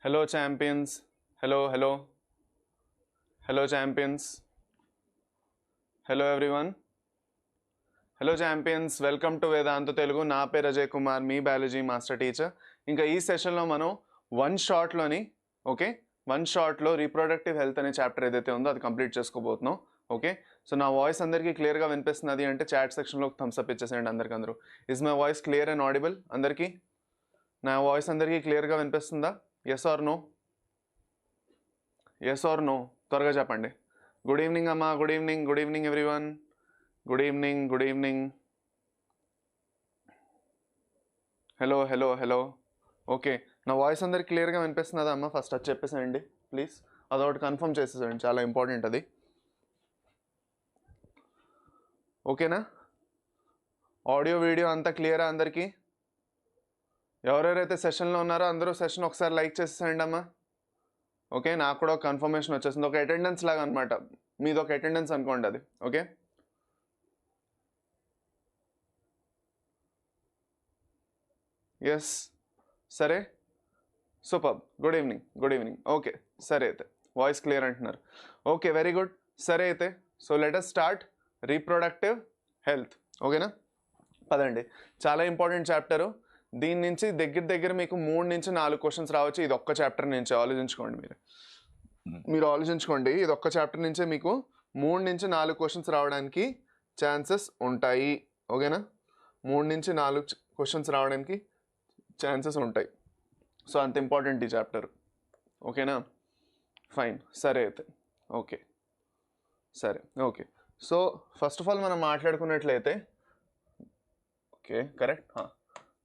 Hello champions. Hello champions. Hello everyone. Hello champions. Welcome to Vedanta Telugu. నా పేరు అజయ్ కుమార్, మీ biology master teacher. ఇంకా ఈ సెషన్లో మనం వన్ షాట్లో రీప్రొడక్టివ్ హెల్త్ అనే చాప్టర్ ఏదైతే ఉందో అది కంప్లీట్ చేసుకోబోతున్నాం. ఓకే, సో నా వాయిస్ అందరికీ క్లియర్గా వినిపిస్తున్నది అంటే చాట్ సెక్షన్లో థమ్స్అప్ ఇచ్చేసేయండి అందరికీ. Is my voice clear and audible? అందరికీ నా వాయిస్ అందరికీ క్లియర్గా వినిపిస్తుందా? Yes or no? Yes or no త్వరగా చెప్పండి. గుడ్ ఈవినింగ్ అమ్మా. Good evening everyone. Good evening. Hello. Okay, నా వాయిస్ అందరికి క్లియర్గా వినిపిస్తున్నదా అమ్మ? ఫస్ట్ అది చెప్పేసేయండి ప్లీజ్, అదొకటి కన్ఫర్మ్ చేసేసేయండి, చాలా ఇంపార్టెంట్ అది. ఓకేనా? ఆడియో వీడియో అంతా క్లియరా అందరికీ? ఎవరెవరైతే సెషన్లో ఉన్నారో అందరూ సెషన్ ఒకసారి లైక్ చేసేసేయండి అమ్మా. ఓకే, నాకు కూడా ఒక కన్ఫర్మేషన్ వచ్చేసింది, ఒక అటెండెన్స్ లాగా అనమాట, మీది ఒక అటెండెన్స్ అనుకోండి అది. ఓకే, ఎస్, సరే, సూపర్. Good evening. ఓకే, సరే అయితే వాయిస్ క్లియర్ అంటున్నారు. Okay, very good. సరే అయితే so let us start reproductive health. ఓకేనా? పదండి, చాలా ఇంపార్టెంట్ చాప్టరు. దీని నుంచి దగ్గర మీకు 3 నుంచి 4 క్వశ్చన్స్ రావచ్చు. ఇది ఒక్క చాప్టర్ నుంచి ఆలోచించుకోండి, మీరు ఆలోచించుకోండి. ఇది ఒక్క చాప్టర్ నుంచే మీకు 3 నుంచి 4 క్వశ్చన్స్ రావడానికి ఛాన్సెస్ ఉంటాయి. ఓకేనా? 3 నుంచి 4 క్వశ్చన్స్ రావడానికి ఛాన్సెస్ ఉంటాయి. సో అంత ఇంపార్టెంట్ ఈ చాప్టర్. ఓకేనా? ఫైన్, సరే అయితే okay. So first of all మనం మాట్లాడుకున్నట్లయితే, ఓకే కరెక్ట్,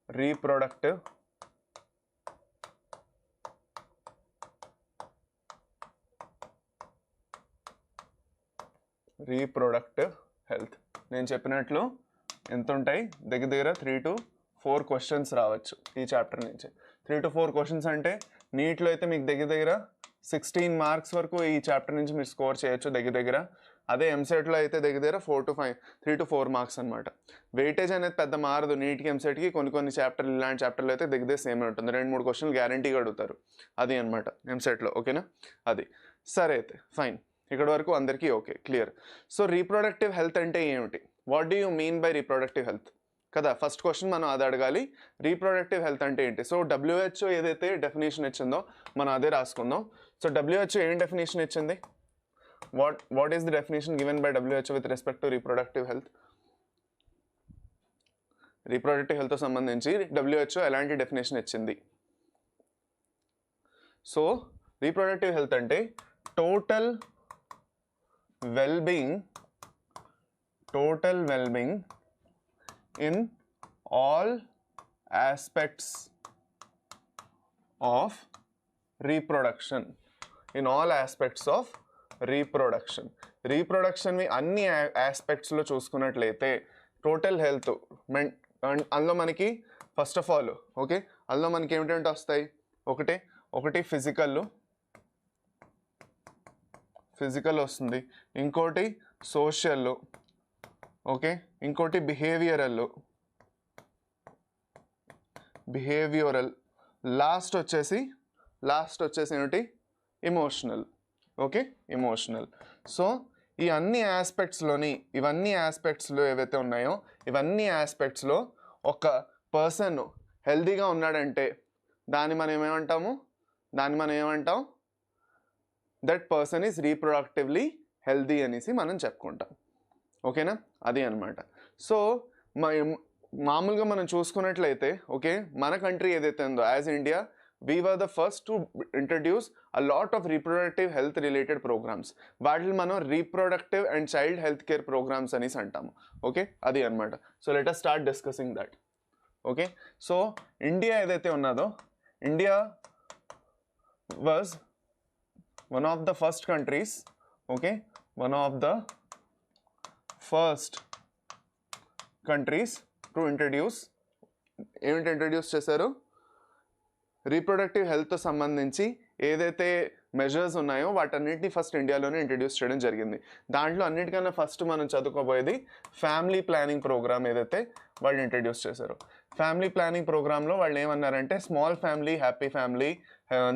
రీప్రొడక్టివ్ హెల్త్. నేను చెప్పినట్లు ఎంత ఉంటాయి? దగ్గర 3 to 4 క్వశ్చన్స్ రావచ్చు ఈ చాప్టర్ నుంచి. 3 to 4 క్వశ్చన్స్ అంటే నీట్లో అయితే మీకు దగ్గర 16 మార్క్స్ వరకు ఈ చాప్టర్ నుంచి మీరు స్కోర్ చేయొచ్చు దగ్గర. అదే ఎంసెట్లో అయితే దగ్గర 3 to 4 మార్క్స్ అనమాట. వెయిటేజ్ అనేది పెద్ద మారదు నీట్కి ఎంసెట్కి. కొన్ని చాప్టర్లు, ఇలాంటి చాప్టర్లు అయితే దగ్గర సేమ్ ఉంటుంది. 2-3 క్వశ్చన్లు గ్యారంటీగా అడుగుతారు, అది అనమాట ఎంసెట్లో. ఓకేనా? అది సరే అయితే ఫైన్, ఇక్కడ వరకు అందరికీ okay, clear. So reproductive health అంటే ఏమిటి? What do you mean by reproductive health కదా ఫస్ట్ క్వశ్చన్ మనం అది అడగాలి. రీప్రొడక్టివ్ హెల్త్ అంటే ఏంటి? సో WHO ఏదైతే డెఫినేషన్ ఇచ్చిందో మనం అదే రాసుకుందాం. సో WHO ఏం డెఫినేషన్ ఇచ్చింది? What is the definition given by WHO with respect to reproductive health? Reproductive హెల్త్తో సంబంధించి WHO ఎలాంటి డెఫినేషన్ ఇచ్చింది? సో రీప్రొడక్టివ్ హెల్త్ అంటే total wellbeing in all aspects of reproduction. రీప్రొడక్షన్వి అన్ని ఆస్పెక్ట్స్లో చూసుకున్నట్లయితే టోటల్ హెల్త్ అందులో మనకి ఫస్ట్ ఆఫ్ ఆల్ ఓకే, అందులో మనకి ఏమిటంటే వస్తాయి, ఒకటి ఫిజికల్ వస్తుంది, ఇంకోటి సోషల్, ఓకే, ఇంకోటి బిహేవియరల్, లాస్ట్ వచ్చేసి ఏమిటి? ఎమోషనల్. Okay, emotional. సో ఈ అన్ని ఇవన్నీ ఆస్పెక్ట్స్లో ఏవైతే ఉన్నాయో ఇవన్నీ ఆస్పెక్ట్స్లో ఒక పర్సన్ హెల్తీగా ఉన్నాడంటే దాన్ని మనం ఏమంటాం? That person is reproductively healthy అనేసి మనం చెప్పుకుంటాం. ఓకేనా? అది అనమాట. సో మామూలుగా మనం చూసుకున్నట్లయితే ఓకే, మన కంట్రీ ఏదైతే ఉందో as India, we were the first to introduce a lot of reproductive health related programmes. వాటిని మనం reproductive and child health care programmes అనేసి అంటాము. ఓకే, అది అనమాట. So let us start discussing that. Okay, so India ఏదైతే ఉన్నదో, India was one of the first countries, okay, first countries to introduce చేశారు? Reproductive హెల్త్తో సంబంధించి ఏదైతే మెజర్స్ ఉన్నాయో వాటన్నిటిని ఫస్ట్ ఇండియాలోనే ఇంట్రడ్యూస్ చేయడం జరిగింది. దాంట్లో అన్నిటికన్నా ఫస్ట్ మనం చదువుకోబోయేది ఫ్యామిలీ ప్లానింగ్ ప్రోగ్రామ్ ఏదైతే వాళ్ళు ఇంట్రడ్యూస్ చేశారు. ఫ్యామిలీ ప్లానింగ్ ప్రోగ్రాంలో వాళ్ళు ఏమన్నారంటే small family happy family,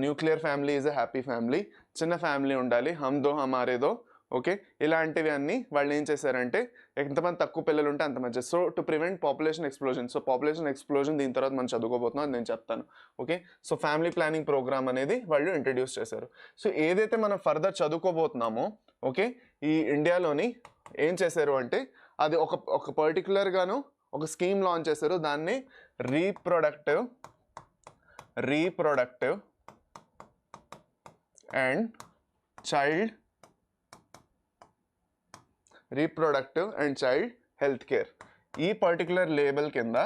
nuclear family is a happy family, చిన్న ఫ్యామిలీ ఉండాలి, హమ్ దో హమారేదో, ఓకే, ఇలాంటివి అన్నీ వాళ్ళు ఏం చేశారంటే ఎంతమంది తక్కువ పిల్లలు ఉంటే అంత మంచిది. So to prevent population explosion. So population explosion దీని తర్వాత మనం చదువుకోబోతున్నాం, అది నేను చెప్తాను. Okay, so family planning programme అనేది వాళ్ళు ఇంట్రడ్యూస్ చేశారు. సో ఏదైతే మనం ఫర్దర్ చదువుకోబోతున్నామో, ఓకే, ఈ ఇండియాలోని ఏం చేశారు అంటే అది ఒక పర్టికులర్గాను ఒక స్కీమ్ లాంచ్ చేశారు. దాన్ని reproductive and child health care. ఈ పర్టికులర్ లేబుల్ కింద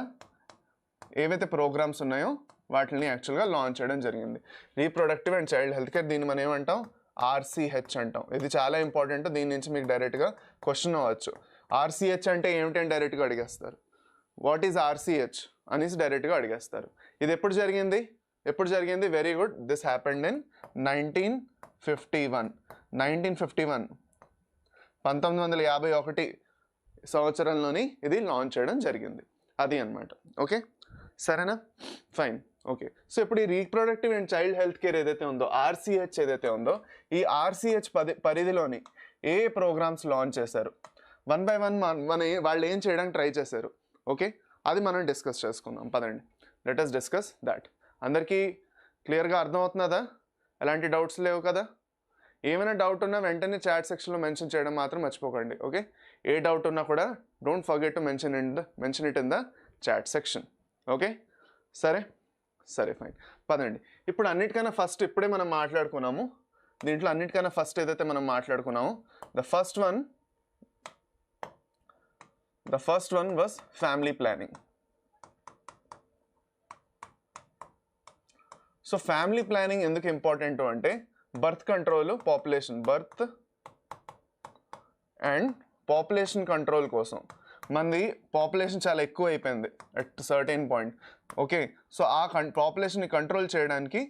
ఏవైతే ప్రోగ్రామ్స్ ఉన్నాయో వాటిని యాక్చువల్గా లాంచ్ చేయడం జరిగింది. Reproductive and child health care, దీన్ని మనం ఏమంటాం, RCH అంటాం. ఇది చాలా ఇంపార్టెంట్, దీని నుంచి మీకు డైరెక్ట్గా క్వశ్చన్ అవ్వచ్చు. RCH అంటే ఏమిటని డైరెక్ట్గా అడిగేస్తారు. వాట్ ఈజ్ RCH అనేసి డైరెక్ట్గా అడిగేస్తారు. ఇది ఎప్పుడు జరిగింది? Very good, this happened in 1951. 1951 సంవత్సరంలోని ఇది లాంచ్ చేయడం జరిగింది. అది అన్నమాట. ఓకే, సరేనా, ఫైన్. ఓకే, సో ఇప్పుడు ఈ reproductive and child health care ఏదైతే ఉందో, RCH ఏదైతే ఉందో, ఈ RCH పరిధిలోని ఏ ప్రోగ్రామ్స్ లాంచ్ చేశారు, 1 by 1 వాళ్ళు ఏం చేయడానికి ట్రై చేశారు, ఓకే, అది మనం డిస్కస్ చేసుకుందాం. పదండి, లెట్ us డిస్కస్ దాట్. అందరికీ క్లియర్గా అర్థమవుతున్నదా? ఎలాంటి డౌట్స్ లేవు కదా? ఏమైనా డౌట్ ఉన్నా వెంటనే చాట్ సెక్షన్లో మెన్షన్ చేయడం మాత్రం మర్చిపోకండి. ఓకే, ఏ డౌట్ ఉన్నా కూడా don't forget to mention it in the chat section. Okay, సరే, ఫైన్. పదండి, ఇప్పుడు అన్నిటికన్నా ఫస్ట్ ఇప్పుడే మనం మాట్లాడుకున్నాము. దీంట్లో అన్నిటికన్నా ఫస్ట్ ఏదైతే మనం మాట్లాడుకున్నామో, the first one was family planning. So family planning ఎందుకు ఇంపార్టెంట్ అంటే బర్త్ అండ్ పాపులేషన్ కంట్రోల్ కోసం. మనది పాపులేషన్ చాలా ఎక్కువ అయిపోయింది at certain point. Okay, so ఆ పాపులేషన్ని కంట్రోల్ చేయడానికి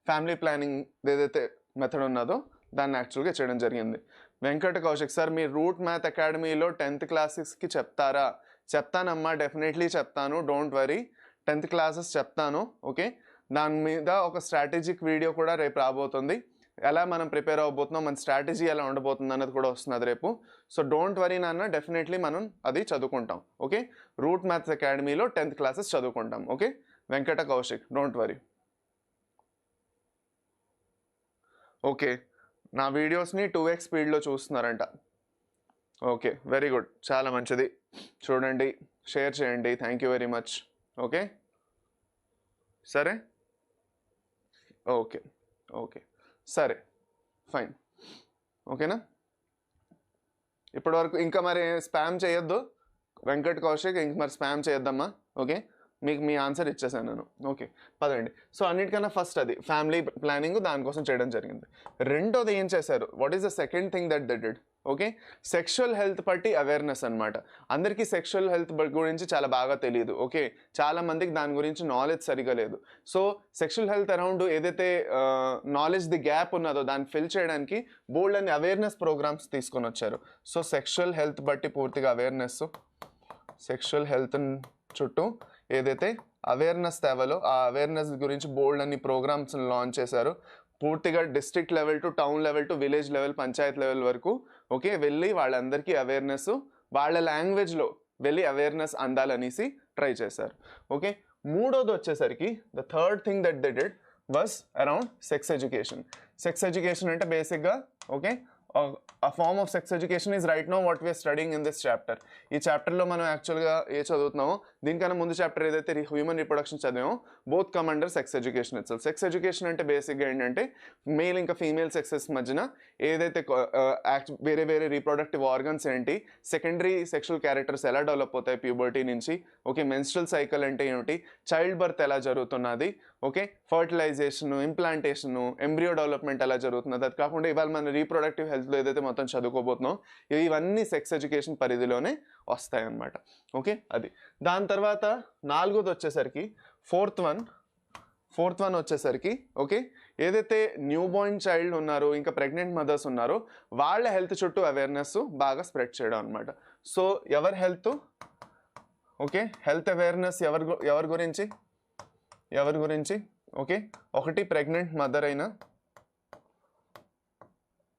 ఫ్యామిలీ ప్లానింగ్ ఏదైతే మెథడ్ ఉన్నదో దాన్ని యాక్చువల్గా చేయడం జరిగింది. వెంకట కౌశిక్ సార్, మీ రూట్ మ్యాథ్ అకాడమీలో 10th క్లాసెస్కి చెప్తారా? చెప్తానమ్మా, డెఫినెట్లీ చెప్తాను, డోంట్ వరీ. 10th క్లాసెస్ చెప్తాను. ఓకే, దాని మీద ఒక స్ట్రాటజిక్ వీడియో కూడా రేపు రాబోతుంది. ఎలా మనం ప్రిపేర్ అవ్వబోతున్నాం, మన స్ట్రాటజీ ఎలా ఉండబోతుంది అన్నది కూడా వస్తున్నది రేపు. సో డోంట్ వరీ నాన్న, డెఫినెట్లీ మనం అది చదువుకుంటాం. ఓకే, రూట్ మ్యాథ్స్ అకాడమీలో 10th క్లాసెస్ చదువుకుంటాం. Okay, Venkata Kaushik, don't worry. Okay, నా వీడియోస్ని 2x స్పీడ్లో చూస్తున్నారంట. ఓకే, వెరీ గుడ్, చాలా మంచిది. చూడండి, షేర్ చేయండి. Thank you very much. Okay, సరే, ఓకే, సరే, ఫైన్. ఓకేనా, ఇప్పటివరకు ఇంకా మరి స్పామ్ చేయొద్దు వెంకట్ కౌశిక్, ఇంక మరి స్పామ్ చేయొద్దమ్మా. ఓకే, మీకు మీ ఆన్సర్ ఇచ్చేసాను నేను. ఓకే, పదండి. సో అన్నిటికన్నా ఫస్ట్ అది ఫ్యామిలీ ప్లానింగ్, దానికోసం చేయడం జరిగింది. రెండోది ఏం చేశారు, what is the second thing that they did? Okay, sexual health పట్టి అవేర్నెస్ అనమాట. అందరికీ సెక్షువల్ హెల్త్ గురించి చాలా బాగా తెలియదు. ఓకే, చాలా మందికి దాని గురించి నాలెడ్జ్ సరిగా లేదు. సో సెక్షువల్ హెల్త్ అరౌండ్ ఏదైతే నాలెడ్జ్ ది గ్యాప్ ఉన్నదో దాన్ని ఫిల్ చేయడానికి బోల్డ్ అని అవేర్నెస్ ప్రోగ్రామ్స్ తీసుకొని వచ్చారు. సో సెక్షువల్ హెల్త్ బట్టి పూర్తిగా అవేర్నెస్, సెక్షువల్ హెల్త్ చుట్టూ ఏదైతే అవేర్నెస్ తేవాలో ఆ అవేర్నెస్ గురించి బోల్డ్ అన్ని ప్రోగ్రామ్స్ లాంచ్ చేశారు. పూర్తిగా district level to town level to village level, Panchayat level వరకు ఓకే వెళ్ళి వాళ్ళందరికీ అవేర్నెస్, వాళ్ళ లాంగ్వేజ్లో వెళ్ళి అవేర్నెస్ అందాలనేసి ట్రై చేశారు. ఓకే, మూడోది వచ్చేసరికి the third thing that they did was around sex education. Sex education అంటే బేసిక్గా okay a form of sex education is right now what we are studying in this chapter. ఈ చాప్టర్లో మనం యాక్చువల్గా ఏ చదువుతున్నామో దీనికన్నా ముందు చాప్టర్ ఏదైతే హ్యూమన్ రీప్రొడక్షన్ చదివామో both come under sex education itself. Sex education అంటే బేసిక్గా ఏంటంటే మేల్ ఇంకా ఫీమేల్ సెక్సెస్ మధ్యన ఏదైతే వేరే వేరే రీప్రొడక్టివ్ ఆర్గన్స్ ఏంటి, సెకండరీ సెక్షువల్ క్యారెక్టర్స్ ఎలా డెవలప్ అవుతాయి ప్యూబర్టీ నుంచి, ఓకే మెన్స్ట్రల్ సైకిల్ అంటే ఏమిటి, చైల్డ్ బర్త్ ఎలా జరుగుతున్నది, ఓకే ఫర్టిలైజేషను, ఇంప్లాంటేషను, ఎంబ్రియో డెవలప్మెంట్ ఎలా జరుగుతున్నది. అది కాకుండా ఇవాళ మన రీప్రొడక్టివ్ హెల్త్లో ఏదైతే మొత్తం చదువుకోబోతున్నాం ఇవన్నీ సెక్స్ ఎడ్యుకేషన్ పరిధిలోనే వస్తాయన్నమాట. ఓకే, అది దాని తర్వాత నాలుగోది వచ్చేసరికి ఫోర్త్ వన్ వచ్చేసరికి ఓకే ఏదైతే న్యూ బోర్న్ చైల్డ్ ఉన్నారో ఇంకా ప్రెగ్నెంట్ మదర్స్ ఉన్నారో వాళ్ళ హెల్త్ చుట్టూ అవేర్నెస్ బాగా స్ప్రెడ్ చేయడం అనమాట. సో ఎవరి హెల్త్ ఓకే హెల్త్ అవేర్నెస్ ఎవరి గురించి ఓకే ఒకటి ప్రెగ్నెంట్ మదర్ అయినా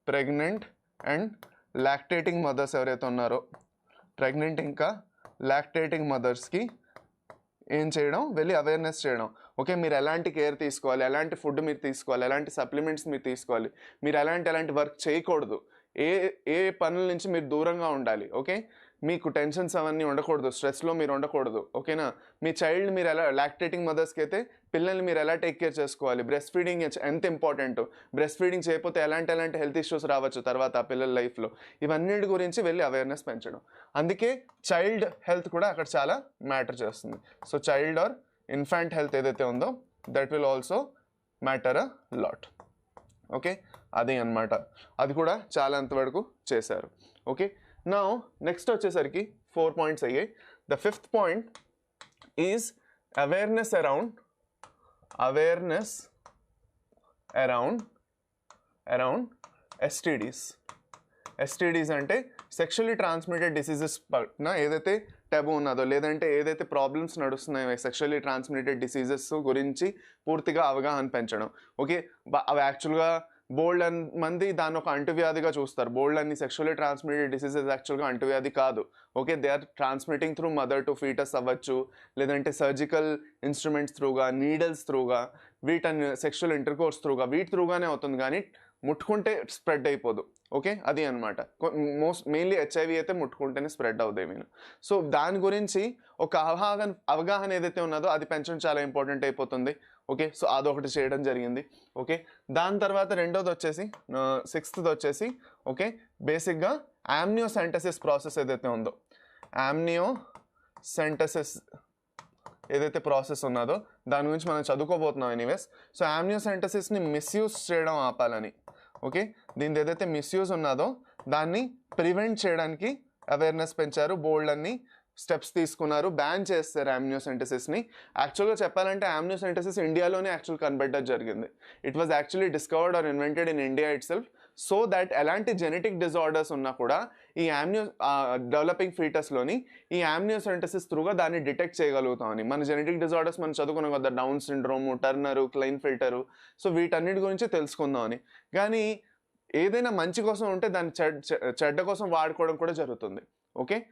ప్రెగ్నెంట్ అండ్ లాక్టేటింగ్ మదర్స్ ఎవరైతే ఉన్నారో ప్రెగ్నెంట్ ఇంకా లాక్టేటింగ్ మదర్స్కి ఏం చేయడం వెళ్ళి అవేర్నెస్ చేయడం ఓకే మీరు ఎలాంటి కేర్ తీసుకోవాలి ఎలాంటి ఫుడ్ మీరు తీసుకోవాలి ఎలాంటి సప్లిమెంట్స్ మీరు తీసుకోవాలి మీరు ఎలాంటి వర్క్ చేయకూడదు ఏ పనుల నుంచి మీరు దూరంగా ఉండాలి ఓకే మీకు టెన్షన్స్ అవన్నీ ఉండకూడదు స్ట్రెస్లో మీరు ఉండకూడదు ఓకేనా మీ చైల్డ్ మీరు ఎలా లాక్టేటింగ్ మదర్స్కి అయితే పిల్లల్ని మీరు ఎలా టేక్ కేర్ చేసుకోవాలి బ్రెస్ట్ ఫీడింగ్ ఎంత ఇంపార్టెంట్ బ్రెస్ట్ ఫీడింగ్ చేయకపోతే ఎలాంటి హెల్త్ ఇష్యూస్ రావచ్చు తర్వాత ఆ పిల్లల లైఫ్లో ఇవన్నిటి గురించి వెళ్ళి అవేర్నెస్ పెంచడం అందుకే చైల్డ్ హెల్త్ కూడా అక్కడ చాలా మ్యాటర్ చేస్తుంది so child or infant health ఏదైతే ఉందో that will also matter a lot okay అది అన్నమాట అది కూడా చాలా అంతవరకు చేశారు ఓకే Now next వచ్చేసరికి 4 పాయింట్స్ అయ్యాయి the 5th point is awareness around STDs అంటే సెక్షువల్లీ ట్రాన్స్మిటెడ్ డిసీజెస్ పట్ల ఏదైతే టెబు ఉన్నదో లేదంటే ఏదైతే ప్రాబ్లమ్స్ నడుస్తున్నాయో సెక్షువల్లీ ట్రాన్స్మిటెడ్ డిసీజెస్ గురించి పూర్తిగా అవగాహన పెంచడం ఓకే అవి యాక్చువల్గా బోల్డ్ మంది దాన్ని ఒక అంటువ్యాధిగా చూస్తారు బోల్డ్ అన్ని సెక్షువల్లీ ట్రాన్స్మిటెడ్ డిసీజెస్ యాక్చువల్గా అంటువ్యాధి కాదు okay they are transmitting through mother to foetus అవ్వచ్చు లేదంటే సర్జికల్ ఇన్స్ట్రుమెంట్స్ త్రూగా నీడల్స్ త్రూగా వీటన్ని సెక్షువల్ ఇంటర్కోర్స్ త్రూగా వీటి త్రూగానే అవుతుంది కానీ ముట్టుకుంటే స్ప్రెడ్ అయిపోదు ఓకే అది అనమాట మెయిన్లీ హెచ్ఐవి అయితే ముట్టుకుంటేనే స్ప్రెడ్ అవుతాయి మీరు సో దాని గురించి ఒక అవగాహన ఏదైతే ఉన్నదో అది పెంచడం చాలా ఇంపార్టెంట్ అయిపోతుంది ఓకే సో అదొకటి చేయడం జరిగింది ఓకే దాని తర్వాత రెండోది వచ్చేసి 6th వచ్చేసి ఓకే బేసిక్గా ఆమ్నియోసెంటసిస్ ప్రాసెస్ ఏదైతే ఉందో ఆమ్నియోసెంటసిస్ ఏదైతే ప్రాసెస్ ఉన్నదో దాని గురించి మనం చదువుకోబోతున్నాం ఎనీవేస్ సో ఆమ్నియోసెంటసిస్ని మిస్యూజ్ చేయడం ఆపాలని ఓకే దీని ఏదైతే మిస్యూజ్ ఉన్నదో దాన్ని ప్రివెంట్ చేయడానికి అవేర్నెస్ పెంచారు బోల్డ్ అన్ని స్టెప్స్ తీసుకున్నారు బ్యాన్ చేస్తారు ఆమ్నియోసెంటసిస్ని యాక్చువల్గా చెప్పాలంటే ఆమ్నియోసెంటసిస్ ఇండియాలోనే యాక్చువల్ కనిపెట్టడం జరిగింది it was actually discovered or invented in India itself so that ఎలాంటి జెనెటిక్ డిజార్డర్స్ ఉన్నా కూడా ఈ డెవలపింగ్ ఫీటస్లోని ఈ ఆమ్నియోసెంటసిస్ త్రూగా దాన్ని డిటెక్ట్ చేయగలుగుతామని మన జెనెటిక్ డిజార్డర్స్ మనం చదువుకున్నాం కదా డౌన్ సిండ్రోమ్ టర్నరు క్లైన్ఫెల్టరు సో వీటన్నిటి గురించి తెలుసుకుందామని కానీ ఏదైనా మంచి కోసం ఉంటే దాన్ని చెడ్డ కోసం వాడుకోవడం కూడా జరుగుతుంది okay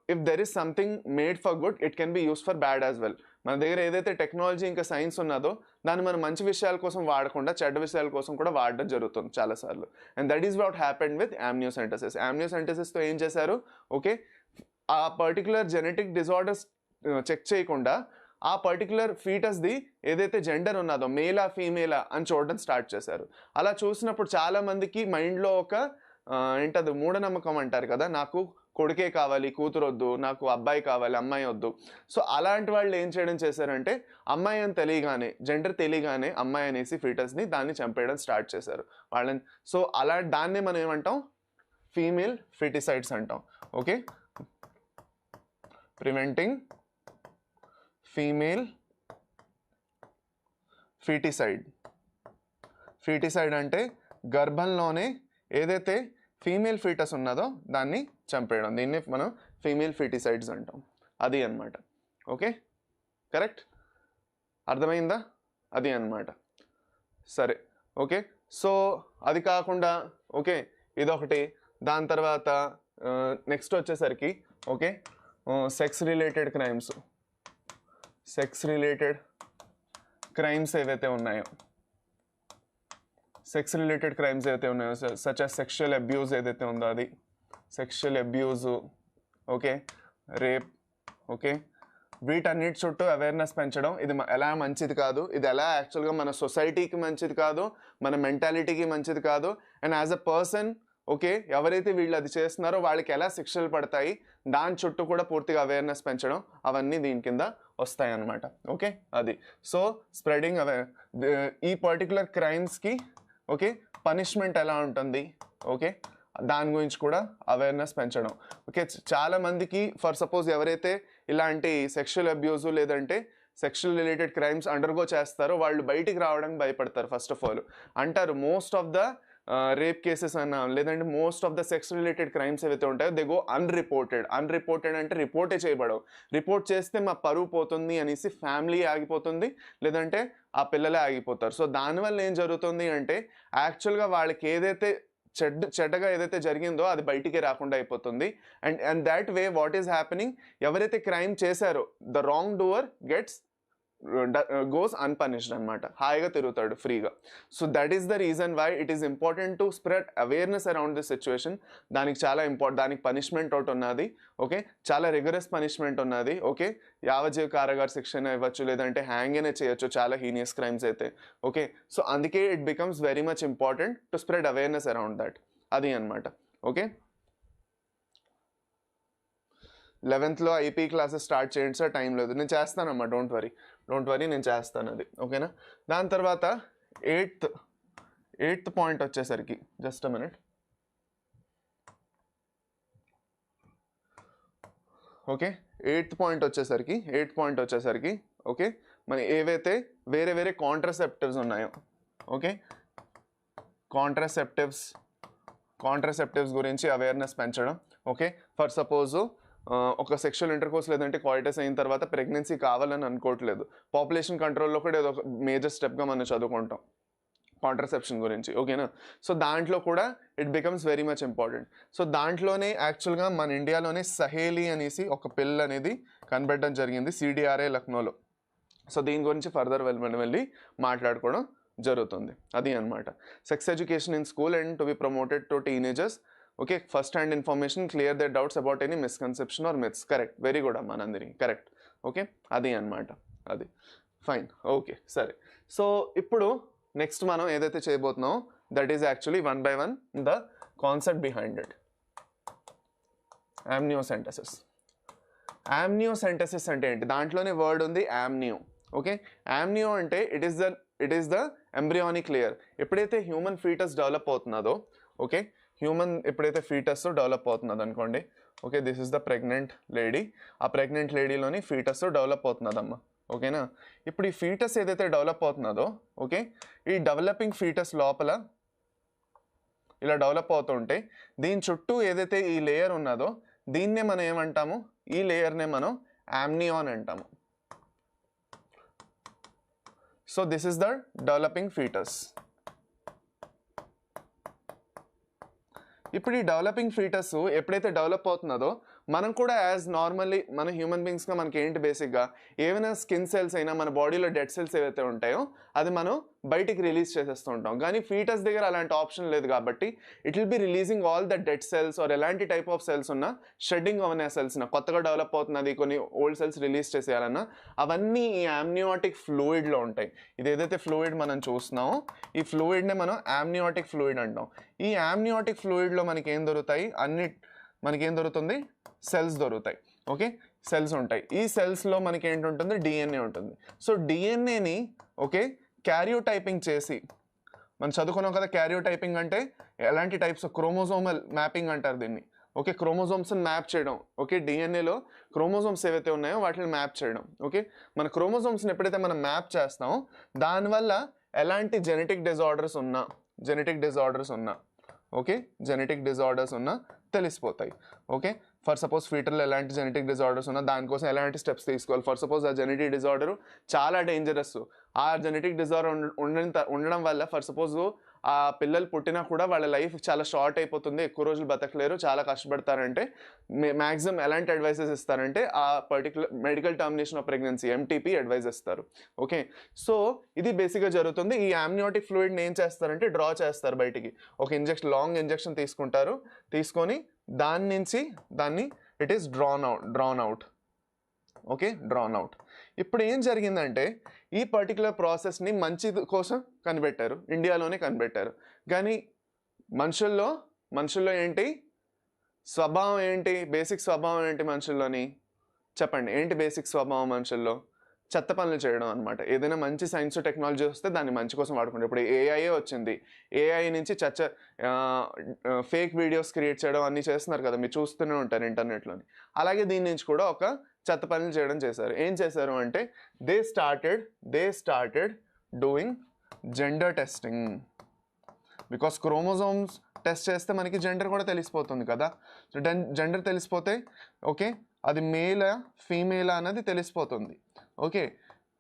if there is something made for good it can be used for bad as well మన దగ్గర ఏదైతే టెక్నాలజీ ఇంకా సైన్స్ ఉన్నదో దాన్ని మనం మంచి విషయాల కోసం వాడకుండా చెడ్డ విషయాల కోసం కూడా వాడడం జరుగుతుంది చాలాసార్లు and that is what happened with ఆమ్నియోసెంటసిస్తో ఏం చేశారు ఓకే ఆ పర్టికులర్ జెనెటిక్ డిజార్డర్స్ చెక్ చేయకుండా ఆ పర్టికులర్ ఫీటస్ది ఏదైతే జెండర్ ఉన్నదో మేలా ఫీమేలా అని చూడడం స్టార్ట్ చేశారు అలా చూసినప్పుడు చాలామందికి మైండ్లో ఒక ఏంటది మూఢనమ్మకం అంటారు కదా నాకు కొడుకే కావాలి కూతురు వద్దు నాకు అబ్బాయి కావాలి అమ్మాయి వద్దు సో అలాంటి వాళ్ళు ఏం చేయడం చేశారంటే అమ్మాయి అని తెలియగానే జెండర్ తెలియగానే అమ్మాయి అనేసి ఫీటస్ని దాన్ని చంపేయడం స్టార్ట్ చేశారు వాళ్ళని సో అలా దాన్నే మనం ఏమంటాం ఫీమేల్ ఫిటిసైడ్స్ అంటాం ఓకే ప్రివెంటింగ్ ఫీమేల్ ఫీటిసైడ్ అంటే గర్భంలోనే ఏదైతే ఫీమేల్ ఫీటస్ ఉన్నదో దాన్ని చంపేయడం దీన్ని మనం ఫీమేల్ ఫీటిసైడ్స్ అంటాం అది అన్నమాట ఓకే కరెక్ట్ అర్థమైందా అది అన్నమాట సరే ఓకే సో అది కాకుండా ఓకే ఇదొకటి దాని తర్వాత నెక్స్ట్ వచ్చేసరికి ఓకే సెక్స్ రిలేటెడ్ క్రైమ్స్ ఏవైతే ఉన్నాయో సచ్ as సెక్షువల్ అబ్యూస్ ఏదైతే ఉందో అది sexual abuse okay rape okay వీటన్నిటి చుట్టూ అవేర్నెస్ పెంచడం ఇది ఎలా మంచిది కాదు ఇది ఎలా యాక్చువల్గా మన సొసైటీకి మంచిది కాదు మన మెంటాలిటీకి మంచిది కాదు and as a person okay ఎవరైతే వీళ్ళు అది చేస్తున్నారో వాళ్ళకి ఎలా శిక్షలు పడతాయి దాని చుట్టూ కూడా పూర్తిగా అవేర్నెస్ పెంచడం అవన్నీ దీని కింద వస్తాయి అన్నమాట ఓకే అది సో స్ప్రెడింగ్ ఈ పర్టికులర్ క్రైమ్స్కి ఓకే పనిష్మెంట్ ఎలా ఉంటుంది ఓకే దాని గురించి కూడా అవేర్నెస్ పెంచడం ఓకే చాలామందికి ఫర్ సపోజ్ ఎవరైతే ఇలాంటి సెక్షువల్ అబ్యూజు లేదంటే సెక్షువల్ రిలేటెడ్ క్రైమ్స్ అండర్గో చేస్తారో వాళ్ళు బయటికి రావడానికి భయపడతారు ఫస్ట్ ఆఫ్ ఆల్ అంటారు most of the rape cases అన్నా లేదంటే most of the sex related crimes ఏవైతే ఉంటాయో దే గో అన్రిపోర్టెడ్ అంటే రిపోర్టే చేయబడవు. రిపోర్ట్ చేస్తే మా పరువు పోతుంది అనేసి ఫ్యామిలీ ఆగిపోతుంది, లేదంటే ఆ పిల్లలే ఆగిపోతారు. సో దానివల్ల ఏం జరుగుతుంది అంటే యాక్చువల్గా వాళ్ళకి ఏదైతే చెడ్డగా ఏదైతే జరిగిందో అది బయటికి రాకుండా అయిపోతుంది. And that way what is happening, ఎవరైతే క్రైమ్ చేశారో the wrong doer gets goes unpunished అనమాట, హాయిగా తిరుగుతాడు ఫ్రీగా. So that is the reason why it is important to spread awareness around this situation. దానికి చాలా దానికి పనిష్మెంట్ ఒకటి ఉన్నది. ఓకే, చాలా రిగరస్ పనిష్మెంట్ ఉన్నది. ఓకే, యావజ్జీవ కారాగార శిక్షణ ఇవ్వచ్చు, లేదంటే హ్యాంగ్ అనే చేయొచ్చు చాలా హీనియస్ క్రైమ్స్ అయితే. ఓకే, సో అందుకే it becomes very much important to spread awareness around that. అది అనమాట. Okay, 11th IP classes start చేయండి సార్, టైం లేదు. నేను చేస్తానమ్మా, డోంట్ వరీ నేను చేస్తాను అది. ఓకేనా, దాని తర్వాత 8th పాయింట్ వచ్చేసరికి just a minute. Okay, 8th point వచ్చేసరికి ఓకే, మన ఏవైతే వేరే కాంట్రాసెప్టివ్స్ ఉన్నాయో, ఓకే, కాంట్రాసెప్టివ్స్ గురించి అవేర్నెస్ పెంచడం. ఓకే, ఫర్ సపోజు ఒక సెక్షువల్ ఇంటర్కోర్స్ లేదంటే కాయిటస్ అయిన తర్వాత ప్రెగ్నెన్సీ కావాలని అనుకోవట్లేదు. పాపులేషన్ కంట్రోల్లో కూడా ఏదో ఒక మేజర్ స్టెప్గా మనం చదువుకుంటాం కాంట్రాసెప్షన్ గురించి. ఓకేనా, సో దాంట్లో కూడా it becomes very much important. So దాంట్లోనే యాక్చువల్గా మన ఇండియాలోనే సహేలీ అనేసి ఒక పిల్ అనేది కనిపెట్టడం జరిగింది CDRI లక్నోలో. సో దీని గురించి ఫర్దర్ వెళ్ళి మాట్లాడుకోవడం జరుగుతుంది. అది అనమాట. Sex education in school and to be promoted to teenagers. Okay, first hand information, clear their doubts about any misconception or myths. Correct, very good అమ్మా నందిని, కరెక్ట్. ఓకే, అది అనమాట. అది ఫైన్. ఓకే, సరే. సో ఇప్పుడు నెక్స్ట్ మనం ఏదైతే చేయబోతున్నామో that is actually 1 by 1 the concept behind it. Amniocentesis అంటే ఏంటి? దాంట్లోనే వర్డ్ ఉంది యామ్నియో. ఓకే, యామ్నియో అంటే it is the embryonic layer. ఎప్పుడైతే హ్యూమన్ ఫీటస్ డెవలప్ అవుతున్నదో, ఓకే, ఎప్పుడైతే ఫీటస్ డెవలప్ అవుతున్నది అనుకోండి. Okay, this is the pregnant lady. ఆ ప్రెగ్నెంట్ లేడీలోని ఫీటస్ డెవలప్ అవుతున్నదమ్మా. ఓకేనా, ఇప్పుడు ఈ ఫీటస్ ఏదైతే డెవలప్ అవుతున్నదో, ఓకే, ఈ డెవలపింగ్ ఫీటస్ లోపల ఇలా డెవలప్ అవుతుంటే దీని చుట్టూ ఏదైతే ఈ లేయర్ ఉన్నదో దీన్నే మనం ఏమంటాము? ఈ లేయర్నే మనం యామ్నియాన్ అంటాము. So this is the developing foetus. ఇప్పుడు ఈ డెవలపింగ్ ఫీటస్ ఎప్పుడైతే డెవలప్ అవుతున్నదో మనం కూడా యాజ్ నార్మల్లీ మన హ్యూమన్ బీయింగ్స్గా మనకి ఏంటి బేసిక్గా ఏమైనా స్కిన్ సెల్స్ అయినా మన బాడీలో డెడ్ సెల్స్ ఏవైతే ఉంటాయో అది మనం బయటికి రిలీజ్ చేసేస్తూ ఉంటాం. కానీ ఫీటస్ దగ్గర అలాంటి ఆప్షన్ లేదు కాబట్టి it will be releasing all the dead cells or ఎలాంటి టైప్ ఆఫ్ సెల్స్ ఉన్నా, షెడ్డింగ్ అవనే సెల్స్ కొత్తగా డెవలప్ అవుతున్నది కొన్ని ఓల్డ్ సెల్స్ రిలీజ్ చేసేయాలన్నా అవన్నీ ఈ యామ్నియాటిక్ ఫ్లూయిడ్లో ఉంటాయి. ఇది ఏదైతే ఫ్లూయిడ్ మనం చూస్తున్నామో ఈ ఫ్లూయిడ్నే మనం యామ్నియాటిక్ ఫ్లూయిడ్ అంటాం. ఈ యామ్నియాటిక్ ఫ్లూయిడ్లో మనకేం దొరుకుతుంది? సెల్స్ దొరుకుతాయి. ఓకే, సెల్స్ ఉంటాయి. ఈ సెల్స్లో మనకి ఏంటుంటుంది? DNA ఉంటుంది. సో DNAని ఓకే క్యారియోటైపింగ్ చేసి, మనం చదువుకున్నాం కదా క్యారియోటైపింగ్ అంటే ఎలాంటి టైప్స్, క్రోమోజోమల్ మ్యాపింగ్ అంటారు దీన్ని. ఓకే, క్రోమోజోమ్స్ని మ్యాప్ చేయడం. ఓకే, DNAలో క్రోమోజోమ్స్ ఏవైతే ఉన్నాయో వాటిని మ్యాప్ చేయడం. ఓకే, మన క్రోమోజోమ్స్ని ఎప్పుడైతే మనం మ్యాప్ చేస్తామో దానివల్ల ఎలాంటి జెనెటిక్ డిజార్డర్స్ ఉన్నా తెలిసిపోతాయి. ఓకే, ఫర్ సపోజ్ ఫీటర్లో ఎలాంటి జెనెటిక్ డిజార్డర్స్ ఉన్నా దానికోసం ఎలాంటి స్టెప్స్ తీసుకోవాలి. ఫర్ సపోజ్ ఆ జెనెటిక్ డిజార్డర్ చాలా డేంజరస్, ఆ జెనెటిక్ డిజార్డర్ ఉండడం వల్ల ఫర్ సపోజ్ ఆ పిల్లలు పుట్టినా కూడా వాళ్ళ లైఫ్ చాలా షార్ట్ అయిపోతుంది, ఎక్కువ రోజులు బతకలేరు, చాలా కష్టపడతారంటే మ్యాక్సిమం ఎలాంటి అడ్వైజెస్ ఇస్తారంటే ఆ particular medical termination of pregnancy MTP advice ఇస్తారు. ఓకే, సో ఇది బేసిక్గా జరుగుతుంది. ఈ యామ్నియాటిక్ ఫ్లూయిడ్ని ఏం చేస్తారంటే డ్రా చేస్తారు బయటికి. ఒక లాంగ్ ఇంజెక్షన్ తీసుకొని దాన్ని it is drawn out. Okay, drawn out. ఇప్పుడు ఏం జరిగిందంటే ఈ పర్టికులర్ ప్రాసెస్ని మంచి కోసం కనిపెట్టారు, ఇండియాలోనే కనిపెట్టారు. కానీ మనుషుల్లో ఏంటి స్వభావం, బేసిక్ స్వభావం ఏంటి మనుషుల్లోని? చెప్పండి, ఏంటి బేసిక్ స్వభావం మనుషుల్లో? చెత్త పనులు చేయడం అనమాట. ఏదైనా మంచి సైన్స్ టెక్నాలజీ వస్తే దాన్ని మంచి కోసం వాడుకుంటారు. ఇప్పుడు AI వచ్చింది, AI నుంచి ఫేక్ వీడియోస్ క్రియేట్ చేయడం అన్నీ చేస్తున్నారు కదా, మీరు చూస్తూనే ఉంటారు ఇంటర్నెట్లోని. అలాగే దీని నుంచి కూడా ఒక చెత్త పనులు చేయడం చేశారు. ఏం చేశారు అంటే they started doing gender testing. Because chromosomes test చేస్తే మనకి జెండర్ కూడా తెలిసిపోతుంది కదా. సో జెండర్ తెలిసిపోతే ఓకే అది మేలా ఫీమేలా అన్నది తెలిసిపోతుంది. ఓకే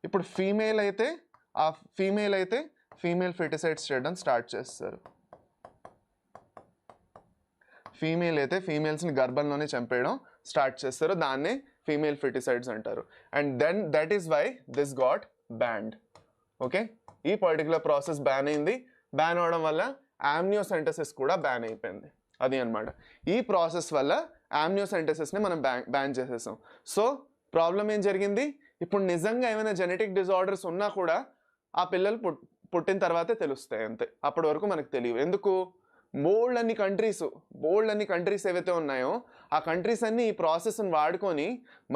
ఇప్పుడు ఫీమేల్ అయితే ఫీమేల్ ఫెర్టిసైడ్స్ చేయడం స్టార్ట్ చేస్తారు. ఫీమేల్ అయితే ఫీమేల్స్ని గర్భంలోనే చంపేయడం స్టార్ట్ చేస్తారు, దాన్నే ఫీమేల్ ఫెర్టిసైడ్స్ అంటారు. And then that is why this got banned. Okay ఈ పర్టికులర్ ప్రాసెస్ బ్యాన్ అయింది. బ్యాన్ అవడం వల్ల ఆమ్నియోసెంటసిస్ కూడా బ్యాన్ అయిపోయింది. అది అనమాట. ఈ ప్రాసెస్ వల్ల ఆమ్నియోసెంటసిస్ని మనం బ్యాన్ చేసేసాం. సో ప్రాబ్లం ఏం జరిగింది, ఇప్పుడు నిజంగా ఏమైనా జెనెటిక్ డిజార్డర్స్ ఉన్నా కూడా ఆ పిల్లలు పుట్టిన తర్వాతే తెలుస్తాయి అంతే, అప్పటి వరకు మనకు తెలియవు. ఎందుకు, బోల్డ్ అన్ని కంట్రీస్ ఏవైతే ఉన్నాయో ఆ కంట్రీస్ అన్ని ఈ ప్రాసెస్ని వాడుకొని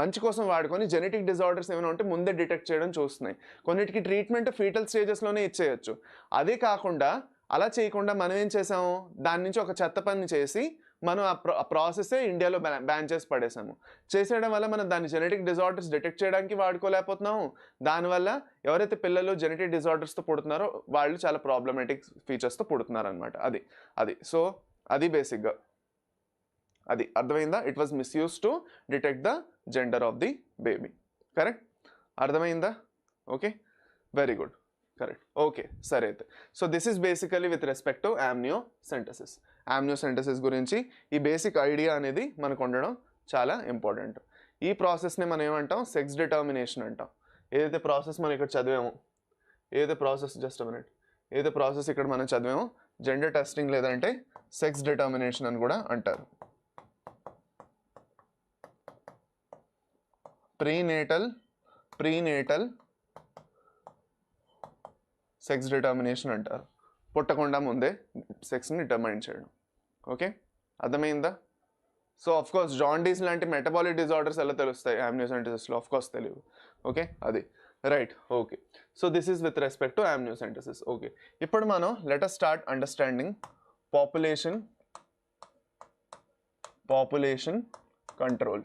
మంచి కోసం వాడుకొని జెనెటిక్ డిజార్డర్స్ ఏమైనా ఉంటే ముందే డిటెక్ట్ చేయడం చూస్తున్నాయి. కొన్నిటికి ట్రీట్మెంట్ ఫీటల్ స్టేజెస్లోనే ఇచ్చేయచ్చు. అదే కాకుండా అలా చేయకుండా మనం ఏం చేసాము, దాని నుంచి ఒక చెత్త పని చేసి మనం ఆ ప్రాసెస్సే ఇండియాలో బ్యాన్ చేసి పడేసాము. చేసేయడం వల్ల మనం దాన్ని జెనెటిక్ డిజార్డర్స్ డిటెక్ట్ చేయడానికి వాడుకోలేకపోతున్నాము. దానివల్ల ఎవరైతే పిల్లలు జెనెటిక్ డిజార్డర్స్తో పుడుతున్నారో వాళ్ళు చాలా ప్రాబ్లమేటిక్ ఫీచర్స్తో పుడుతున్నారు అనమాట. అది సో అది బేసిక్గా అది అర్థమైందా. It was misuse to detect the gender of the baby. Correct, అర్థమైందా. Okay very good, correct. Okay సరే అయితే so this is basically with respect to amniocentesis గురించి ఈ బేసిక్ ఐడియా అనేది మనకు ఉండడం చాలా ఇంపార్టెంట్. ఈ ప్రాసెస్ని మనం ఏమంటాం, సెక్స్ డిటర్మినేషన్ అంటాం. ఏదైతే ప్రాసెస్ మనం ఇక్కడ చదివామో, ఏదైతే ప్రాసెస్ ఇక్కడ మనం చదివామో జెండర్ టెస్టింగ్ లేదంటే సెక్స్ డిటర్మినేషన్ అని కూడా అంటారు. ప్రీనేటల్ సెక్స్ డిటర్మినేషన్ అంటారు. పుట్టకుండా ముందే సెక్స్ని డిటర్మైన్ చేయడం. ఓకే అర్థమైందా. సో ఆఫ్ కోర్స్ జాండీస్ లాంటి మెటబాలిక్ డిజార్డర్స్ ఎలా తెలుస్తాయి ఆమ్నియోసెంటసిస్లో, ఆఫ్ కోర్స్ తెలియదు. ఓకే అది right. Okay so this is with respect to amniocentesis. Okay ఇప్పుడు మనం let us start understanding population control.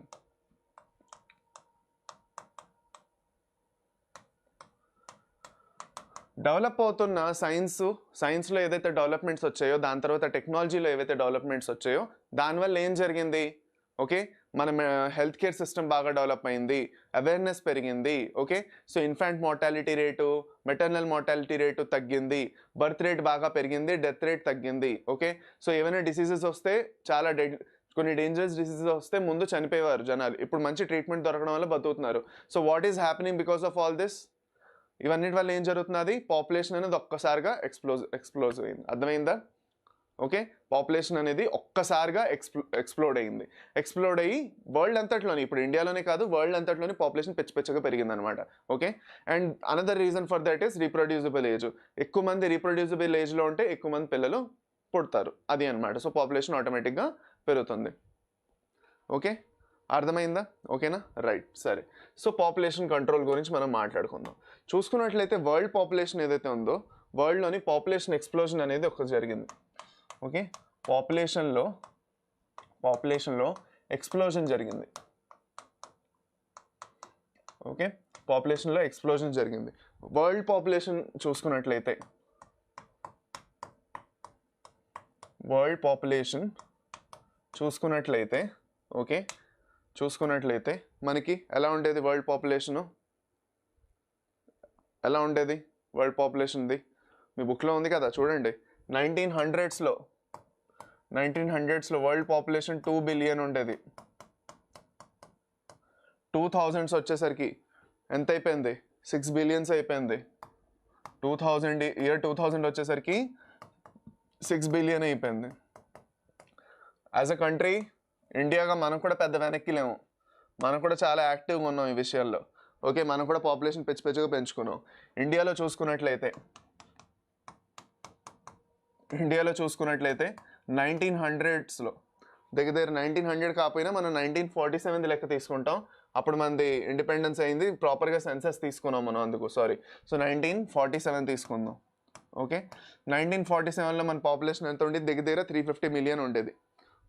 Develop అవుతున్న సైన్స్లో ఏదైతే డెవలప్మెంట్స్ వచ్చాయో, దాని తర్వాత టెక్నాలజీలో ఏవైతే డెవలప్మెంట్స్ వచ్చాయో దానివల్ల ఏం జరిగింది, ఓకే మన హెల్త్ కేర్ సిస్టమ్ బాగా డెవలప్ అయింది, అవేర్నెస్ పెరిగింది. Okay so infant mortality rate, maternal mortality rate తగ్గింది, బర్త్ రేట్ బాగా పెరిగింది, డెత్ రేట్ తగ్గింది. ఓకే సో ఏమైనా డిసీజెస్ వస్తే కొన్ని డేంజరస్ డిసీజెస్ వస్తే ముందు చనిపోయేవారు జనాలు, ఇప్పుడు మంచి ట్రీట్మెంట్ దొరకడం వల్ల బతుకుతున్నారు. So what is happening because of all this, ఇవన్నిటి వల్ల ఏం జరుగుతున్నది, పాపులేషన్ అనేది ఒక్కసారిగా ఎక్స్ప్లోజ్ అయింది. అర్థమైందా. ఓకే పాపులేషన్ అనేది ఒక్కసారిగా ఎక్స్ప్లోడ్ అయ్యి వరల్డ్ అంతట్లోని, ఇప్పుడు ఇండియాలోనే కాదు వరల్డ్ అంతట్లోని పాపులేషన్ పెచ్చగా పెరిగింది అనమాట. Okay and another reason for that is reproducible age. ఎక్కువ మంది రీప్రొడ్యూసిబుల్ ఏజ్లో ఉంటే ఎక్కువ మంది పిల్లలు పుడతారు, అది అనమాట. సో పాపులేషన్ ఆటోమేటిక్గా పెరుగుతుంది. ఓకే అర్థమైందా. ఓకేనా రైట్ సరే. సో పాపులేషన్ కంట్రోల్ గురించి మనం మాట్లాడుకుందాం. చూసుకున్నట్లయితే వరల్డ్ పాపులేషన్ ఏదైతే ఉందో వరల్డ్లోని పాపులేషన్ ఎక్స్ప్లోజన్ అనేది ఒకటి జరిగింది. ఓకే పాపులేషన్లో ఎక్స్ప్లోజన్ జరిగింది. ఓకే పాపులేషన్లో ఎక్స్ప్లోజన్ జరిగింది. వరల్డ్ పాపులేషన్ చూసుకున్నట్లయితే ఓకే చూసుకున్నట్లయితే మనకి ఎలా ఉండేది వరల్డ్ పాపులేషను, ఎలా ఉండేది వరల్డ్ పాపులేషన్ది మీ బుక్లో ఉంది కదా చూడండి. 1900s వరల్డ్ పాపులేషన్ 2 బిలియన్ ఉండేది. 2000s వచ్చేసరికి ఎంత అయిపోయింది, 6 బిలియన్స్ అయిపోయింది. 2000 వచ్చేసరికి 6 బిలియన్ అయిపోయింది. యాజ్ అ కంట్రీ ఇండియాగా మనం కూడా పెద్ద వెనక్కి లేము, మనం కూడా చాలా యాక్టివ్గా ఉన్నాం ఈ విషయాల్లో. ఓకే మనం కూడా పాపులేషన్ పెచ్చగా పెంచుకున్నాం. ఇండియాలో చూసుకున్నట్లయితే 1900స్లో దగ్గర 1900 కాకపోయినా మనం 1947 లెక్క తీసుకుంటాం. అప్పుడు మనది ఇండిపెండెన్స్ అయింది, ప్రాపర్గా సెన్సస్ తీసుకున్నాం మనం అందుకు. సో 1947 తీసుకుందాం. ఓకే 1947లో మన పాపులేషన్ ఎంత ఉండేది, దగ్గర 350 మిలియన్ ఉండేది.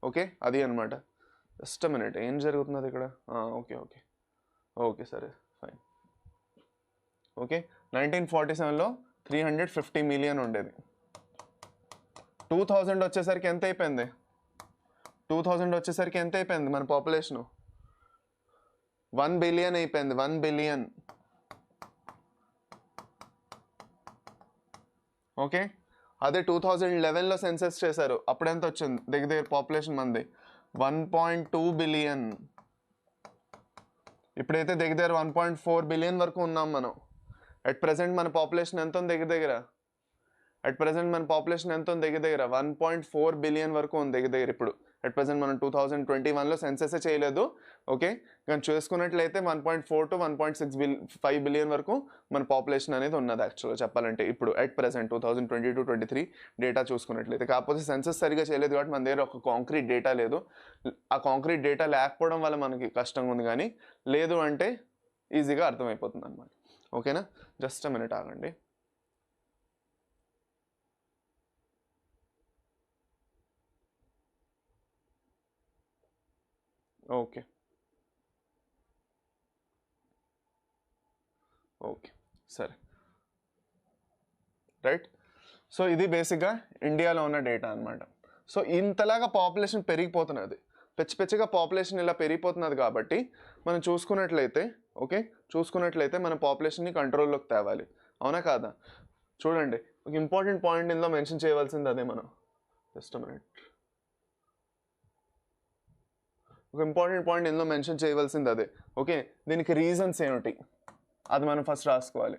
ఓకే అది అనమాట. జస్ట్ మినిట్, ఏం జరుగుతున్నది ఇక్కడ. ఓకే సరే ఫైన్. ఓకే 1947లో 350 మిలియన్ ఉండేది. 2000 వచ్చేసరికి ఎంత అయిపోయింది 2000 వచ్చేసరికి ఎంత అయిపోయింది మన పాపులేషను 1 బిలియన్ అయిపోయింది 1 బిలియన్ ఓకే అదే 2011లో సెన్సస్ చేశారు అప్పుడు ఎంత వచ్చింది దగ్గర పాపులేషన్ మంది 1.2 బిలియన్ ఇప్పుడైతే దగ్గర 1.4 బిలియన్ వరకు ఉన్నాం మనం అట్ ప్రెసెంట్ మన పాపులేషన్ ఎంత ఉంది దగ్గర అట్ ప్రెసెంట్ మన పాపులేషన్ ఎంత ఉంది దగ్గర 1.4 బిలియన్ వరకు ఉంది దగ్గర ఇప్పుడు అట్ ప్రెసెంట్ మనం 2021లో సెన్సెస్ చేయలేదు ఓకే కానీ చూసుకున్నట్లయితే 1.4 to 1.6 బిలియన్ వరకు మన పాపులేషన్ అనేది ఉన్నది యాక్చువల్గా చెప్పాలంటే ఇప్పుడు అట్ ప్రెసెంట్ 2022-23 డేటా చూసుకున్నట్లయితే కాకపోతే సెన్సస్ సరిగా చేయలేదు కాబట్టి మన దగ్గర ఒక కాంక్రీట్ డేటా లేదు ఆ కాంక్రీట్ డేటా లేకపోవడం వల్ల మనకి కష్టంగా ఉంది కానీ లేదు అంటే ఈజీగా అర్థమైపోతుంది అనమాట ఓకేనా జస్ట్ అ మినిట్ ఆగండి ఓకే ఓకే సరే రైట్ సో ఇది బేసిక్గా ఇండియాలో ఉన్న డేటా అనమాట సో ఇంతలాగా పాపులేషన్ పెరిగిపోతున్నది పిచ్చిగా పాపులేషన్ ఇలా పెరిగిపోతున్నది కాబట్టి మనం చూసుకున్నట్లయితే ఓకే చూసుకున్నట్లయితే మన పాపులేషన్ని కంట్రోల్లోకి తేవాలి అవునా కాదా చూడండి ఒక ఇంపార్టెంట్ పాయింట్ ఇందులో మెన్షన్ చేయవలసింది అదే మనం జస్ట్ మినిట్ ఒక ఇంపార్టెంట్ పాయింట్ ఇందులో మెన్షన్ చేయవలసింది అదే ఓకే దీనికి రీజన్స్ ఏమిటి అది మనం ఫస్ట్ రాసుకోవాలి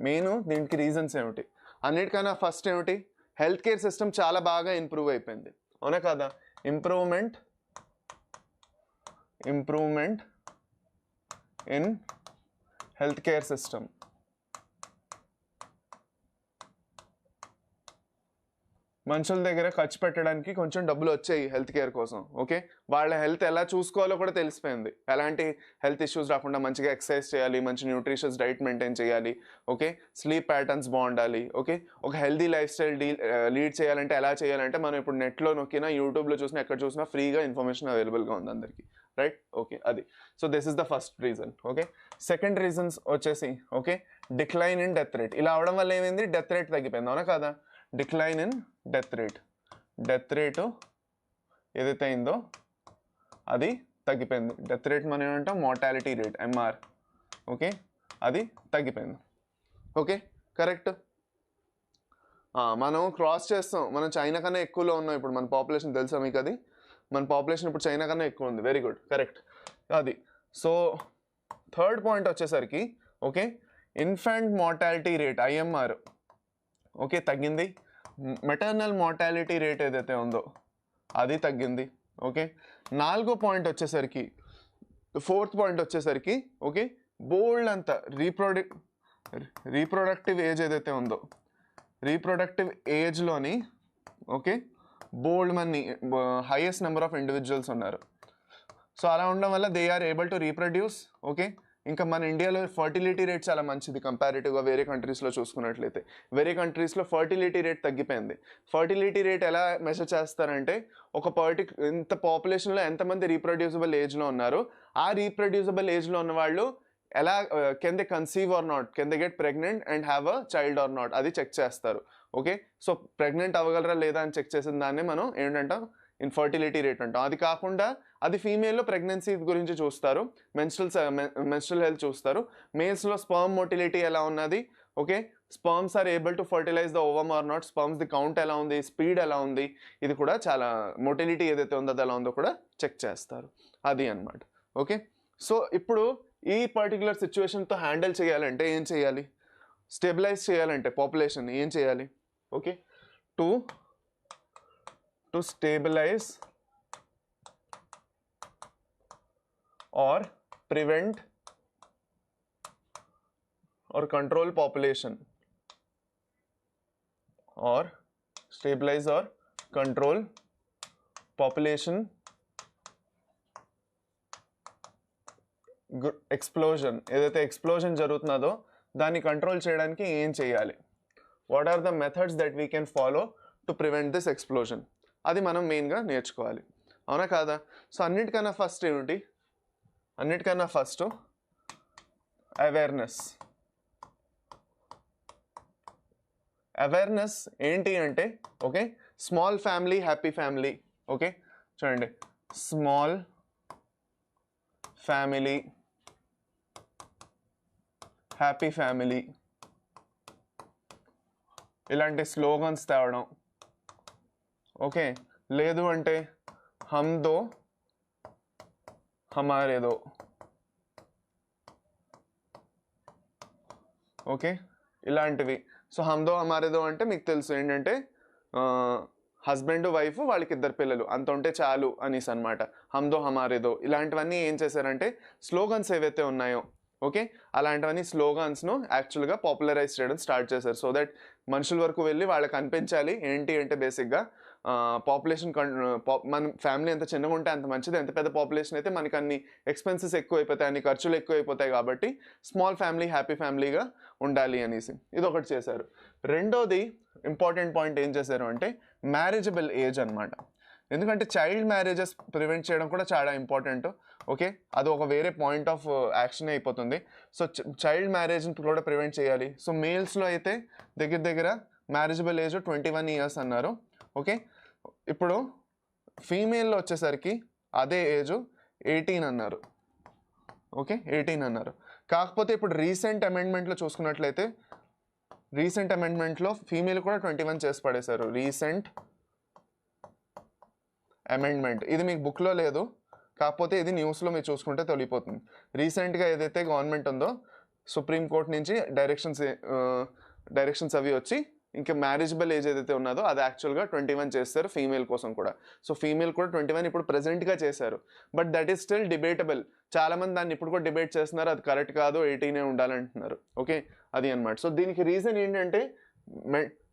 మెయిన్ దీనికి రీజన్స్ ఏమిటి అన్నిటికన్నా ఫస్ట్ ఏమిటి హెల్త్ కేర్ సిస్టమ్ చాలా బాగా ఇంప్రూవ్ అయిపోయింది అవునా కదా improvement in health care system మనుషుల దగ్గర ఖర్చు పెట్టడానికి కొంచెం డబ్బులు వచ్చాయి హెల్త్ కేర్ కోసం ఓకే వాళ్ళ హెల్త్ ఎలా చూసుకోవాలో కూడా తెలిసిపోయింది ఎలాంటి హెల్త్ ఇష్యూస్ రాకుండా మంచిగా ఎక్సర్సైజ్ చేయాలి మంచి న్యూట్రిషియస్ డైట్ మెయింటైన్ చేయాలి ఓకే స్లీప్ ప్యాటర్న్స్ బాగుండాలి ఓకే ఒక హెల్తీ లైఫ్ స్టైల్ లీడ్ చేయాలంటే ఎలా చేయాలంటే మనం ఇప్పుడు నెట్లో నొక్కినా యూట్యూబ్లో చూసినా ఎక్కడ చూసినా ఫ్రీగా ఇన్ఫర్మేషన్ అవైలబుల్గా ఉంది అందరికీ రైట్ ఓకే అది so this is the first reason okay second reasons వచ్చేసి okay decline in death rate ఇలా అవడం వల్ల ఏమైంది డెత్ రేట్ తగ్గిపోయింది అవునా కదా డిక్లైన్ ఇన్ డెత్ రేటు ఏదైతే అయిందో అది తగ్గిపోయింది డెత్ రేట్ మనం ఏమంటాం మార్టాలిటీ రేట్ ఎంఆర్ ఓకే అది తగ్గిపోయింది ఓకే కరెక్ట్ మనం క్రాస్ చేస్తాం మనం చైనా కన్నా ఎక్కువలో ఉన్నాం ఇప్పుడు మన పాపులేషన్ తెలుసా మీకు అది మన పాపులేషన్ ఇప్పుడు చైనా కన్నా ఎక్కువ ఉంది వెరీ గుడ్ కరెక్ట్ అది సో థర్డ్ పాయింట్ వచ్చేసరికి okay infant mortality rate IMR okay తగ్గింది మెటర్నల్ మార్టాలిటీ రేట్ ఏదైతే ఉందో అది తగ్గింది ఓకే నాలుగో పాయింట్ వచ్చేసరికి ఫోర్త్ పాయింట్ వచ్చేసరికి ఓకే బోల్డ్ అంతా రీప్రొడక్టివ్ ఏజ్ ఏదైతే ఉందో రీప్రొడక్టివ్ ఏజ్లోని okay bold money highest number of individuals ఉన్నారు సో అలా ఉండడం వల్ల they are able to reproduce okay ఇంకా మన ఇండియాలో ఫర్టిలిటీ రేట్ చాలా మంచిది కంపారిటివ్గా వేరే కంట్రీస్లో చూసుకున్నట్లయితే వేరే కంట్రీస్లో ఫర్టిలిటీ రేట్ తగ్గిపోయింది ఫర్టిలిటీ రేట్ ఎలా మెజర్ చేస్తారంటే ఒక ఇంత పాపులేషన్లో ఎంతమంది రీప్రొడ్యూసబుల్ ఏజ్లో ఉన్నారు ఆ రీప్రొడ్యూసబుల్ ఏజ్లో ఉన్న వాళ్ళు ఎలా can they conceive or not can they get pregnant and have a child or not అది చెక్ చేస్తారు ఓకే సో ప్రెగ్నెంట్ అవ్వగలరా లేదా అని చెక్ చేసిన దాన్ని మనం ఏంటంటాం ఇన్ఫర్టిలిటీ రేట్ అంటాం అది కాకుండా అది ఫీమేల్లో ప్రెగ్నెన్సీ గురించి చూస్తారు మెన్స్ట్రల్ హెల్త్ చూస్తారు మేల్స్లో స్పర్మ్ మోటిలిటీ ఎలా ఉన్నది okay sperms are able to fertilise the ovum or not sperms the count ఎలా ఉంది స్పీడ్ ఎలా ఉంది ఇది కూడా చాలా మోటిలిటీ ఏదైతే ఉందో అది ఎలా ఉందో కూడా చెక్ చేస్తారు అది అన్నమాట ఓకే సో ఇప్పుడు ఈ పర్టికులర్ సిచ్యువేషన్తో హ్యాండిల్ చేయాలంటే ఏం చేయాలి స్టెబిలైజ్ చేయాలంటే పాపులేషన్ ఏం చేయాలి okay to stabilize or prevent or control population or stabilize or control population explosion ఏదైతే ఎక్స్ప్లోజన్ జరుగుతున్నదో దాన్ని కంట్రోల్ చేయడానికి ఏం చేయాలి what are the methods that we can follow to prevent this explosion అది మనం మెయిన్గా నేర్చుకోవాలి అవునా కాదా సో అన్నిటికన్నా ఫస్ట్ ఏమిటి అన్నిటికన్నా ఫస్ట్ అవేర్నెస్ ఏంటి అంటే okay small family happy family okay చూడండి స్మాల్ ఫ్యామిలీ హ్యాపీ ఫ్యామిలీ ఇలాంటి స్లోగన్స్ తేవడం ఓకే లేదు అంటే హమ్ దో హమారే దో ఓకే ఇలాంటివి సో హమ్ దో హమారే దో అంటే మీకు తెలుసు ఏంటంటే హస్బెండ్ వైఫ్ వాళ్ళకి 2 పిల్లలు అంత ఉంటే చాలు అనేసి అనమాట హమ్ దో హమారే దో ఇలాంటివన్నీ ఏం చేశారంటే స్లోగన్స్ ఏవైతే ఉన్నాయో ఓకే అలాంటివన్నీ స్లోగన్స్ను యాక్చువల్గా పాపులరైజ్ చేయడం స్టార్ట్ చేశారు సో దట్ మనుషుల వరకు వెళ్ళి వాళ్ళకి అనిపించాలి ఏంటి అంటే బేసిక్గా పాపులేషన్ మన ఫ్యామిలీ ఎంత చిన్నగా ఉంటే అంత మంచిది ఎంత పెద్ద పాపులేషన్ అయితే మనకి అన్ని ఎక్స్పెన్సెస్ ఎక్కువ అయిపోతాయి అన్ని ఖర్చులు ఎక్కువ అయిపోతాయి కాబట్టి స్మాల్ ఫ్యామిలీ హ్యాపీ ఫ్యామిలీగా ఉండాలి అనేసి ఇది ఒకటి చేశారు రెండోది ఇంపార్టెంట్ పాయింట్ ఏం చేశారు అంటే మ్యారేజబుల్ ఏజ్ అనమాట ఎందుకంటే చైల్డ్ మ్యారేజెస్ ప్రివెంట్ చేయడం కూడా చాలా ఇంపార్టెంట్ ఓకే అది ఒక వేరే పాయింట్ ఆఫ్ యాక్షన్ అయిపోతుంది సో చైల్డ్ మ్యారేజ్ని కూడా ప్రివెంట్ చేయాలి సో మేల్స్లో అయితే దగ్గర మ్యారేజబుల్ ఏజ్ 21 years అన్నారు ఓకే ఇప్పుడు ఫీమేల్లో వచ్చేసరికి అదే ఏజ్ 18 అన్నారు ఓకే 18 అన్నారు కాకపోతే ఇప్పుడు రీసెంట్ అమెండ్మెంట్లో చూసుకున్నట్లయితే రీసెంట్ అమెండ్మెంట్లో ఫీమేల్ కూడా 21 చేసి పడేశారు రీసెంట్ అమెండ్మెంట్ ఇది మీకు బుక్లో లేదు కాకపోతే ఇది న్యూస్లో మీరు చూసుకుంటే తెలియపోతుంది రీసెంట్గా ఏదైతే గవర్నమెంట్ ఉందో సుప్రీంకోర్టు నుంచి డైరెక్షన్స్ అవి వచ్చి ఇంకా మ్యారేజబుల్ ఏజ్ ఏదైతే ఉన్నదో అది యాక్చువల్గా 21 చేస్తారు ఫీమేల్ కోసం కూడా సో ఫీమేల్ కూడా 21 ఇప్పుడు ప్రెజెంట్గా చేశారు but that is still debatable చాలామంది దాన్ని ఇప్పుడు కూడా డిబేట్ చేస్తున్నారు అది కరెక్ట్ కాదు 18 ఉండాలంటున్నారు ఓకే అది అనమాట సో దీనికి రీజన్ ఏంటంటే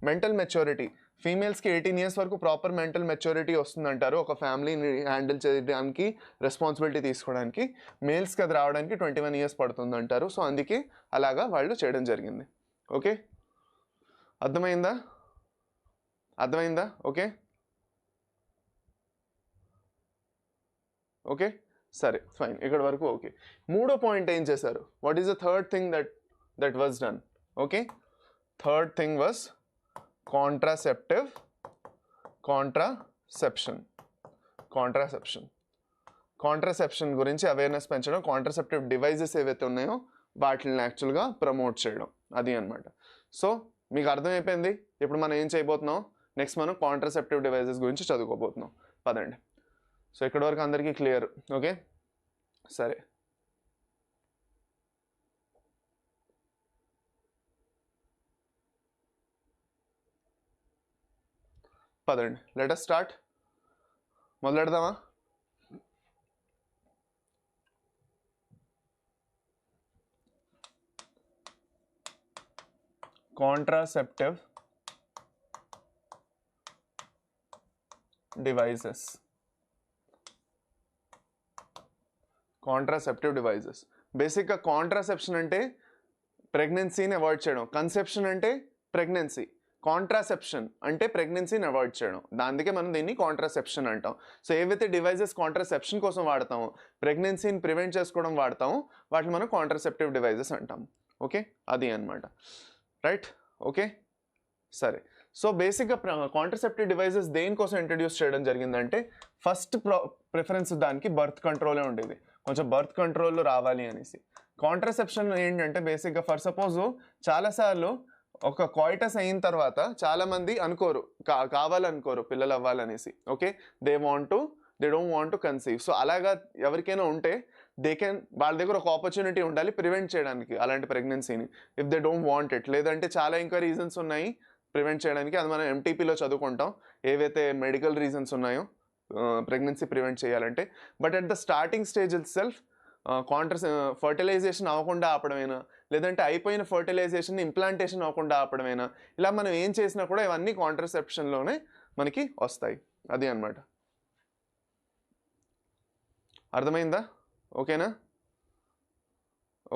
మెంటల్ మెచ్యూరిటీ ఫీమేల్స్కి 18 years వరకు ప్రాపర్ మెంటల్ మెచ్యూరిటీ వస్తుందంటారు ఒక ఫ్యామిలీని హ్యాండిల్ చేయడానికి రెస్పాన్సిబిలిటీ తీసుకోవడానికి మేల్స్కి అది రావడానికి 21 years పడుతుందంటారు సో అందుకే అలాగా వాళ్ళు చేయడం జరిగింది ఓకే అర్థమైందా ఓకే ఓకే సరే ఫైన్ ఇక్కడ వరకు ఓకే మూడో పాయింట్ ఏం చేశారు what is the third thing that was done okay third thing was contraception గురించి అవేర్నెస్ పెంచడం కాంట్రాసెప్టివ్ డివైజెస్ ఏవైతే ఉన్నాయో వాటిని యాక్చువల్గా ప్రమోట్ చేయడం అది అనమాట సో మీకు అర్థమైపోయింది ఇప్పుడు మనం ఏం చేయబోతున్నాం నెక్స్ట్ మనం కాంట్రాసెప్టివ్ డివైజెస్ గురించి చదువుకోబోతున్నాం పదండి సో ఇక్కడ వరకు అందరికీ క్లియర్ ఓకే సరే పదండి లెట్ us స్టార్ట్ మొదలెడదామా contraceptive devices బేసిక్గా కాంట్రాసెప్షన్ అంటే ప్రెగ్నెన్సీని అవాయిడ్ చేయడం కన్సెప్షన్ అంటే ప్రెగ్నెన్సీ కాంట్రాసెప్షన్ అంటే ప్రెగ్నెన్సీని అవాయిడ్ చేయడం అందుకే మనం దీన్ని కాంట్రాసెప్షన్ అంటాం సో ఏవైతే డివైజెస్ కాంట్రాసెప్షన్ కోసం వాడతామో ప్రెగ్నెన్సీని ప్రివెంట్ చేసుకోవడం వాడతామో వాటిని మనం కాంట్రాసెప్టివ్ డివైజెస్ అంటాం ఓకే అది అన్నమాట రైట్ ఓకే సరే సో బేసిక్గా కాంట్రాసెప్టివ్ డివైజెస్ దేనికోసం ఇంట్రడ్యూస్ చేయడం జరిగిందంటే ఫస్ట్ ప్రిఫరెన్స్ దానికి బర్త్ కంట్రోలే ఉండేది కొంచెం బర్త్ కంట్రోల్లో రావాలి అనేసి కాంట్రాసెప్షన్ ఏంటంటే బేసిక్గా ఫర్ సపోజ్ చాలాసార్లు ఒక కాయిటస్ అయిన తర్వాత చాలామంది అనుకోరు కావాలనుకోరు పిల్లలు అవ్వాలనేసి okay they don't want to conceive so అలాగా ఎవరికైనా ఉంటే వాళ్ళ దగ్గర ఒక ఆపర్చునిటీ ఉండాలి ప్రివెంట్ చేయడానికి అలాంటి ప్రెగ్నెన్సీని if they don't want it లేదంటే చాలా ఇంకా రీజన్స్ ఉన్నాయి ప్రివెంట్ చేయడానికి అది మనం ఎంటీపీలో చదువుకుంటాం ఏవైతే మెడికల్ రీజన్స్ ఉన్నాయో ప్రెగ్నెన్సీ ప్రివెంట్ చేయాలంటే but at the starting stage itself fertilisation అవ్వకుండా ఆపడమైనా లేదంటే అయిపోయిన ఫర్టిలైజేషన్ ఇంప్లాంటేషన్ అవ్వకుండా ఆపడమైనా ఇలా మనం ఏం చేసినా కూడా ఇవన్నీ కాంట్రాసెప్షన్లోనే మనకి వస్తాయి అది అన్నమాట అర్థమైందా ఓకేనా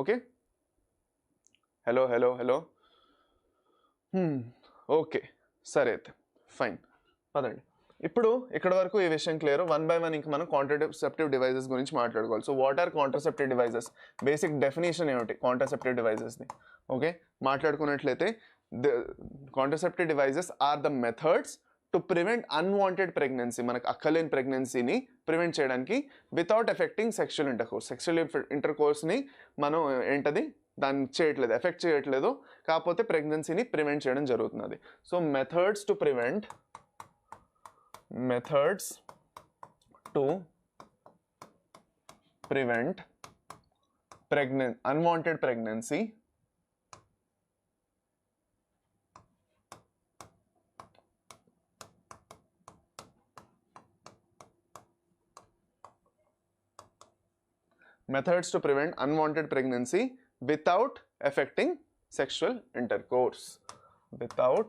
ఓకే హలో ఓకే సరే అయితే ఫైన్ పదండి ఇప్పుడు ఇక్కడ వరకు ఈ విషయం క్లియర్ 1 by 1 ఇంక మనం కాంట్రాసెప్టివ్ డివైజెస్ గురించి మాట్లాడుకోవాలి so what are contraceptive devices basic definition ఏమిటి కాంట్రాసెప్టివ్ డివైజెస్ని ఓకే మాట్లాడుకున్నట్లయితే the contraceptive devices are the methods to prevent unwanted pregnancy. మనకు అక్కలేని ప్రెగ్నెన్సీని ప్రివెంట్ చేయడానికి without affecting sexual intercourse. Sexual ఇంటర్కోర్స్ని మనం ఏంటది దాన్ని చేయట్లేదు, ఎఫెక్ట్ చేయట్లేదు, కాకపోతే ప్రెగ్నెన్సీని ప్రివెంట్ చేయడం జరుగుతున్నది. So methods to prevent unwanted pregnancy without affecting sexual intercourse. Without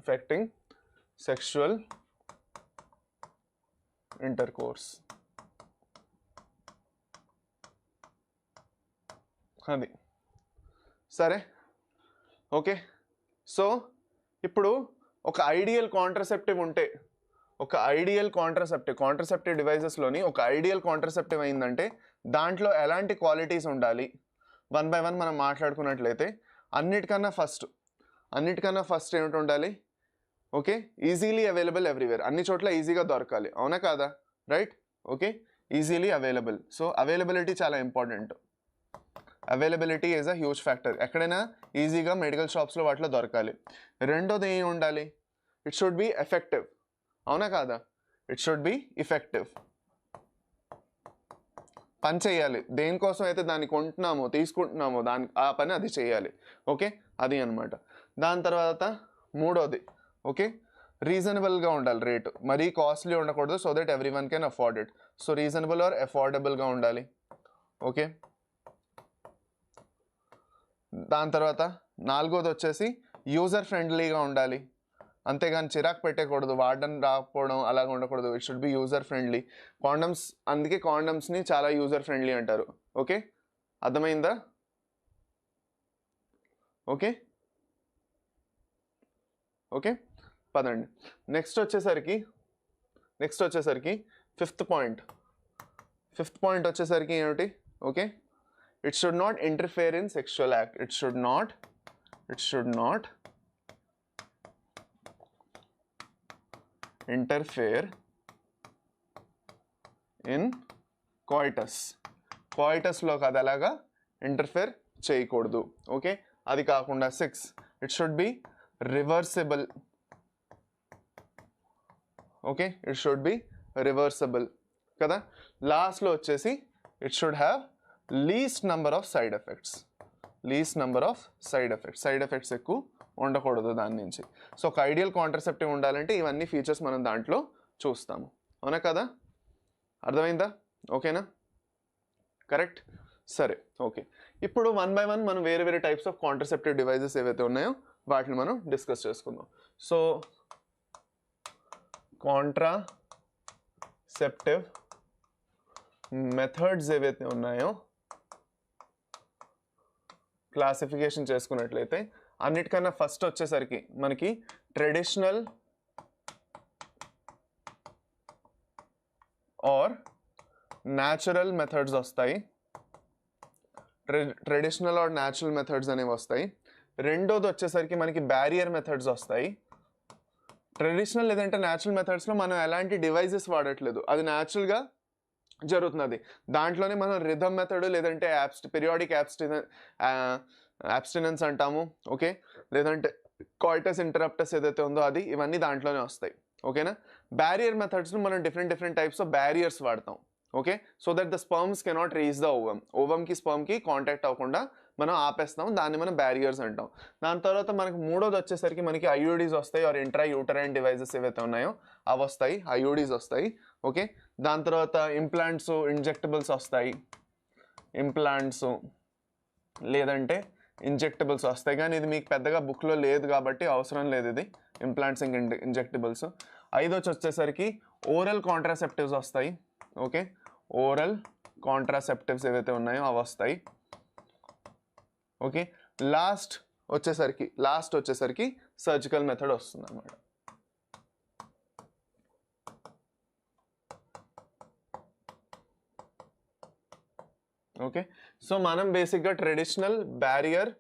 affecting sexual intercourse. అది సరే. ఓకే, సో ఇప్పుడు ఒక ఐడియల్ కాంట్రసెప్టివ్ ఉంటే, ఒక ఐడియల్ కాంట్రసెప్టివ్ డివైజెస్లోని ఒక ఐడియల్ కాంట్రసెప్టివ్ అయిందంటే దాంట్లో ఎలాంటి క్వాలిటీస్ ఉండాలి, 1 by 1 మనం మాట్లాడుకున్నట్లయితే అన్నిటికన్నా ఫస్ట్ ఏమిటి ఉండాలి? ఓకే, ఈజీలీ అవైలబుల్ ఎవ్రీవేర్, అన్ని చోట్ల ఈజీగా దొరకాలి, అవునా కాదా? Right. Okay, easily available. So availability చాలా important. Availability is a huge factor. ఎక్కడైనా ఈజీగా మెడికల్ షాప్స్లో వాటిలో దొరకాలి. రెండోది ఏమి ఉండాలి? ఇట్ షుడ్ బి ఎఫెక్టివ్, అవునా కాదా? It should be effective. పని చేయాలి, దేనికోసం అయితే దాన్ని కొంటున్నామో తీసుకుంటున్నామో ఆ పని అది చేయాలి. ఓకే, అది అనమాట. దాని తర్వాత మూడోది, ఓకే, రీజనబుల్గా ఉండాలి రేటు, మరీ కాస్ట్లీ ఉండకూడదు, so that everyone can afford it. So reasonable or అఫోర్డబుల్గా ఉండాలి. ఓకే, దాని తర్వాత నాలుగోది వచ్చేసి యూజర్ ఫ్రెండ్లీగా ఉండాలి, అంతేగాని చిరాకు పెట్టకూడదు, వాడడం రాకపోవడం అలాగ ఉండకూడదు. It should be user friendly. Condoms, అందుకే కాండమ్స్ని చాలా యూజర్ ఫ్రెండ్లీ అంటారు. ఓకే, అర్థమైందా? ఓకే ఓకే, పదండి. నెక్స్ట్ వచ్చేసరికి ఫిఫ్త్ పాయింట్ వచ్చేసరికి ఏమిటి? Okay, it should not interfere in sexual act. It should not interfere in coitus లో కాదు, అలాగా ఇంటర్ఫేర్ చేయకూడదు. ఓకే, అది కాకుండా 6, it should be reversible. Okay, it should be reversible కదా. లాస్ట్లో వచ్చేసి it should have least number of side effects. Side effects ఎక్కువ ఉండకూడదు దాని నుంచి. సో ఒక ఐడియల్ కాంట్రసెప్టివ్ ఉండాలంటే ఇవన్నీ ఫీచర్స్ మనం దాంట్లో చూస్తాము, అవునా కదా? అర్థమైందా? ఓకేనా? కరెక్ట్. సరే, ఓకే. ఇప్పుడు 1 by 1 మనం వేరే టైప్స్ ఆఫ్ కాంట్రసెప్టివ్ డివైజెస్ ఏవైతే ఉన్నాయో వాటిని మనం డిస్కస్ చేసుకుందాం. సో కాంట్రాసెప్టివ్ మెథడ్స్ ఏవైతే ఉన్నాయో క్లాసిఫికేషన్ చేసుకున్నట్లయితే అన్నిటికన్నా ఫస్ట్ వచ్చేసరికి మనకి ట్రెడిషనల్ ఆర్ న్యాచురల్ మెథడ్స్ వస్తాయి. ట్రెడిషనల్ ఆర్ న్యాచురల్ మెథడ్స్ అనేవి వస్తాయి. రెండోది వచ్చేసరికి మనకి బ్యారియర్ మెథడ్స్ వస్తాయి. ట్రెడిషనల్ లేదంటే న్యాచురల్ మెథడ్స్లో మనం ఎలాంటి డివైజెస్ వాడట్లేదు, అది న్యాచురల్గా జరుగుతున్నది. దాంట్లోనే మనం రిథమ్ మెథడ్ లేదంటే పీరియాడిక్ అబ్స్టినెన్స్ అంటాము. ఓకే, లేదంటే కాయిటస్ ఇంటరప్టస్ ఏదైతే ఉందో అది, ఇవన్నీ దాంట్లోనే వస్తాయి. ఓకేనా? బ్యారియర్ మెథడ్స్లో మనం డిఫరెంట్ టైప్స్ ఆఫ్ బ్యారియర్స్ వాడతాం. Okay, so that the sperms cannot reach the ఓవంకి స్పర్మ్కి కాంటాక్ట్ అవ్వకుండా మనం ఆపేస్తాం, దాన్ని మనం బ్యారియర్స్ అంటాం. దాని తర్వాత మనకి మూడోది వచ్చేసరికి మనకి ఐయుడీస్ వస్తాయి, ఆర్ ఇంట్రా యూటరైన్ డివైజెస్ ఏవైతే ఉన్నాయో అవి వస్తాయి, ఐయుడీస్ వస్తాయి. ఓకే, దాని తర్వాత ఇంప్లాంట్స్, ఇంజెక్టబుల్స్ వస్తాయి, ఇంప్లాంట్స్ లేదంటే ఇంజెక్టబుల్స్ వస్తాయి. కానీ ఇది మీకు పెద్దగా బుక్లో లేదు కాబట్టి అవసరం లేదు ఇది, ఇంప్లాంట్స్ ఇంజెక్టబుల్స్. ఐదోది వచ్చేసరికి ఓరల్ కాంట్రాసెప్టివ్స్ వస్తాయి. ఓకే, ఓరల్ కాంట్రాసెప్టివ్స్ ఏవైతే ఉన్నాయో అవి వస్తాయి. ఓకే, లాస్ట్ వచ్చేసరికి సర్జికల్ మెథడ్ వస్తుంది అన్నమాట. ఓకే, సో మనం బేసిక్గా traditional, barrier,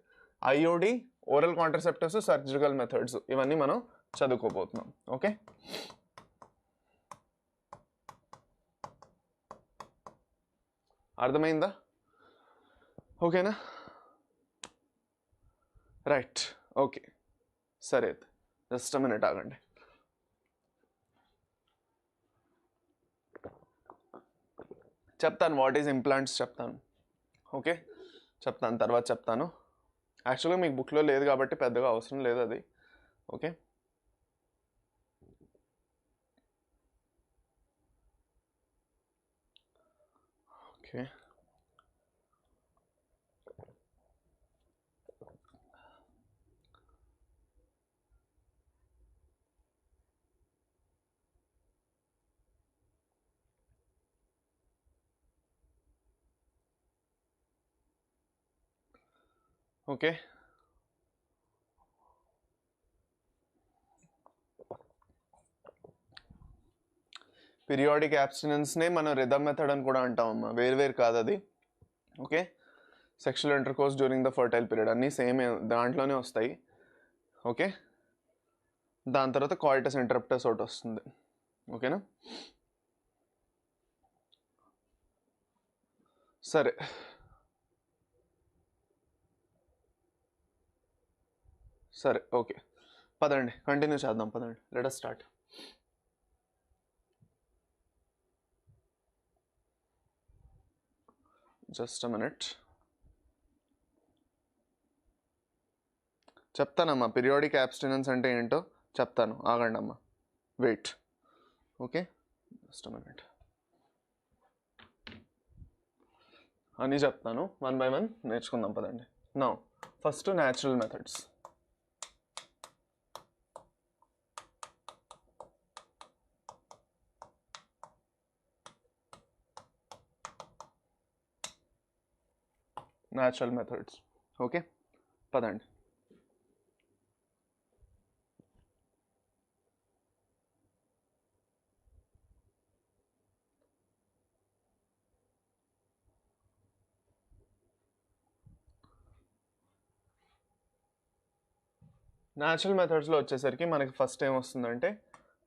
IOD, oral contraceptives, surgical methods ఇవన్నీ మనం చదువుకోబోతున్నాం. ఓకే, అర్థమైందా? ఓకేనా? రైట్, ఓకే, సరే, జస్ట్ మినిట్ ఆగండి. చెప్తాను వాట్ ఈజ్ ఇంప్లాంట్స్ చెప్తాను. ఓకే, చెప్తాను, తర్వాత చెప్తాను. యాక్చువల్గా మీకు బుక్లో లేదు కాబట్టి పెద్దగా అవసరం లేదు అది. ఓకే, ఓకే, ఓకే, పీరియాడిక్ యాబ్స్టినెన్స్నే మనం రిథమ్ మెథడ్ అని కూడా అంటామమ్మా, వేరు కాదు అది. Okay, sexual intercourse during the fertile period అన్నీ సేమ్ దాంట్లోనే వస్తాయి. ఓకే, దాని తర్వాత కాయిటస్ ఇంటరప్టస్ ఒకటి వస్తుంది. ఓకేనా? సరే, సరే, ఓకే, పదండి కంటిన్యూ చేద్దాం, పదండి, let us start. Just a minute, చెప్తానమ్మా. పీరియాడిక్ యాబ్స్టినెన్స్ అంటే ఏంటో చెప్తాను, ఆగండి అమ్మా, wait. Okay, just a minute, అని చెప్తాను, 1 by 1 నేర్చుకుందాం, పదండి. Now first natural methods. Natural methods, okay, పదండి. న్యాచురల్ మెథడ్స్లో వచ్చేసరికి మనకి ఫస్ట్ ఏం వస్తుందంటే,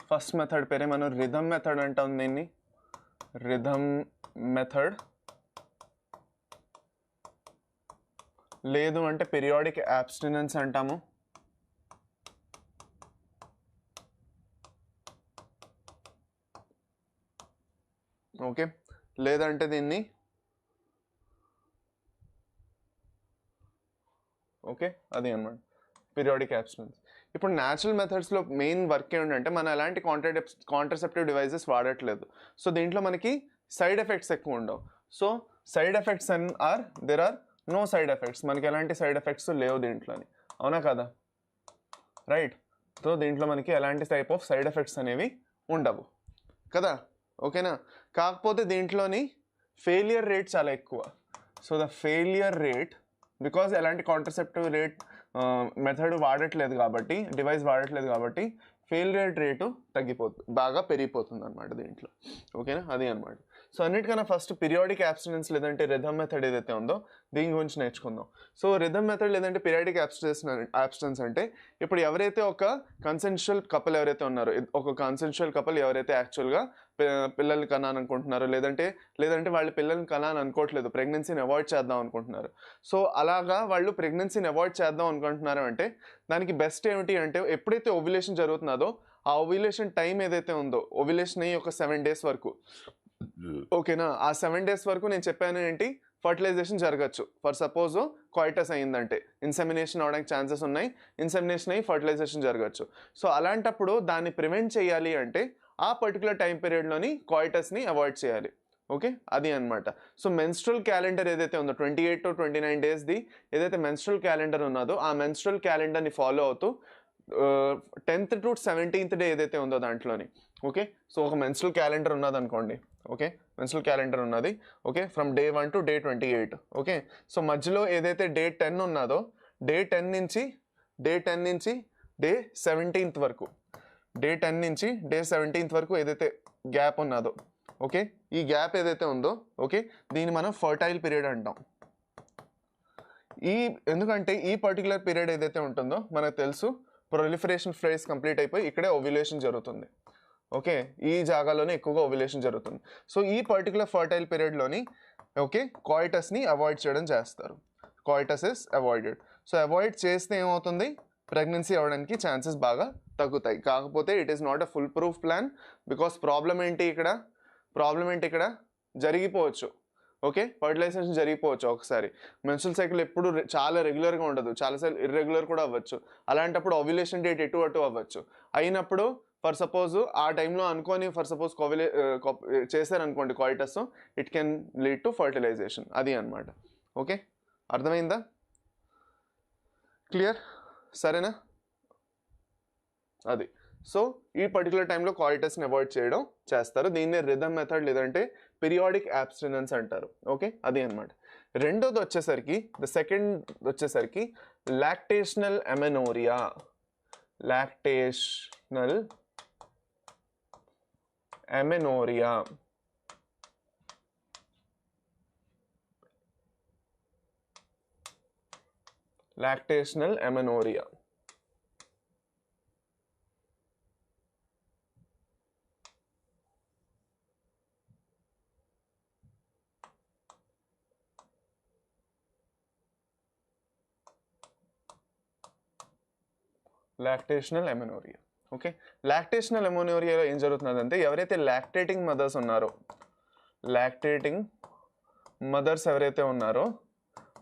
ఫస్ట్ మెథడ్ పేరే మనం రిథమ్ మెథడ్ అంటాం దీన్ని. రిథమ్ మెథడ్, లేదు అంటే పీరియాడిక్ యాబ్స్టినెన్స్ అంటాము. ఓకే, లేదంటే దీన్ని ఓకే, అది అన్నమాట పీరియాడిక్ యాబ్స్టినెన్స్. ఇప్పుడు న్యాచురల్ మెథడ్స్లో మెయిన్ వర్క్ ఏంటంటే మనం ఎలాంటి కాంట్రసెప్టివ్ డివైజెస్ వాడట్లేదు. సో దీంట్లో మనకి సైడ్ ఎఫెక్ట్స్ ఎక్కువ ఉండవు. So side effects there are no side effects, మనకి ఎలాంటి సైడ్ ఎఫెక్ట్స్ లేవు దీంట్లోని, అవునా కదా? రైట్, సో దీంట్లో మనకి ఎలాంటి టైప్ ఆఫ్ సైడ్ ఎఫెక్ట్స్ అనేవి ఉండవు కదా, ఓకేనా? కాకపోతే దీంట్లోని ఫెయిలియర్ రేట్ చాలా ఎక్కువ. So the failure rate, because ఎలాంటి కాంట్రసెప్టివ్ మెథడ్ వాడట్లేదు కాబట్టి, డివైస్ వాడట్లేదు కాబట్టి ఫెయిలియర్ రేటు బాగా పెరిగిపోతుంది అనమాట దీంట్లో. ఓకేనా, అది అనమాట. సో అన్నిటికన్నా ఫస్ట్ పీరియాడిక్ యాబ్స్టినెన్స్ లేదంటే రిథమ్ మెథడ్ ఏదైతే ఉందో దీని గురించి నేర్చుకుందాం. సో రిథమ్ మెథడ్ లేదంటే పీరియాడిక్ యాబ్స్టినెన్స్ అంటే, ఇప్పుడు ఎవరైతే ఒక కన్సెన్షువల్ కపుల్ ఎవరైతే ఉన్నారో, ఒక కన్సెన్షువల్ కపుల్ ఎవరైతే యాక్చువల్గా పిల్లల్ని కనాలనుకుంటున్నారో, లేదంటే వాళ్ళు పిల్లల్ని కనాలనుకోవట్లేదు, ప్రెగ్నెన్సీని అవాయిడ్ చేద్దాం అనుకుంటున్నారు. సో అలాగా వాళ్ళు ప్రెగ్నెన్సీని అవాయిడ్ చేద్దాం అనుకుంటున్నారు అంటే దానికి బెస్ట్ ఏమిటి అంటే, ఎప్పుడైతే ఓవ్యులేషన్ జరుగుతున్నదో ఆ ఓవ్యులేషన్ టైం ఏదైతే ఉందో, ఓవ్యులేషన్ అయ్యి ఒక 7 days వరకు, ఓకేనా, ఆ 7 days వరకు నేను చెప్పాను ఏంటి, ఫర్టిలైజేషన్ జరగచ్చు. ఫర్ సపోజ్ కాయిటస్ అయ్యిందంటే ఇన్సెమినేషన్ అవడానికి ఛాన్సెస్ ఉన్నాయి, ఇన్సెమినేషన్ అయ్యి ఫర్టిలైజేషన్ జరగచ్చు. సో అలాంటప్పుడు దాన్ని ప్రివెంట్ చేయాలి అంటే ఆ పర్టికులర్ టైం పీరియడ్లోని కాయిటస్ని అవాయిడ్ చేయాలి. ఓకే, అది అనమాట. సో మెన్స్ట్రల్ క్యాలెండర్ ఏదైతే ఉందో 28 to 29 daysది ఏదైతే మెన్స్ట్రల్ క్యాలెండర్ ఉన్నదో ఆ మెన్స్ట్రల్ క్యాలెండర్ని ఫాలో అవుతూ 10th to 17th day ఏదైతే ఉందో దాంట్లోని, ఓకే, సో ఒక మెన్స్ట్రల్ క్యాలెండర్ ఉన్నది అనుకోండి. ఓకే, మెన్స్ట్రల్ క్యాలెండర్ ఉన్నది, okay, from day 1 to day 28. Okay, so మధ్యలో ఏదైతే day 10 ఉన్నదో day 10 నుంచి day 17th వరకు, day 10 నుంచి day 17th వరకు ఏదైతే గ్యాప్ ఉన్నదో, ఓకే ఈ గ్యాప్ ఏదైతే ఉందో ఓకే దీన్ని మనం ఫర్టైల్ పీరియడ్ అంటాం ఎందుకంటే ఈ పర్టికులర్ పీరియడ్ ఏదైతే ఉంటుందో మనకు తెలుసు ప్రొలిఫరేషన్ ఫేజ్ కంప్లీట్ అయిపోయి ఇక్కడే ఓవ్యులేషన్ జరుగుతుంది ఓకే ఈ జాగాలోనే ఎక్కువగా ఓవ్యులేషన్ జరుగుతుంది సో ఈ పర్టికులర్ ఫర్టైల్ పీరియడ్లోని ఓకే కాయిటస్ని అవాయిడ్ చేయడం చేస్తారు coitus is avoided so avoid చేస్తే ఏమవుతుంది ప్రెగ్నెన్సీ అవ్వడానికి ఛాన్సెస్ బాగా తగ్గుతాయి కాకపోతే it is not a full proof plan because problem ఏంటి ఇక్కడ జరిగిపోవచ్చు ఓకే ఫర్టిలైజేషన్ జరిగిపోవచ్చు ఒకసారి మెన్స్ట్రువల్ సైకిల్ ఎప్పుడు చాలా రెగ్యులర్గా ఉండదు చాలాసార్లు ఇర్రెగ్యులర్ కూడా అవ్వచ్చు అలాంటప్పుడు ఓవ్యులేషన్ డేట్ ఎటు అవ్వచ్చు అయినప్పుడు ఫర్ సపోజ్ ఆ టైంలో అనుకొని ఫర్ సపోజ్ చేశారనుకోండి coitus it can lead to fertilisation అది అనమాట ఓకే అర్థమైందా క్లియర్ సరేనా అది సో ఈ పర్టికులర్ టైంలో కాయిటస్ని అవాయిడ్ చేయడం చేస్తారు దీన్నే రిథమ్ మెథడ్ లేదంటే పీరియాడిక్ అబ్స్టినెన్స్ అంటారు ఓకే అది అనమాట రెండోది వచ్చేసరికి ద సెకండ్ వచ్చేసరికి lactational amenorrhoea lactational amenorrhoea lactational amenorrhoea okay lactational అమెనోరియాలో ఏం జరుగుతుందంటే ఎవరైతే లాక్టేటింగ్ మదర్స్ ఎవరైతే ఉన్నారో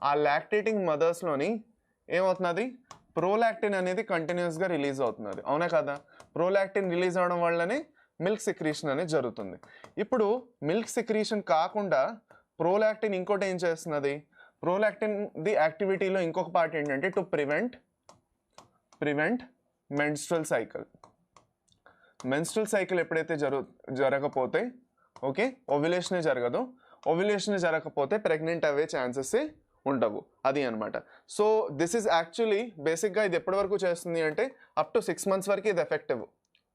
ఆ లాక్టేటింగ్ మదర్స్లోని ఏమవుతున్నది ప్రోలాక్టిన్ అనేది కంటిన్యూస్గా రిలీజ్ అవుతున్నది అవునా కదా ప్రోలాక్టిన్ రిలీజ్ అవడం వల్లనే మిల్క్ సెక్రీషన్ అనేది జరుగుతుంది ఇప్పుడు మిల్క్ సెక్రీషన్ కాకుండా ప్రోలాక్టిన్ ఇంకోటి ఏం చేస్తున్నది ప్రోలాక్టిన్ ది యాక్టివిటీలో ఇంకొక పార్ట్ ఏంటంటే టు ప్రివెంట్ మెన్స్ట్రువల్ సైకిల్ ఎప్పుడైతే జరగకపోతే ఓకే ఓవ్యులేషనే జరగకపోతే ప్రెగ్నెంట్ అయ్యే ఛాన్సెస్ ఉండవు అది అనమాట సో దిస్ ఈజ్ యాక్చువల్లీ బేసిక్గా ఇది ఎప్పటి వరకు చేస్తుంది అంటే అప్ టు 6 months వరకు ఇది effective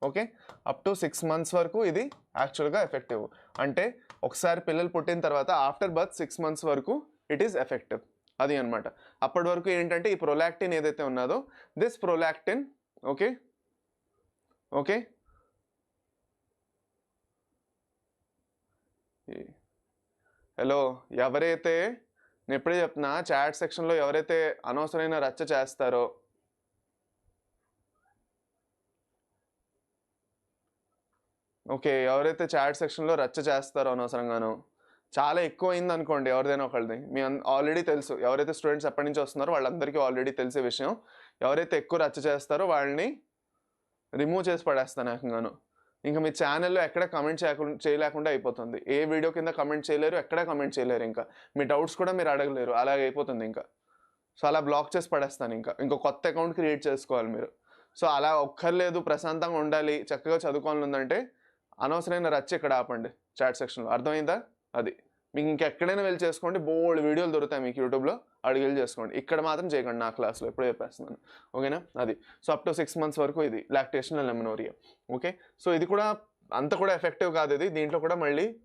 okay up to 6 months వరకు ఇది యాక్చువల్గా ఎఫెక్టివ్ అంటే ఒకసారి పిల్లలు పుట్టిన తర్వాత ఆఫ్టర్ బర్త్ 6 months వరకు ఇట్ ఈస్ ఎఫెక్టివ్ అది అనమాట అప్పటి వరకు ఏంటంటే ఈ ప్రొలాక్టిన్ ఏదైతే ఉన్నదో దిస్ ప్రొలాక్టిన్ ఓకే హలో ఎవరైతే నేను ఎప్పుడే చెప్తున్నా చాట్ సెక్షన్లో ఎవరైతే అనవసరమైన రచ్చ చేస్తారో ఓకే ఎవరైతే చాట్ సెక్షన్లో రచ్చ చేస్తారో అనవసరంగాను చాలా ఎక్కువ అయింది అనుకోండి ఎవరిదైనా ఒకళ్ళది మీ ఆల్రెడీ తెలుసు ఎవరైతే స్టూడెంట్స్ ఎప్పటి నుంచి వస్తున్నారో వాళ్ళందరికీ ఆల్రెడీ తెలిసే విషయం ఎవరైతే ఎక్కువ రచ్చ చేస్తారో వాళ్ళని రిమూవ్ చేసి పడేస్తాను ఏకంగాను ఇంకా మీ ఛానల్లో ఎక్కడ కమెంట్ చేయలేకుండా అయిపోతుంది ఏ వీడియో కింద కమెంట్ చేయలేరు ఎక్కడ కమెంట్ చేయలేరు ఇంకా మీ డౌట్స్ కూడా మీరు అడగలేరు అలాగే అయిపోతుంది ఇంకా సో అలా బ్లాక్ చేసి పడేస్తాను ఇంకో కొత్త అకౌంట్ క్రియేట్ చేసుకోవాలి మీరు సో అలా ఒక్కర్లేదు ప్రశాంతంగా ఉండాలి చక్కగా చదువుకోవాలి ఉందంటే అనవసరమైన రచ్చ ఇక్కడ ఆపండి చాట్ సెక్షన్లో అర్థమైందా అది మీకు ఇంకెక్కడైనా వెళ్ళి చేసుకోండి బోల్డ్ వీడియోలు దొరుకుతాయి మీకు యూట్యూబ్లో అడిగి చేసుకోండి ఇక్కడ మాత్రం చేయకండి నా క్లాస్లో ఎప్పుడూ చెప్పేస్తున్నాను ఓకేనా అది సో అప్ టు 6 months వరకు ఇది లాక్టేషనల్ అమెనోరియా ఓకే సో ఇది కూడా అంత కూడా ఎఫెక్టివ్ కాదు ఇది దీంట్లో కూడా మళ్ళీ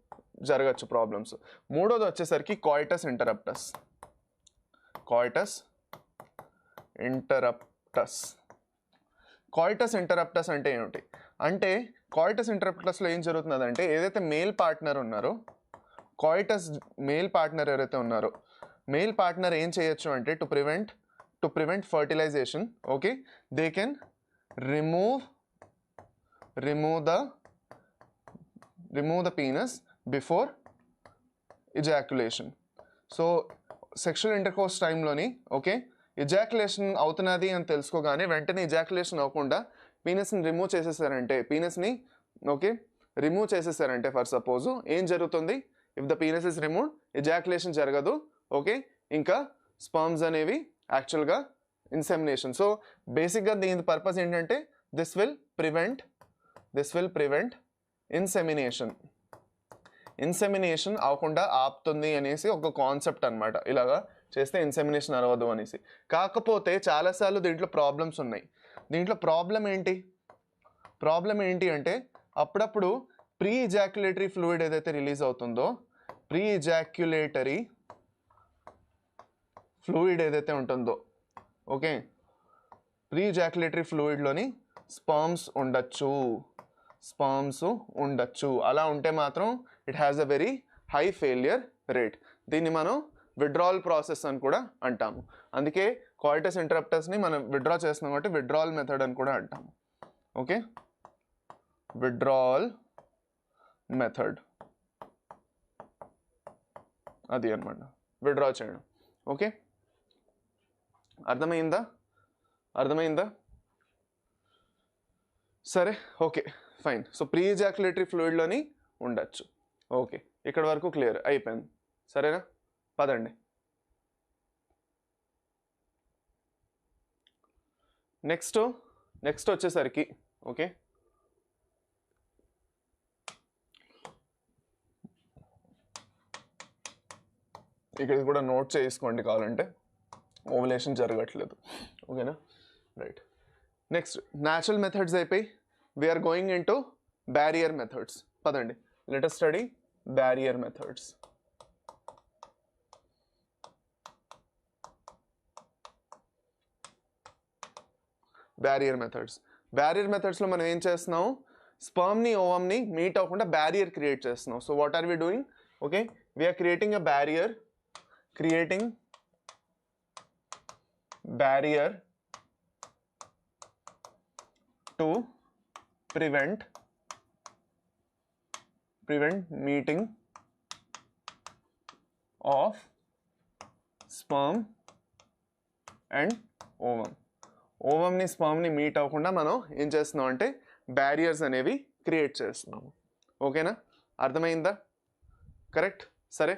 జరగచ్చు ప్రాబ్లమ్స్ మూడోది వచ్చేసరికి కాయిటస్ ఇంటరప్టస్ అంటే ఏమిటి అంటే కాయిటస్ ఇంటరప్టస్లో ఏం జరుగుతుందంటే ఏదైతే మేల్ పార్ట్నర్ ఉన్నారో మేల్ పార్ట్నర్ ఎవరైతే ఉన్నారో మేల్ పార్ట్నర్ ఏం చేయొచ్చు అంటే to prevent fertilisation okay they can remove the penis before ejaculation so sexual intercourse టైంలోని ఓకే ఇజాక్యులేషన్ అవుతున్నది అని తెలుసుకోగానే వెంటనే ఇజాక్యులేషన్ అవ్వకుండా పీనస్ని రిమూవ్ చేసేసారంటే ఫర్ సపోజ్ ఏం జరుగుతుంది if the penis is removed ejaculation జరగదు ఓకే ఇంకా స్పర్మ్స్ అనేవి యాక్చువల్గా ఇన్సెమినేషన్ సో బేసిక్గా దీని పర్పస్ ఏంటంటే దిస్ విల్ ప్రివెంట్ ఇన్సెమినేషన్ అవ్వకుండా ఆపుతుంది అనేసి ఒక కాన్సెప్ట్ అనమాట ఇలాగా చేస్తే ఇన్సెమినేషన్ అవ్వదు అనేసి కాకపోతే చాలాసార్లు దీంట్లో ప్రాబ్లమ్స్ ఉన్నాయి దీంట్లో ప్రాబ్లం ఏంటి అంటే అప్పుడప్పుడు ప్రీ ఇజాక్యులేటరీ ఫ్లూయిడ్ ఏదైతే రిలీజ్ అవుతుందో ప్రీ ఇజాక్యులేటరీ ఫ్లూయిడ్ ఏదైతే ఉంటుందో ఓకే ప్రీ ఇజాక్యులేటరీ ఫ్లూయిడ్లోని స్పర్మ్స్ ఉండొచ్చు అలా ఉంటే మాత్రం it has a very high failure rate. దీన్ని మనం విడ్రావల్ ప్రాసెస్ అని కూడా అంటాము. అందుకే కోయిటస్ ఇంటరప్టస్ని మనం విడ్రా చేస్తున్నాం కాబట్టి విడ్రావల్ మెథడ్ అని కూడా అంటాము. ఓకే విడ్రావల్ మెథడ్ అది అనమాట విడ్రా చేయడం. ఓకే అర్థమైందా సరే okay fine. So pre ejaculatory ఫ్లూయిడ్లోని ఉండొచ్చు. ఓకే ఇక్కడ వరకు క్లియర్ అయిపోయింది సరేనా. పదండి నెక్స్ట్ వచ్చేసరికి ఓకే ఇక్కడ కూడా నోట్ చేసుకోండి కావాలంటే ఓవలేషన్ జరగట్లేదు ఓకేనా రైట్. నెక్స్ట్ న్యాచురల్ మెథడ్స్ అయిపోయి we're going into barrier methods. పదండి let us study barrier methods. Barrier మెథడ్స్లో మనం ఏం చేస్తున్నాం స్పర్మ్ని ఓవమ్ని మీట్ అవ్వకుండా బ్యారియర్ క్రియేట్ చేస్తున్నాం. So what are we doing okay we're creating a barrier to prevent meeting of sperm and ovum. ఓవమ్ని స్పర్మ్ని మీట్ అవ్వకుండా మనం ఏం చేస్తున్నాం అంటే బ్యారియర్స్ అనేవి క్రియేట్ చేస్తున్నాము. ఓకేనా అర్థమైందా కరెక్ట్ సరే.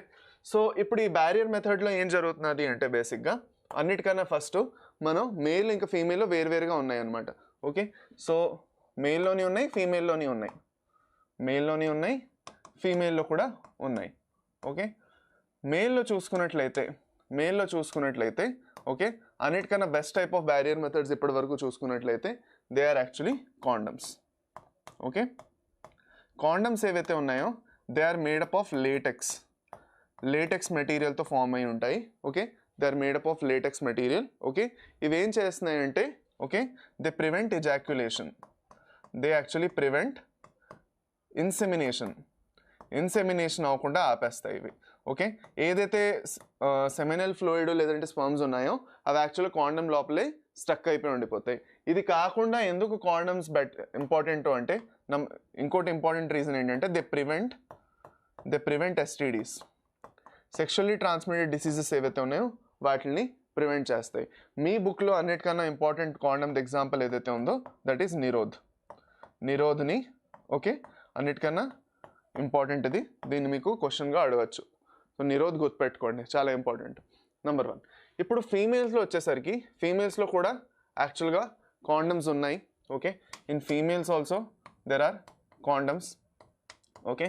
సో ఇప్పుడు ఈ బ్యారియర్ మెథడ్లో ఏం జరుగుతున్నది అంటే బేసిక్గా అన్నిటికన్నా ఫస్ట్ మనం మేల్ ఇంకా ఫీమేల్ వేరువేరుగా ఉన్నాయి అన్నమాట. ఓకే సో మేల్లోని ఉన్నాయి ఫీమేల్లోని ఉన్నాయి ఫీమేల్లో కూడా ఉన్నాయి. ఓకే మేల్లో చూసుకున్నట్లయితే ఓకే అన్నిటికన్నా best type of barrier methods ఇప్పటి వరకు చూసుకున్నట్లయితే they are actually condoms. Okay condoms ఏవైతే ఉన్నాయో they are made up of latex మెటీరియల్తో ఫామ్ అయి ఉంటాయి. Okay they are made up of latex material. Okay ఇవేం చేస్తున్నాయంటే okay they prevent ejaculation, they actually prevent insemination అవ్వకుండా ఆపేస్తాయి ఇవి. ఓకే ఏదైతే సెమినల్ ఫ్లూయిడ్ లేదంటే స్పర్మ్స్ ఉన్నాయో అవి యాక్చువల్గా కాండమ్ లోపలే స్టక్ అయిపోయి ఉండిపోతాయి. ఇది కాకుండా ఎందుకు కాండమ్స్ ఇంపార్టెంట్ అంటే ఇంకోటి ఇంపార్టెంట్ రీజన్ ఏంటంటే they prevent STDs, sexually transmitted diseases ఏవైతే ఉన్నాయో వాటిని ప్రివెంట్ చేస్తాయి. మీ బుక్లో అన్నిటికన్నా ఇంపార్టెంట్ కాండమ్ ఎగ్జాంపుల్ ఏదైతే ఉందో దట్ ఈస్ నిరోధ్ని. ఓకే అన్నిటికన్నా ఇంపార్టెంట్ ఇది, దీన్ని మీకు క్వశ్చన్గా అడగచ్చు. సో నిరోధ్ గుర్తుపెట్టుకోండి చాలా ఇంపార్టెంట్. నెంబర్ 1. ఇప్పుడు ఫీమేల్స్లో వచ్చేసరికి ఫీమేల్స్లో కూడా యాక్చువల్గా కాండమ్స్ ఉన్నాయి. Okay in females also there are condoms. Okay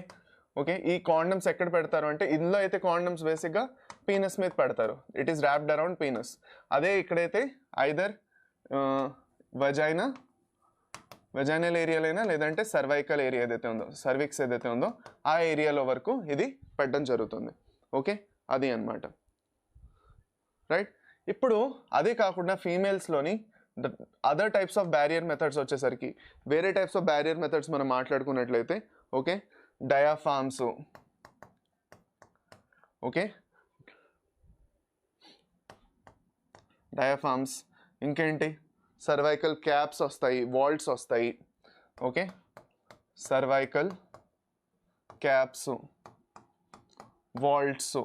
ఈ కాండమ్స్ ఎక్కడ పెడతారు అంటే ఇందులో అయితే కాండమ్స్ బేసిక్గా పీనస్ మీద పెడతారు, it is wrapped around penis. అదే ఇక్కడైతే ఐదర్ వెజైనల్ ఏరియాలైనా లేదంటే సర్వైకల్ ఏరియా ఏదైతే ఉందో సర్విక్స్ ఏదైతే ఉందో ఆ ఏరియాలో వరకు ఇది పెట్టడం జరుగుతుంది. ఓకే అది అన్నమాట రైట్. ఇప్పుడు అదే కాకుండా ఫీమేల్స్లోని other types of barrier methods వచ్చేసరికి వేరే టైప్స్ ఆఫ్ బ్యారియర్ మెథడ్స్ మనం మాట్లాడుకున్నట్లయితే ఓకే డయాఫామ్స్, ఓకే డయాఫామ్స్ ఇంకేంటి సర్వైకల్ క్యాప్స్ వస్తాయి, వాల్ట్స్ వస్తాయి. Okay cervical caps, volts,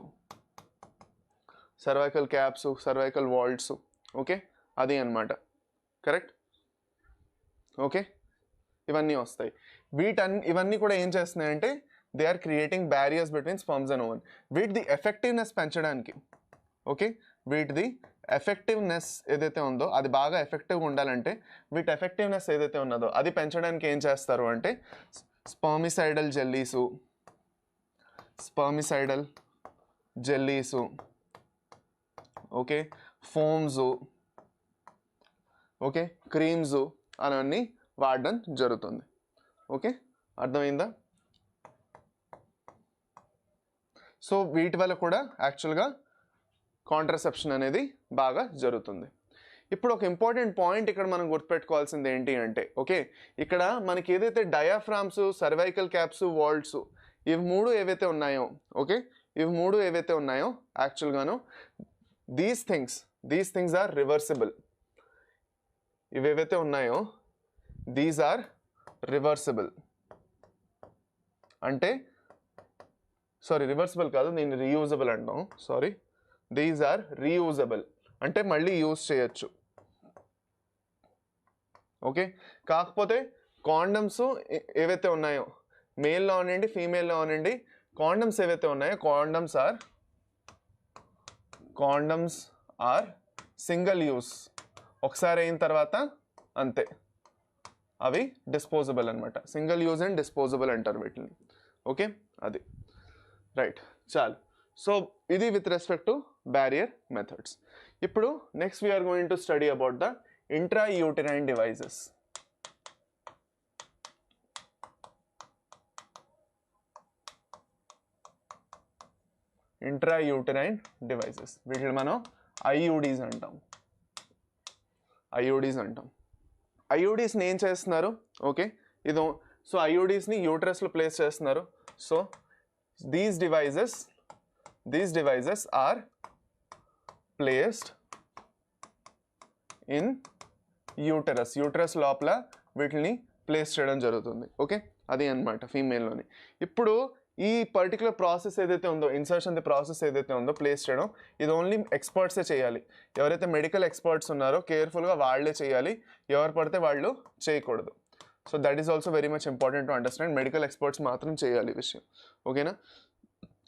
cervical volts. Okay అది అన్నమాట కరెక్ట్. ఓకే ఇవన్నీ వస్తాయి. ఇవన్నీ కూడా ఏం చేస్తున్నాయంటే they are creating barriers between sperms and ovum. వీటిది ఎఫెక్టివ్నెస్ పెంచడానికి ఓకే వీటిది ఎఫెక్టివ్నెస్ ఏదైతే ఉందో అది బాగా ఎఫెక్టివ్గా ఉండాలంటే వీటి ఎఫెక్టివ్నెస్ ఏదైతే ఉన్నదో అది పెంచడానికి ఏం చేస్తారు అంటే spermicidal జెల్లీసు okay firms, okay creams అవన్నీ వాడడం జరుగుతుంది. ఓకే అర్థమైందా సో వీటి వల్ల కూడా యాక్చువల్గా కాంట్రసెప్షన్ అనేది బాగా జరుగుతుంది. ఇప్పుడు ఒక ఇంపార్టెంట్ పాయింట్ ఇక్కడ మనం గుర్తుపెట్టుకోవాల్సింది ఏంటి అంటే, ఓకే, ఇక్కడ మనకి ఏదైతే డయాఫ్రామ్స్, సర్వైకల్ క్యాప్స్, వాల్ట్స్, ఇవి మూడు ఏవైతే ఉన్నాయో, ఓకే, ఇవి మూడు ఏవైతే ఉన్నాయో యాక్చువల్గాను దీస్ థింగ్స్ ఆర్ రివర్సిబుల్. ఇవేవైతే ఉన్నాయో దీస్ ఆర్ రివర్సిబుల్. అంటే సారీ, రివర్సిబుల్ కాదు, నేను రీయూజబుల్ అంటాం. సారీ, దీస్ ఆర్ రీయూజబుల్ అంటే మళ్ళీ యూజ్ చేయొచ్చు. ఓకే, కాకపోతే కాండమ్స్ ఏవైతే ఉన్నాయో మేల్లో అనండి ఫీమేల్లో అనండి, కాండమ్స్ ఏవైతే ఉన్నాయో కాండమ్స్ ఆర్ సింగిల్ యూస్. ఒకసారి అయిన తర్వాత అంతే, అవి డిస్పోజబుల్ అనమాట. సింగిల్ యూజ్ అండ్ డిస్పోజబుల్ అంటారు వీటిని. ఓకే, అది రైట్. చాలు. సో ఇది with respect to barrier methods. ఇప్పుడు next we're going to study about the intrauterine devices. Intrauterine devices, వీటిని మనం ఐయుడీస్ అంటాం. ఐయుడీస్ని ఏం చేస్తున్నారు? ఓకే, ఇదో. సో ఐయుడీస్ని యూట్రస్లో ప్లేస్ చేస్తున్నారు. So these devices are placed in uterus లోపల వీటిని ప్లేస్ చేయడం జరుగుతుంది. ఓకే, అది అన్నమాట ఫీమేల్లోని. ఇప్పుడు ఈ పర్టికులర్ ప్రాసెస్ ఏదైతే ఉందో, ఇన్సర్షన్ ది ప్రాసెస్ ఏదైతే ఉందో ప్లేస్ చేయడం, ఇది ఓన్లీ ఎక్స్పర్ట్సే చేయాలి. ఎవరైతే మెడికల్ ఎక్స్పర్ట్స్ ఉన్నారో కేర్ఫుల్గా వాళ్ళే చేయాలి, ఎవరు పడితే వాళ్ళు చేయకూడదు. So that is also very much important to understand. Medical experts మాత్రం చేయాలి ఈ విషయం. ఓకేనా,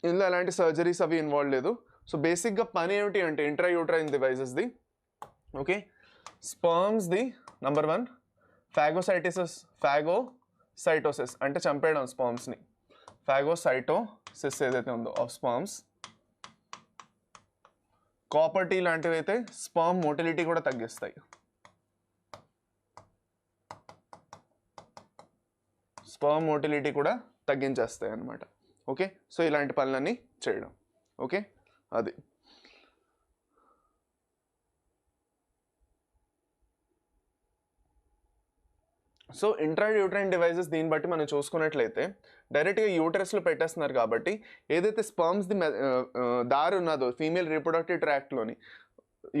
ఇందులో ఎలాంటి సర్జరీస్ అవి ఇన్వాల్వ్ లేదు. సో బేసిక్గా పని ఏమిటి అంటే ఇంట్రాయూటరైన్ డివైజెస్ది, ఓకే, స్పర్మ్స్ది నెంబర్ 1 ఫాగోసైటోసిస్ అంటే చంపేయడం స్పర్మ్స్ని. ఫాగోసైటోసిస్ ఏదైతే ఉందో ఆఫ్ స్పర్మ్స్. కాపర్టీ లాంటివి అయితే స్పర్మ్ మోటిలిటీ కూడా తగ్గిస్తాయి. స్పర్మ్ మోటిలిటీ కూడా తగ్గించేస్తాయి అన్నమాట. ఓకే, సో ఇలాంటి పనులన్నీ చేయడం. ఓకే, అది. సో ఇంట్రాయూటరైన్ డివైజెస్ దీన్ని బట్టి మనం చూసుకున్నట్లయితే డైరెక్ట్గా యూటరస్లో పెట్టేస్తున్నారు కాబట్టి ఏదైతే స్పర్మ్స్ది దారి ఉన్నదో ఫీమేల్ రీప్రొడక్టివ్ ట్రాక్ట్లోని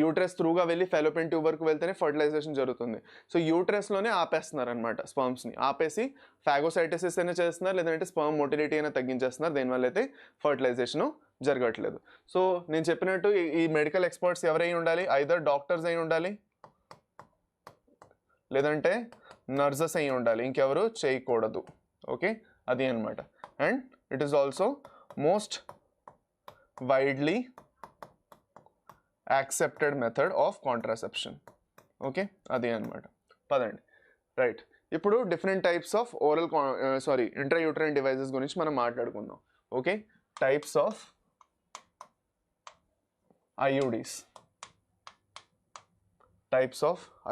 యూటరస్ త్రూగా వెళ్ళి ఫెలోపియన్ ట్యూబ్ వరకు వెళ్తేనే ఫర్టిలైజేషన్ జరుగుతుంది. సో యూటరస్లోనే ఆపేస్తున్నారు అనమాట. స్పర్మ్స్ని ఆపేసి ఫాగోసైటోసిస్ అయినా చేస్తున్నారు, లేదంటే స్పర్మ్ మోటిలిటీ అయినా తగ్గించేస్తున్నారు. దీనివల్ల అయితే ఫర్టిలైజేషను జరగట్లేదు. సో నేను చెప్పినట్టు ఈ మెడికల్ ఎక్స్పర్ట్స్ ఎవరై ఉండాలి? ఐదర్ డాక్టర్స్ అయి ఉండాలి, లేదంటే నర్సెస్ అయి ఉండాలి, ఇంకెవరు చేయకూడదు. ఓకే, అది అనమాట. And it is also most widely accepted method of contraception. Okay, అది అనమాట. పదండి, రైట్. ఇప్పుడు డిఫరెంట్ టైప్స్ ఆఫ్ ఇంట్రాయూటరైన్ డివైజెస్ గురించి మనం మాట్లాడుకుందాం. ఓకే, టైప్స్ ఆఫ్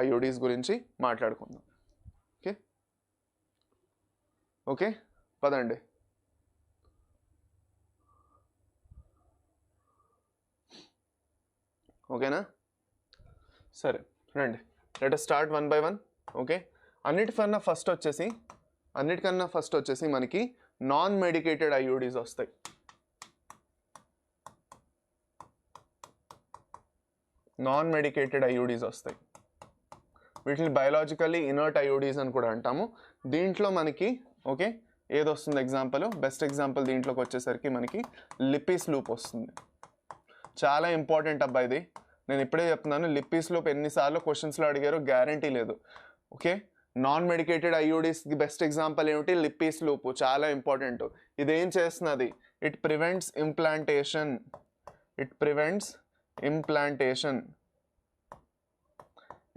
ఐయుడీస్ గురించి మాట్లాడుకుందాం. ఓకే, ఓకే, పదండి. ఓకేనా, సరే రండి, let us start 1 by 1. Okay, అన్నిటికన్నా ఫస్ట్ వచ్చేసి మనకి నాన్ మెడికేటెడ్ ఐయుడీస్ వస్తాయి. వీటిని బయాలజికల్లీ ఇనర్ట్ ఐయుడీస్ అని కూడా అంటాము. దీంట్లో మనకి ఓకే ఏది వస్తుంది ఎగ్జాంపుల్, బెస్ట్ ఎగ్జాంపుల్ దీంట్లోకి వచ్చేసరికి మనకి లిప్పీస్ లూప్ వస్తుంది. చాలా ఇంపార్టెంట్ అబ్బా ఇది, నేను ఇప్పుడే చెప్తున్నాను. లిప్పీస్ లూప్ ఎన్నిసార్లు క్వశ్చన్స్లో అడిగారో గ్యారంటీ లేదు. ఓకే, నాన్ మెడికేటెడ్ ఐయుడీస్కి బెస్ట్ ఎగ్జాంపుల్ ఏమిటి? Lippes loop. చాలా ఇంపార్టెంట్. ఇదేం చేస్తున్నది? ఇట్ ప్రివెంట్స్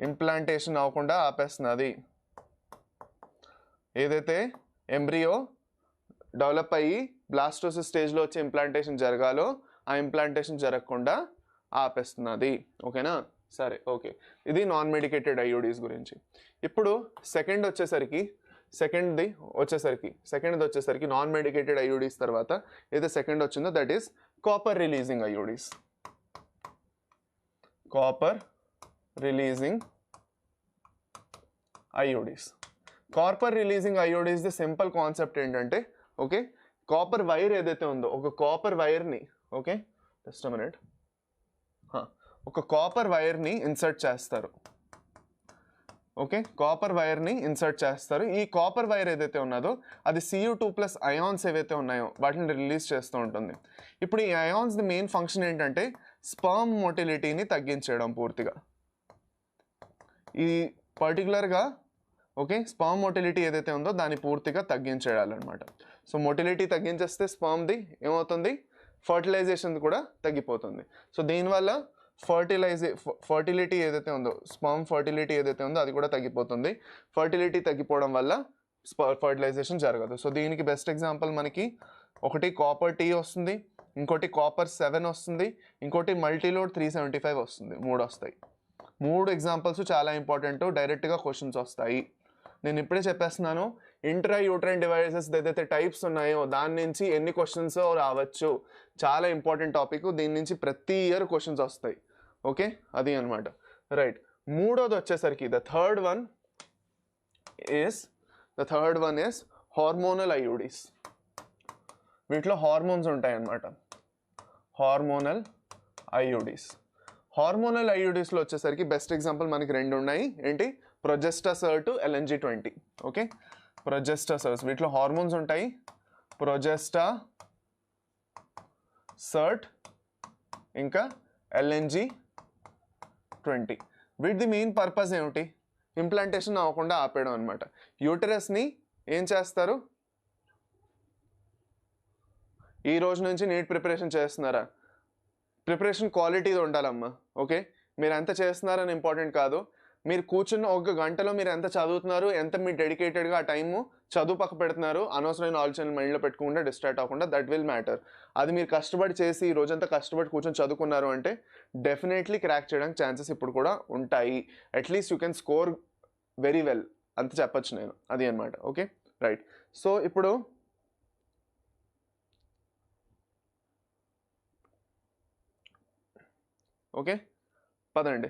ఇంప్లాంటేషన్ అవ్వకుండా ఆపేస్తున్నది. ఏదైతే ఎంబ్రియో డెవలప్ అయ్యి బ్లాస్టోసిస్ స్టేజ్లో వచ్చి ఇంప్లాంటేషన్ జరగాలో ఆ ఇంప్లాంటేషన్ జరగకుండా ఆపేస్తున్నది. ఓకేనా, సరే. ఓకే, ఇది నాన్ మెడికేటెడ్ ఐయుడీస్ గురించి. ఇప్పుడు సెకండ్ సెకండ్ది వచ్చేసరికి నాన్ మెడికేటెడ్ ఐయుడీస్ తర్వాత ఏదైతే సెకండ్ వచ్చిందో that is copper releasing IUDs. Copper releasing IUDs. Copper releasing IUDs the simple concept ఏంటంటే ఓకే, కాపర్ వైర్ ఏదైతే ఉందో ఒక కాపర్ వైర్ని ఓకే జస్ట్ మినిట్ ఒక కాపర్ వైర్ని ఇన్సర్ట్ చేస్తారు. ఓకే, కాపర్ వైర్ని ఇన్సర్ట్ చేస్తారు. ఈ కాపర్ వైర్ ఏదైతే ఉన్నదో అది Cu2+ అయాన్స్ ఏవైతే ఉన్నాయో వాటిని రిలీజ్ చేస్తూ ఉంటుంది. ఇప్పుడు ఈ అయాన్స్ ది మెయిన్ ఫంక్షన్ ఏంటంటే స్పర్మ్ మోటిలిటీని తగ్గించడం పూర్తిగా. ఈ పర్టికులర్గా ఓకే స్పర్మ్ మోటిలిటీ ఏదైతే ఉందో దాన్ని పూర్తిగా తగ్గించేయాలన్నమాట. సో మోటిలిటీ తగ్గించేస్తే స్పర్మ్ది ఏమవుతుంది, ఫర్టిలైజేషన్ కూడా తగ్గిపోతుంది. సో దీనివల్ల ఫర్టిలిటీ ఏదైతే ఉందో స్పర్మ్ ఫర్టిలిటీ ఏదైతే ఉందో అది కూడా తగ్గిపోతుంది. ఫర్టిలిటీ తగ్గిపోవడం వల్ల ఫర్టిలైజేషన్ జరగదు. సో దీనికి బెస్ట్ ఎగ్జాంపుల్ మనకి ఒకటి కాపర్ T వస్తుంది, ఇంకోటి కాపర్ 7 వస్తుంది, ఇంకోటి మల్టీలోడ్ 375 వస్తుంది. 3 వస్తాయి. 3 ఎగ్జాంపుల్స్ చాలా ఇంపార్టెంట్, డైరెక్ట్గా క్వశ్చన్స్ వస్తాయి. నేను ఇప్పుడే చెప్పేస్తున్నాను, ఇంట్రా యూట్రైన్ డివైసెస్ ఏదైతే టైప్స్ ఉన్నాయో దాని నుంచి ఎన్ని క్వశ్చన్స్ రావచ్చు, చాలా ఇంపార్టెంట్ టాపిక్. దీని నుంచి ప్రతి ఇయర్ క్వశ్చన్స్ వస్తాయి. ఓకే, అది అనమాట. రైట్, మూడోది వచ్చేసరికి the third one is hormonal IUDs. వీటిలో హార్మోన్స్ ఉంటాయి అన్నమాట. హార్మోనల్ ఐయుడీస్లో వచ్చేసరికి బెస్ట్ ఎగ్జాంపుల్ మనకి 2 ఉన్నాయి. ఏంటి, ప్రొజెస్టాసర్ట్, LNG-20. ఓకే, ప్రొజెస్టాసర్స్ వీటిలో హార్మోన్స్ ఉంటాయి. ప్రొజెస్టాసర్ట్ ఇంకా LNG-20. వీటిది మెయిన్ పర్పస్ ఏమిటి, ఇంప్లాంటేషన్ అవ్వకుండా ఆపేయడం అనమాట. యూటరస్ని ఏం చేస్తారు, ఈ రోజు నుంచి నీట్ ప్రిపరేషన్ చేస్తున్నారా, ప్రిపరేషన్ క్వాలిటీది ఉండాలమ్మా. ఓకే, మీరు ఎంత చేస్తున్నారని ఇంపార్టెంట్ కాదు, మీరు కూర్చున్న 1 గంటలో మీరు ఎంత చదువుతున్నారు, ఎంత మీరు డెడికేటెడ్గా ఆ టైము చదువు పక్క పెడుతున్నారు, అనవసరమైన ఆలోచనలు మైండ్లో పెట్టుకుండా డిస్ట్రాక్ట్ అవ్వకుండా, దట్ విల్ మ్యాటర్. అది మీరు కష్టపడి చేసి ఈ రోజంతా కష్టపడి కూర్చొని చదువుకున్నారు అంటే డెఫినెట్లీ క్రాక్ చేయడానికి ఛాన్సెస్ ఇప్పుడు కూడా ఉంటాయి. At least you can score very well అంత చెప్పచ్చు నేను, అది అనమాట. Okay, right. సో ఇప్పుడు ఓకే పదండి.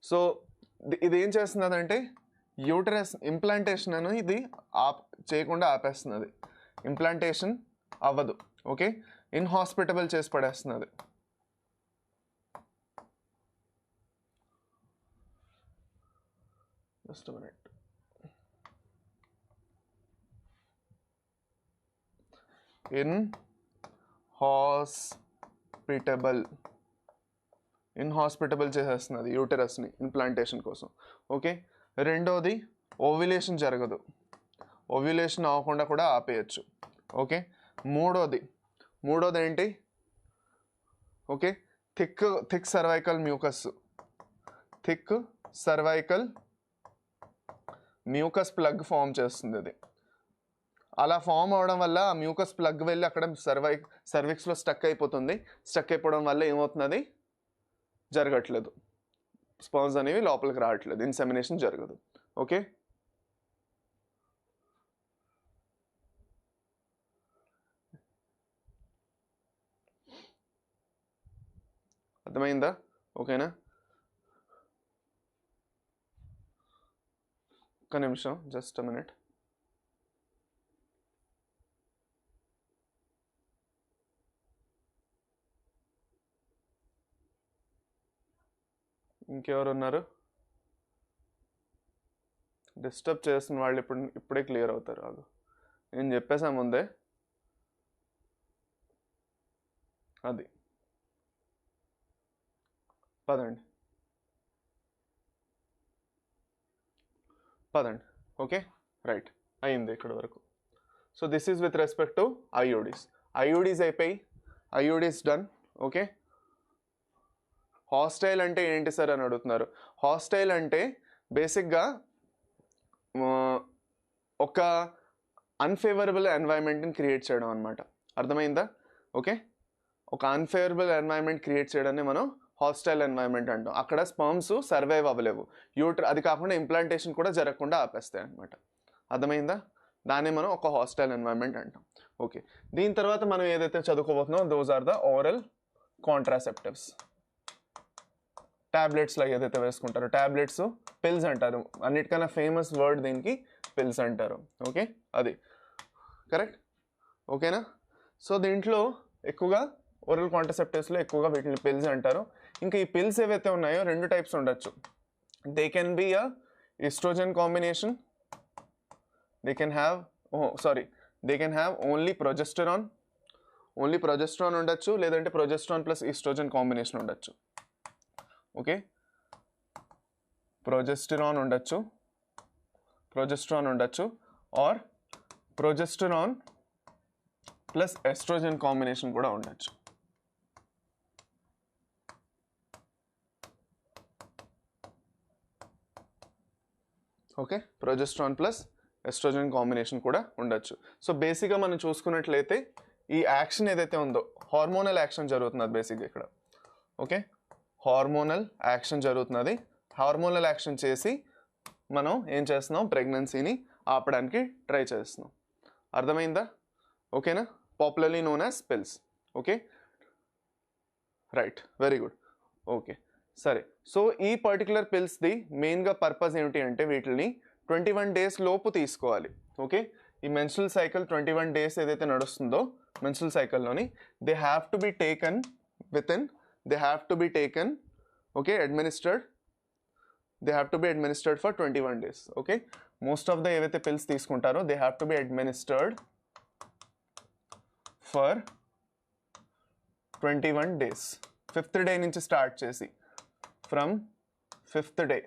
సో ఇది ఏం చేస్తున్నదంటే యూటరస్ ఇంప్లాంటేషన్ అని ఇది చేయకుండా ఆపేస్తున్నది. ఇంప్లాంటేషన్ అవ్వదు. ఓకే, ఇన్హాస్పిటబుల్ చేసి పడేస్తున్నది. Just minute. ఇన్హాస్పిటబుల్ చేసేస్తున్నది యూటరస్ని ఇంప్లాంటేషన్ కోసం. ఓకే, రెండోది ఓవ్యులేషన్ జరగదు, ఓవ్యులేషన్ అవ్వకుండా కూడా ఆపేయచ్చు. ఓకే, మూడోది ఏంటి, okay thick cervical mucus plug form చేస్తుంది. అది అలా ఫామ్ అవడం వల్ల ఆ మ్యూకస్ ప్లగ్ వెళ్ళి అక్కడ సర్విక్స్లో స్టక్ అయిపోతుంది. స్టక్ అయిపోవడం వల్ల ఏమవుతున్నది, జరగట్లేదు, స్పర్మ్స్ అనేవి లోపలికి రావట్లేదు, ఇన్సెమినేషన్ జరగదు. ఓకే, అర్థమైందా? ఓకేనా, ఒక్క నిమిషం, జస్ట్ అ మినిట్. ఇంకెవరు ఉన్నారు, డిస్టర్బ్ చేస్తున్న వాళ్ళు ఇప్పుడే క్లియర్ అవుతారు. అది నేను చెప్పేసా ముందే. అది పదండి. ఓకే, రైట్, అయింది ఇక్కడ వరకు. So this is with respect to IUDs అయిపోయి, ఐయుడీస్ డన్. ఓకే, హాస్టైల్ అంటే ఏంటి సార్ అని అడుగుతున్నారు. హాస్టైల్ అంటే బేసిక్గా ఒక అన్ఫేవరబుల్ ఎన్వైరన్మెంట్ని క్రియేట్ చేయడం అనమాట. అర్థమైందా? ఓకే, ఒక అన్ఫేవరబుల్ ఎన్వైరన్మెంట్ క్రియేట్ చేయడాన్ని మనం హాస్టైల్ ఎన్వైరన్మెంట్ అంటాం. అక్కడ స్పర్మ్స్ సర్వైవ్ అవ్వలేవు, అది కాకుండా ఇంప్లాంటేషన్ కూడా జరగకుండా ఆపేస్తాయి అనమాట. అర్థమైందా? దాన్ని మనం ఒక హాస్టైల్ ఎన్వైరన్మెంట్ అంటాం. ఓకే, దీని తర్వాత మనం ఏదైతే చదువుకోబోతున్నాం those are the oral contraceptives. ట్యాబ్లెట్స్లో ఏదైతే వేసుకుంటారో ట్యాబ్లెట్స్ పిల్స్ అంటారు, అన్నిటికన్నా ఫేమస్ వర్డ్ దీనికి పిల్స్ అంటారు. ఓకే, అది కరెక్ట్. ఓకేనా? సో దీంట్లో ఎక్కువగా ఓరల్ కాంట్రాసెప్టివ్స్లో ఎక్కువగా వీటిని పిల్స్ అంటారు. ఇంకా ఈ పిల్స్ ఏవైతే ఉన్నాయో 2 టైప్స్ ఉండొచ్చు. They can be a estrogen combination, they can have only progesterone ఉండొచ్చు, లేదంటే ప్రొజెస్టెరాన్ ప్లస్ ఈస్ట్రోజన్ కాంబినేషన్ ఉండొచ్చు. ఓకే, ప్రొజెస్టెరాన్ ఉండొచ్చు or progesterone plus estrogen combination కూడా ఉండొచ్చు. Okay, progesterone plus estrogen combination కూడా ఉండొచ్చు. సో బేసిక్గా మనం చూసుకున్నట్లయితే ఈ యాక్షన్ ఏదైతే ఉందో హార్మోనల్ యాక్షన్ జరుగుతున్నది బేసిక్గా ఇక్కడ. ఓకే, హార్మోనల్ యాక్షన్ జరుగుతున్నది. హార్మోనల్ యాక్షన్ చేసి మనం ఏం చేస్తున్నాం, ప్రెగ్నెన్సీని ఆపడానికి ట్రై చేస్తున్నాం. అర్థమైందా? ఓకేనా? Popularly known as pills. Okay, right, very good. Okay, సరే. సో ఈ పర్టికులర్ పిల్స్ది మెయిన్గా పర్పస్ ఏమిటి అంటే వీటిని 21 days లోపు తీసుకోవాలి. ఓకే, ఈ మెన్స్ట్రువల్ సైకిల్ 21 days ఏదైతే నడుస్తుందో మెన్స్ట్రువల్ సైకిల్లోని they have to be taken okay administered for 21 days. Okay, most of the ఏవైతే పిల్స్ తీసుకుంటారో they have to be administered for 21 days. 5th day నుంచి స్టార్ట్ చేసి from 5th day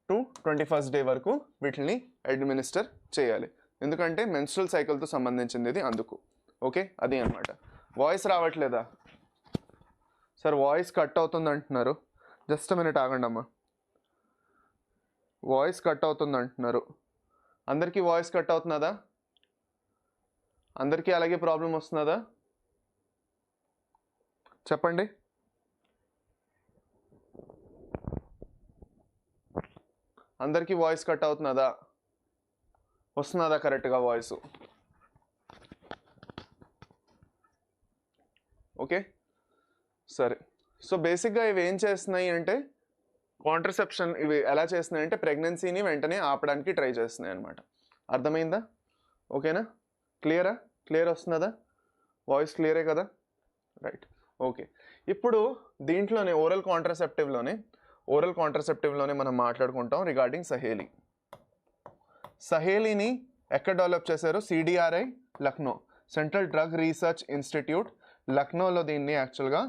to 21st day వరకు వీటిని administer చేయాలి. ఎందుకంటే menstrual సైకిల్తో సంబంధించింది ఇది, అందుకు. ఓకే, అది అన్నమాట. వాయిస్ రావట్లేదా సార్? వాయిస్ కట్ అవుతుంది అంటున్నారు. జస్ట్ మినిట్ ఆగండి అమ్మా. వాయిస్ కట్ అవుతుంది అంటున్నారు. అందరికీ వాయిస్ కట్ అవుతున్నదా? అందరికీ అలాగే ప్రాబ్లం వస్తున్నదా? చెప్పండి. అందరికీ వాయిస్ కట్ అవుతున్నదా? వస్తున్నదా కరెక్ట్గా వాయిస్? ఓకే, సరే. సో బేసిక్గా ఇవి ఏం చేస్తున్నాయి అంటే కాంట్రసెప్షన్, ఇవి ఎలా చేస్తున్నాయి అంటే ప్రెగ్నెన్సీని వెంటనే ఆపడానికి ట్రై చేస్తున్నాయి అనమాట. అర్థమైందా? ఓకేనా? క్లియర్ వస్తున్నదా? వాయిస్ క్లియరే కదా? రైట్. ఓకే, ఇప్పుడు దీంట్లోనే ఓరల్ కాంట్రసెప్టివ్లోనే మనం మాట్లాడుకుంటాం రిగార్డింగ్ సహేలీ. సహేలీని ఎక్కడ డెవలప్ చేశారు? CDRI Lucknow, central drug research institute లక్నోలో దీన్ని యాక్చువల్గా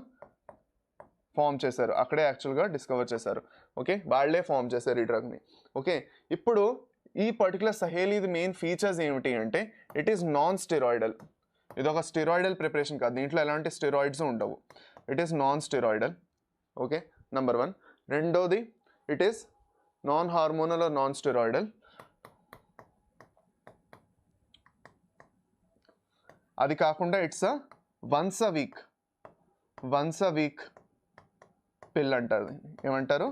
ఫామ్ చేశారు. అక్కడే యాక్చువల్గా డిస్కవర్ చేశారు. ఓకే, వాళ్ళే ఫామ్ చేశారు ఈ డ్రగ్ని. ఓకే, ఇప్పుడు ఈ పర్టికులర్ సహేలీది మెయిన్ ఫీచర్స్ ఏమిటి అంటే ఇట్ ఈస్ నాన్ స్టెరాయిడల్. ఇది ఒక స్టెరాయిడల్ ప్రిపరేషన్ కాదు, దీంట్లో ఎలాంటి స్టెరాయిడ్స్ ఉండవు. It is non steroidal. Okay, number 1. రెండోది it is non hormonal or non steroidal. అది కాకుండా ఇట్స్ వన్స్ అ వీక్ పిల్ అంటారు. ఏమంటారు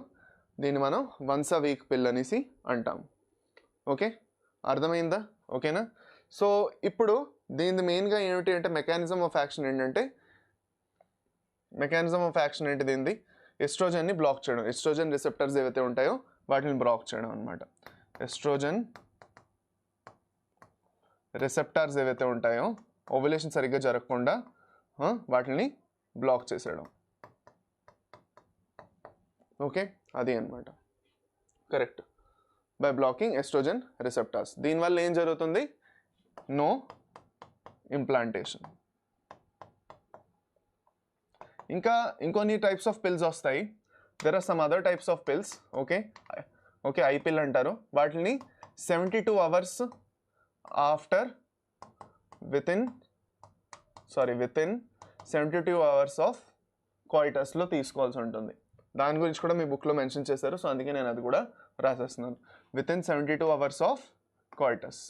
దీన్ని? మనం వన్స్ అ వీక్ పిల్ అనేసి అంటాం. ఓకే, అర్థమైందా? ఓకేనా? సో ఇప్పుడు దీని మెయిన్గా ఏమిటి అంటే మెకానిజం ఆఫ్ యాక్షన్ ఏంటి దీనిది? ఎస్ట్రోజన్ని బ్లాక్ చేయడం. ఎస్ట్రోజన్ రిసెప్టర్స్ ఏవైతే ఉంటాయో వాటిని బ్లాక్ చేయడం అనమాట. ఎస్ట్రోజన్ రిసెప్టర్స్ ఏవైతే ఉంటాయో ఓవ్యులేషన్ సరిగ్గా జరగకుండా వాటిని బ్లాక్ చేసేయడం. ఓకే, అది అన్నమాట. Correct, by blocking estrogen receptors. దీనివల్ల ఏం జరుగుతుంది? No implantation. ఇంకొన్ని టైప్స్ ఆఫ్ పిల్స్ వస్తాయి. There are some other types of pills. Okay, i pill అంటారు వాటిని. 72 hours after within 72 hours of కాయిటస్లో తీసుకోవాల్సి ఉంటుంది. దాని గురించి కూడా మీ బుక్లో మెన్షన్ చేశారు, సో అందుకే నేను అది కూడా రాసేస్తున్నాను. వితిన్ 72 hours ఆఫ్ కాయిటస్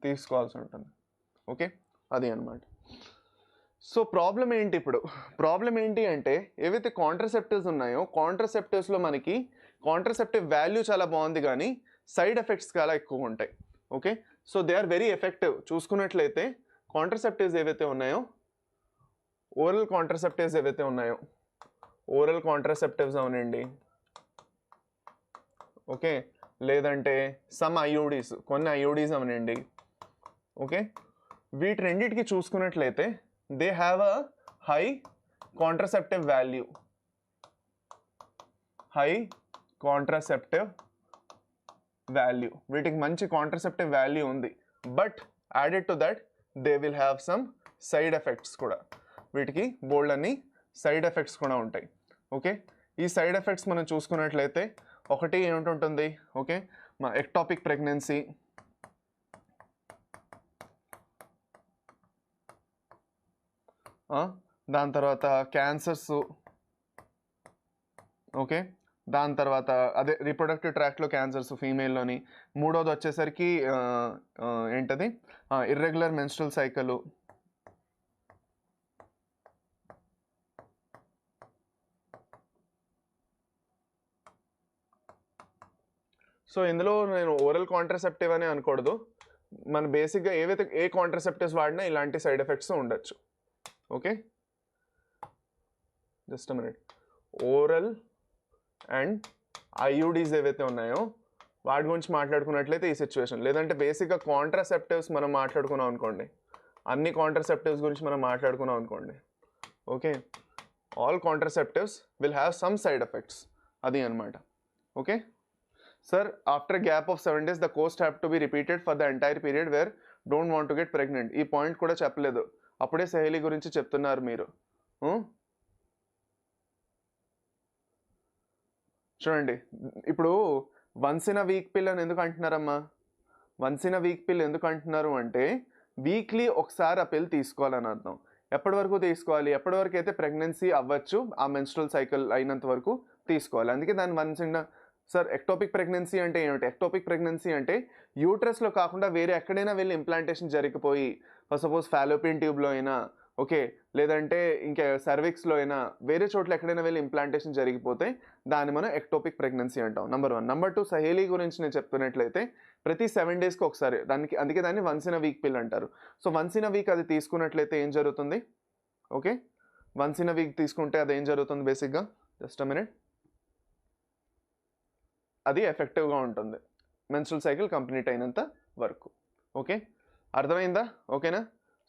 తీసుకోవాల్సి ఉంటుంది. ఓకే, అది అన్నమాట. సో ప్రాబ్లం ఏంటి ఇప్పుడు? ప్రాబ్లం ఏంటి అంటే ఏవైతే కాంట్రసెప్టివ్స్ ఉన్నాయో కాంట్రసెప్టివ్స్లో మనకి కాంట్రసెప్టివ్ వాల్యూ చాలా బాగుంది కానీ సైడ్ ఎఫెక్ట్స్ చాలా ఎక్కువ ఉంటాయి. Okay, so they are very effective. చూసుకున్నట్లయితే కాంట్రసెప్టివ్స్ ఏవైతే ఉన్నాయో ఓరల్ కాంట్రసెప్టివ్స్ ఏవైతే ఉన్నాయో ఓరల్ కాంట్రసెప్టివ్స్ అవునండి, ఓకే, లేదంటే సమ్ ఐఓడీస్, కొన్ని ఐఓడీస్ అవనండి. ఓకే, వీటి రెండింటికి చూసుకున్నట్లయితే they have a high contraceptive value, high contraceptive value, వీటికి మంచి కాంట్రసెప్టివ్ వాల్యూ ఉంది. But added to that they will have some side effects కూడా, వీటికి బోల్డ్ అన్ని సైడ్ ఎఫెక్ట్స్ కూడా ఉంటాయి. ఓకే, ఈ సైడ్ ఎఫెక్ట్స్ మనం చూసుకున్నట్లయితే ఒకటి ఏమిటి, ఓకే, మా ఎక్టాపిక్ ప్రెగ్నెన్సీ, దాని తర్వాత క్యాన్సర్స్, ఓకే, దాని తర్వాత అదే రీప్రొడక్టివ్ ట్రాక్ట్లో క్యాన్సర్స్ ఫీమేల్లోని. మూడోది వచ్చేసరికి ఏంటది ఇర్రెగ్యులర్ మెన్స్ట్రల్ సైకిల్. సో ఇందులో నేను ఓరల్ కాంట్రసెప్టివ్ అని అనకూడదు, మన బేసిక్గా ఏవైతే ఏ కాంట్రసెప్టివ్స్ వాడినా ఇలాంటి సైడ్ ఎఫెక్ట్స్ ఉండొచ్చు. Okay, just a minute. Oral and IUDs ఏవైతే ఉన్నాయో వాటి గురించి మాట్లాడుకున్నట్లయితే ఈ సిచ్యువేషన్, లేదంటే బేసిక్గా కాంట్రసెప్టివ్స్ మనం మాట్లాడుకున్నాం అనుకోండి, అన్ని కాంట్రసెప్టివ్స్ గురించి మనం మాట్లాడుకున్నాం అనుకోండి, okay, all contraceptives will have some side effects, అది అనమాట. Okay sir, after gap of 7 days the course have to be repeated for the entire period where don't want to get pregnant. ఈ point కూడా చెప్పలేదు, అప్పుడే సహేలి గురించి చెప్తున్నారు మీరు. చూడండి, ఇప్పుడు వన్స్ ఇన్ అ వీక్ పిల్ అని ఎందుకు అంటున్నారమ్మా? వన్స్ ఇన్ అ వీక్ పిల్ ఎందుకు అంటున్నారు అంటే వీక్లీ ఒకసారి ఆ పిల్ తీసుకోవాలని అర్థం. ఎప్పటి వరకు తీసుకోవాలి? ఎప్పటి వరకు అయితే ప్రెగ్నెన్సీ అవ్వచ్చు, ఆ మెన్స్ట్రల్ సైకిల్ అయినంత వరకు తీసుకోవాలి. అందుకే దాన్ని once in. Sir, ectopic pregnancy అంటే ఏమిటి? ఎక్టోపిక్ ప్రెగ్నెన్సీ అంటే యూట్రస్లో కాకుండా వేరే ఎక్కడైనా వెళ్ళి ఇంప్లాంటేషన్ జరిగిపోయి, ఫర్ సపోజ్ ఫాలోపియన్ ట్యూబ్లో అయినా, ఓకే, లేదంటే ఇంకా సర్విక్స్లో అయినా, వేరే చోట్ల ఎక్కడైనా వెళ్ళి ఇంప్లాంటేషన్ జరిగిపోతే దాన్ని మనం ఎక్టోపిక్ ప్రెగ్నెన్సీ అంటాం. నెంబర్ 1. నెంబర్ 2, సహేలీ గురించి నేను చెప్తున్నట్లయితే ప్రతి 7 daysకి ఒకసారి, అందుకే దాన్ని వన్స్ ఇన్ అ వీక్ పిల్ అంటారు. So once in a week అది తీసుకున్నట్లయితే ఏం జరుగుతుంది? Okay, once in a week తీసుకుంటే అది ఏం జరుగుతుంది బేసిక్గా? Just a minute. అది ఎఫెక్టివ్గా ఉంటుంది మెన్స్ట్రల్ సైకిల్ కంప్లీట్ అయినంత వరకు. ఓకే, అర్థమైందా? ఓకేనా?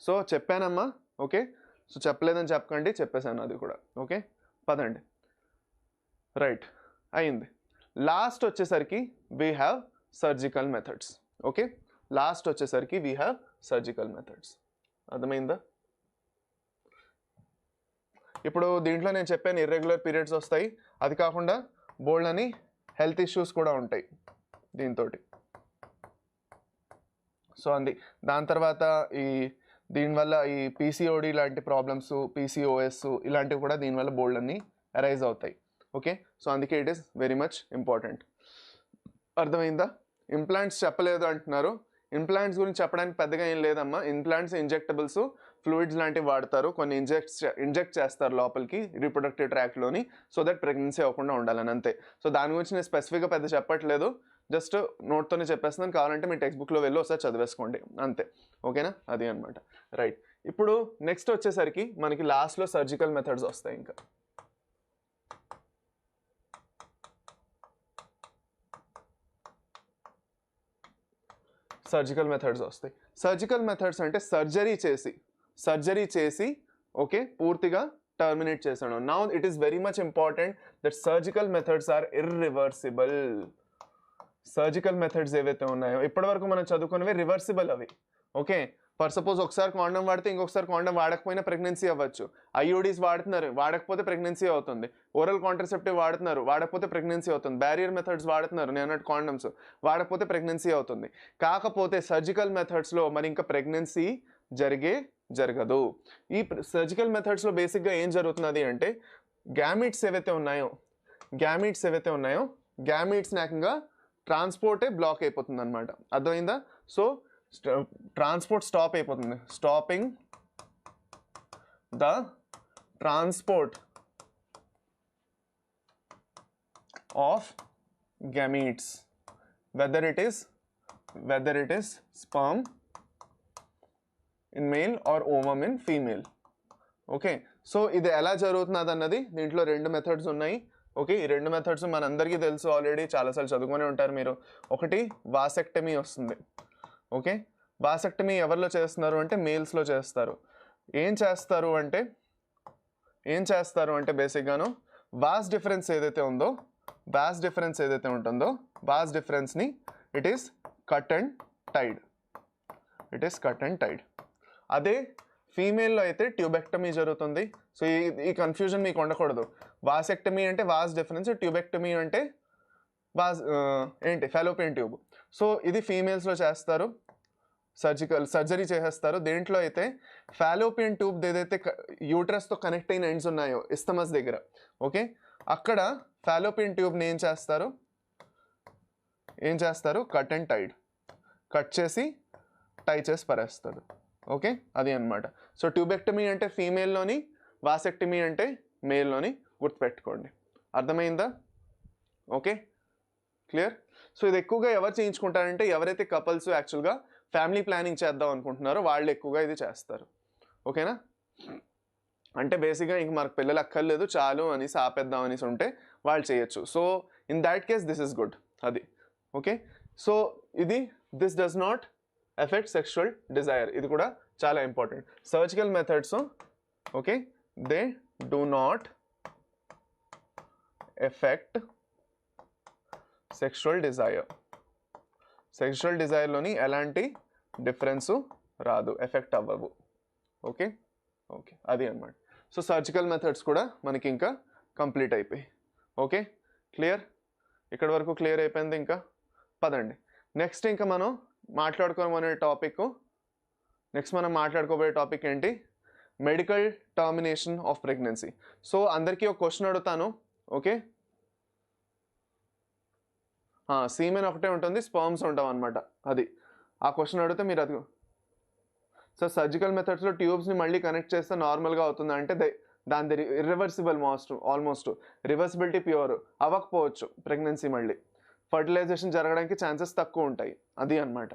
సో చెప్పానమ్మా. ఓకే, సో చెప్పలేదని చెప్పకండి, చెప్పేశాను అది కూడా. ఓకే, పదండి. రైట్, అయింది. లాస్ట్ వచ్చేసరికి we have surgical methods. Okay, last వచ్చేసరికి వీ హ్యావ్ సర్జికల్ మెథడ్స్. అర్థమైందా? ఇప్పుడు దీంట్లో నేను చెప్పాను ఇర్రెగ్యులర్ పీరియడ్స్ వస్తాయి, అది కాకుండా బోల్డ్ అని హెల్త్ ఇష్యూస్ కూడా ఉంటాయి దీంతో. సో దాని తర్వాత దీనివల్ల ఈ పీసీఓడి లాంటి ప్రాబ్లమ్స్, పీసీఓఎస్ ఇలాంటివి కూడా దీనివల్ల బోల్డ్ అన్ని అరైజ్ అవుతాయి. ఓకే, సో అందుకే it is very much important. అర్థమైందా? ఇంప్లాంట్స్ చెప్పలేదు అంటున్నారు. ఇంప్లాంట్స్ గురించి చెప్పడానికి పెద్దగా ఏం లేదమ్మా. ఇంప్లాంట్స్ ఇంజెక్టబుల్స్, ఫ్లూయిడ్స్ లాంటివి వాడతారు, కొన్ని ఇంజెక్ట్ చేస్తారు లోపలికి రీప్రొడక్టివ్ ట్రాక్లోని, సో దట్ ప్రెగ్నెన్సీ అవ్వకుండా ఉండాలని, అంతే. సో దాని గురించి నేను స్పెసిఫిక్గా పెద్ద చెప్పట్లేదు, జస్ట్ నోట్తోనే చెప్పేస్తున్నాను. కావాలంటే మీ టెక్స్ట్ బుక్లో వెళ్ళి ఒకసారి చదివేసుకోండి, అంతే. ఓకేనా? అది అనమాట. రైట్, ఇప్పుడు నెక్స్ట్ వచ్చేసరికి మనకి లాస్ట్లో సర్జికల్ మెథడ్స్ వస్తాయి. ఇంకా సర్జికల్ మెథడ్స్ వస్తాయి. సర్జికల్ మెథడ్స్ అంటే సర్జరీ చేసి ఓకే పూర్తిగా టర్మినేట్ చేసాను. Now it is very much important that surgical methods are irreversible. Surgical methods ఏవైతే ఉన్నాయో ఇప్పటివరకు మనం చదువుకున్నవి రివర్సిబుల్ అవి. ఓకే, ఫర్ సపోజ్ ఒకసారి కాండం వాడితే ఇంకొకసారి కాండం వాడకపోయినా ప్రెగ్నెన్సీ అవ్వచ్చు. ఐఓడీస్ వాడుతున్నారు, వాడకపోతే ప్రెగ్నెన్సీ అవుతుంది. ఓరల్ కాంట్రసెప్టివ్ వాడుతున్నారు, వాడకపోతే ప్రెగ్నెన్సీ అవుతుంది. బ్యారియర్ మెథడ్స్ వాడుతున్నారు, నేను అన్నట్టు కాండమ్స్, వాడకపోతే ప్రెగ్నెన్సీ అవుతుంది. కాకపోతే సర్జికల్ మెథడ్స్లో మరి ఇంకా ప్రెగ్నెన్సీ జరగదు. ఈ సర్జికల్ మెథడ్స్లో బేసిక్గా ఏం జరుగుతున్నది అంటే గ్యామీట్స్ ఏవైతే ఉన్నాయో గ్యామీట్స్ ఏకంగా ట్రాన్స్పోర్టే బ్లాక్ అయిపోతుంది అనమాట. అర్థమైందా? సో ట్రాన్స్పోర్ట్ స్టాప్ అయిపోతుంది. Stopping the transport of gametes, whether it is sperm in male or ovum in female. Okay, so ఇది ఎలా జరుగుతున్నది అన్నది దీంట్లో రెండు మెథడ్స్ ఉన్నాయి. ఓకే, ఈ రెండు మెథడ్స్ మనందరికీ తెలుసు, ఆల్రెడీ చాలాసార్లు చదువుకొని ఉంటారు మీరు. ఒకటి వాసెక్టమీ వస్తుంది. ఓకే, వాసెక్టమీ ఎవరిలో చేస్తున్నారు అంటే మేల్స్లో చేస్తారు. ఏం చేస్తారు అంటే బేసిక్గాను వాస్ డిఫరెన్స్ ఏదైతే ఉంటుందో వాస్ డిఫరెన్స్ని it is cut and tied. అదే ఫీమేల్లో అయితే ట్యూబెక్టమీ జరుగుతుంది. సో ఈ కన్ఫ్యూజన్ మీకు ఉండకూడదు. వాసెక్టమీ అంటే వాస్ డిఫరెన్స్, ట్యూబెక్టమీ అంటే ఫాలోపియన్ ట్యూబ్. సో ఇది ఫీమేల్స్లో చేస్తారు, సర్జరీ చేసేస్తారు. దేంట్లో అయితే ఫాలోపియన్ ట్యూబ్ ఏదైతే యూట్రస్తో కనెక్ట్ అయిన ఎండ్స్ ఉన్నాయో ఇస్తమస్ దగ్గర, ఓకే, అక్కడ ఫాలోపియన్ ట్యూబ్ని ఏం చేస్తారు కట్ అండ్ టైడ్, కట్ చేసి టై చేసి పరేస్తాడు. ఓకే, అది అన్నమాట. సో ట్యూబెక్టమీ అంటే ఫీమేల్లోని, వాసెక్టమీ అంటే మేల్లోని గుర్తుపెట్టుకోండి. అర్థమైందా? Okay, clear. సో ఇది ఎక్కువగా ఎవరు చేయించుకుంటారంటే ఎవరైతే కపుల్స్ యాక్చువల్గా ఫ్యామిలీ ప్లానింగ్ చేద్దాం అనుకుంటున్నారో వాళ్ళు ఎక్కువగా ఇది చేస్తారు. ఓకేనా? అంటే బేసిక్గా ఇంక మనకు పిల్లలు అక్కర్లేదు చాలు అనేసి ఆపేద్దాం అనేసి ఉంటే వాళ్ళు చేయొచ్చు. So in that case this is good. అది ఓకే. సో ఇది this does not affect sexual desire. ఇది కూడా చాలా important. Surgical methods okay, they do not affect sexual desire. Sexual డిజైర్లోని ఎలాంటి డిఫరెన్సు రాదు, ఎఫెక్ట్ అవ్వవు. ఓకే ఓకే, అది అన్నమాట. సో సర్జికల్ మెథడ్స్ కూడా మనకి ఇంకా కంప్లీట్ అయిపోయి. Okay, clear. ఇక్కడ వరకు క్లియర్ అయిపోయింది. ఇంకా పదండి నెక్స్ట్ ఇంకా మనం మాట్లాడుకోబోయే టాపిక్ ఏంటి? Medical termination of pregnancy. So అందరికీ ఒక క్వశ్చన్ అడుగుతాను. ఓకే, సీమెన్ ఒకటే ఉంటుంది, స్పర్మ్స్ ఉంటాం అనమాట. అది ఆ క్వశ్చన్ అడిగితే మీరు అది సో సర్జికల్ మెథడ్స్లో ట్యూబ్స్ని మళ్ళీ కనెక్ట్ చేస్తే నార్మల్గా అవుతుందా అంటే దాని ఇర్రివర్సిబుల్ ఆల్మోస్ట్ రివర్సిబిలిటీ ప్యూర్ అవ్వకపోవచ్చు ప్రెగ్నెన్సీ. మళ్ళీ ఫర్టిలైజేషన్ జరగడానికి ఛాన్సెస్ తక్కువ ఉంటాయి. అది అన్నమాట.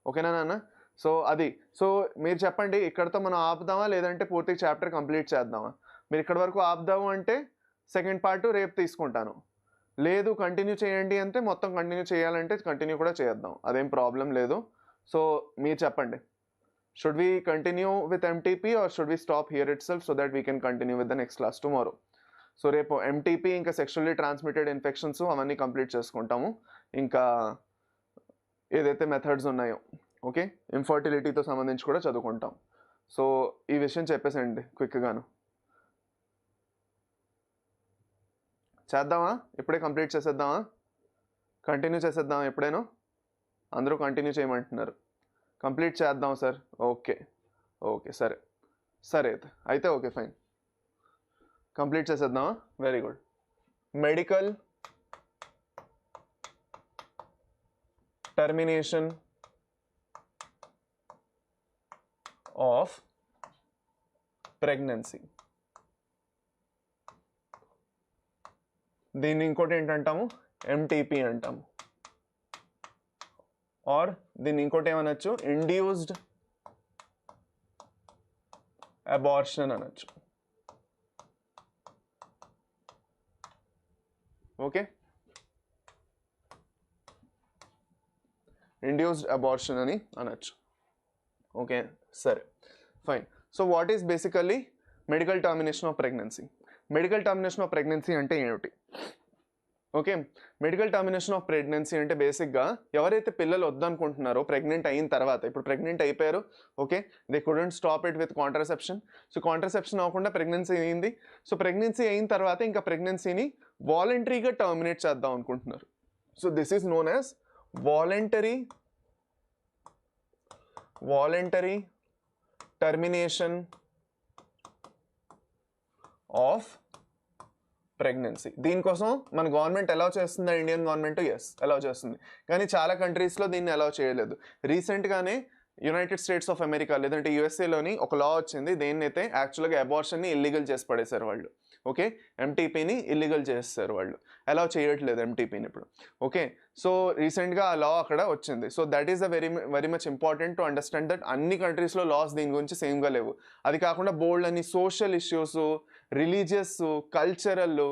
ఓకేనా నాన్న? సో అది. సో మీరు చెప్పండి, ఇక్కడతో మనం ఆపుదామా లేదంటే పూర్తిగా చాప్టర్ కంప్లీట్ చేద్దామా? మీరు ఇక్కడ వరకు ఆపుదాము అంటే సెకండ్ పార్ట్ రేపు తీసుకుంటాను, లేదు కంటిన్యూ చేయండి అంటే మొత్తం కంటిన్యూ చేయాలంటే కంటిన్యూ కూడా చేద్దాం, అదేం ప్రాబ్లం లేదు. సో మీరు చెప్పండి, should we continue with MTP or should we stop here itself so that we can continue with the next class tomorrow? So రేపు MTP ఇంకా సెక్షువల్లీ ట్రాన్స్మిటెడ్ ఇన్ఫెక్షన్స్ అవన్నీ కంప్లీట్ చేసుకుంటాము. ఇంకా ఏదైతే మెథడ్స్ ఉన్నాయో ఓకే, ఇన్ఫర్టిలిటీతో సంబంధించి కూడా చదువుకుంటాం. సో ఈ విషయం చెప్పేసేయండి క్విక్గాను. చేద్దామా? ఇప్పుడే కంప్లీట్ చేసేద్దామా? కంటిన్యూ చేసేద్దామా? ఎప్పుడైనా అందరూ కంటిన్యూ చేయమంటున్నారు. కంప్లీట్ చేద్దాం సార్. ఓకే ఓకే, సరే సరే అయితే ఓకే ఫైన్, కంప్లీట్ చేసేద్దామా? Very good. Medical termination of pregnancy. దీన్ని ఇంకోటి ఏంటంటాము? MTP అంటాము. ఆర్ దీన్ని ఇంకోటి ఏమనొచ్చు? ఇండ్యూస్డ్ అబార్షన్ అనొచ్చు. ఓకే, ఇండ్యూస్డ్ అబార్షన్ అని అనొచ్చు. ఓకే సరే fine. So what is basically medical termination of pregnancy? Medical termination of pregnancy అంటే ఏమిటి? Okay, medical termination of pregnancy అంటే బేసిక్గా ఎవరైతే పిల్లలు వద్దనుకుంటున్నారో ప్రెగ్నెంట్ అయిన తర్వాత, ఇప్పుడు ప్రెగ్నెంట్ అయిపోయారు okay, they couldn't stop it with contraception. So contraception అవ్వకుండా ప్రెగ్నెన్సీ అయింది. సో ప్రెగ్నెన్సీ అయిన తర్వాత ఇంకా ప్రెగ్నెన్సీని వాలంటరీగా టర్మినేట్ చేద్దాం అనుకుంటున్నారు. So this is known as voluntary termination of pregnancy. దీనికోసం మన గవర్నమెంట్ అలౌ చేస్తుందా? ఇండియన్ గవర్నమెంట్ ఎస్ అలౌ చేస్తుంది, కానీ చాలా కంట్రీస్లో దీన్ని అలౌ చేయలేదు. రీసెంట్గానే యునైటెడ్ స్టేట్స్ ఆఫ్ అమెరికా లేదంటే యూఎస్ఏలోని ఒక లా వచ్చింది, దేన్నైతే యాక్చువల్గా అబార్షన్ని ఇల్లీగల్ చేసి పడేశారు వాళ్ళు. ఓకే, ఎంటీపీని ఇల్లీగల్ చేస్తారు వాళ్ళు, అలౌ చేయట్లేదు ఎంటీపీని ఇప్పుడు. ఓకే, సో రీసెంట్గా ఆ లా అక్కడ వచ్చింది. So that is the very much important to understand that అన్ని కంట్రీస్లో లాస్ దీని గురించి సేమ్గా లేవు. అది కాకుండా బోల్డ్ అని సోషల్ ఇష్యూస్, రిలీజియస్, కల్చరల్,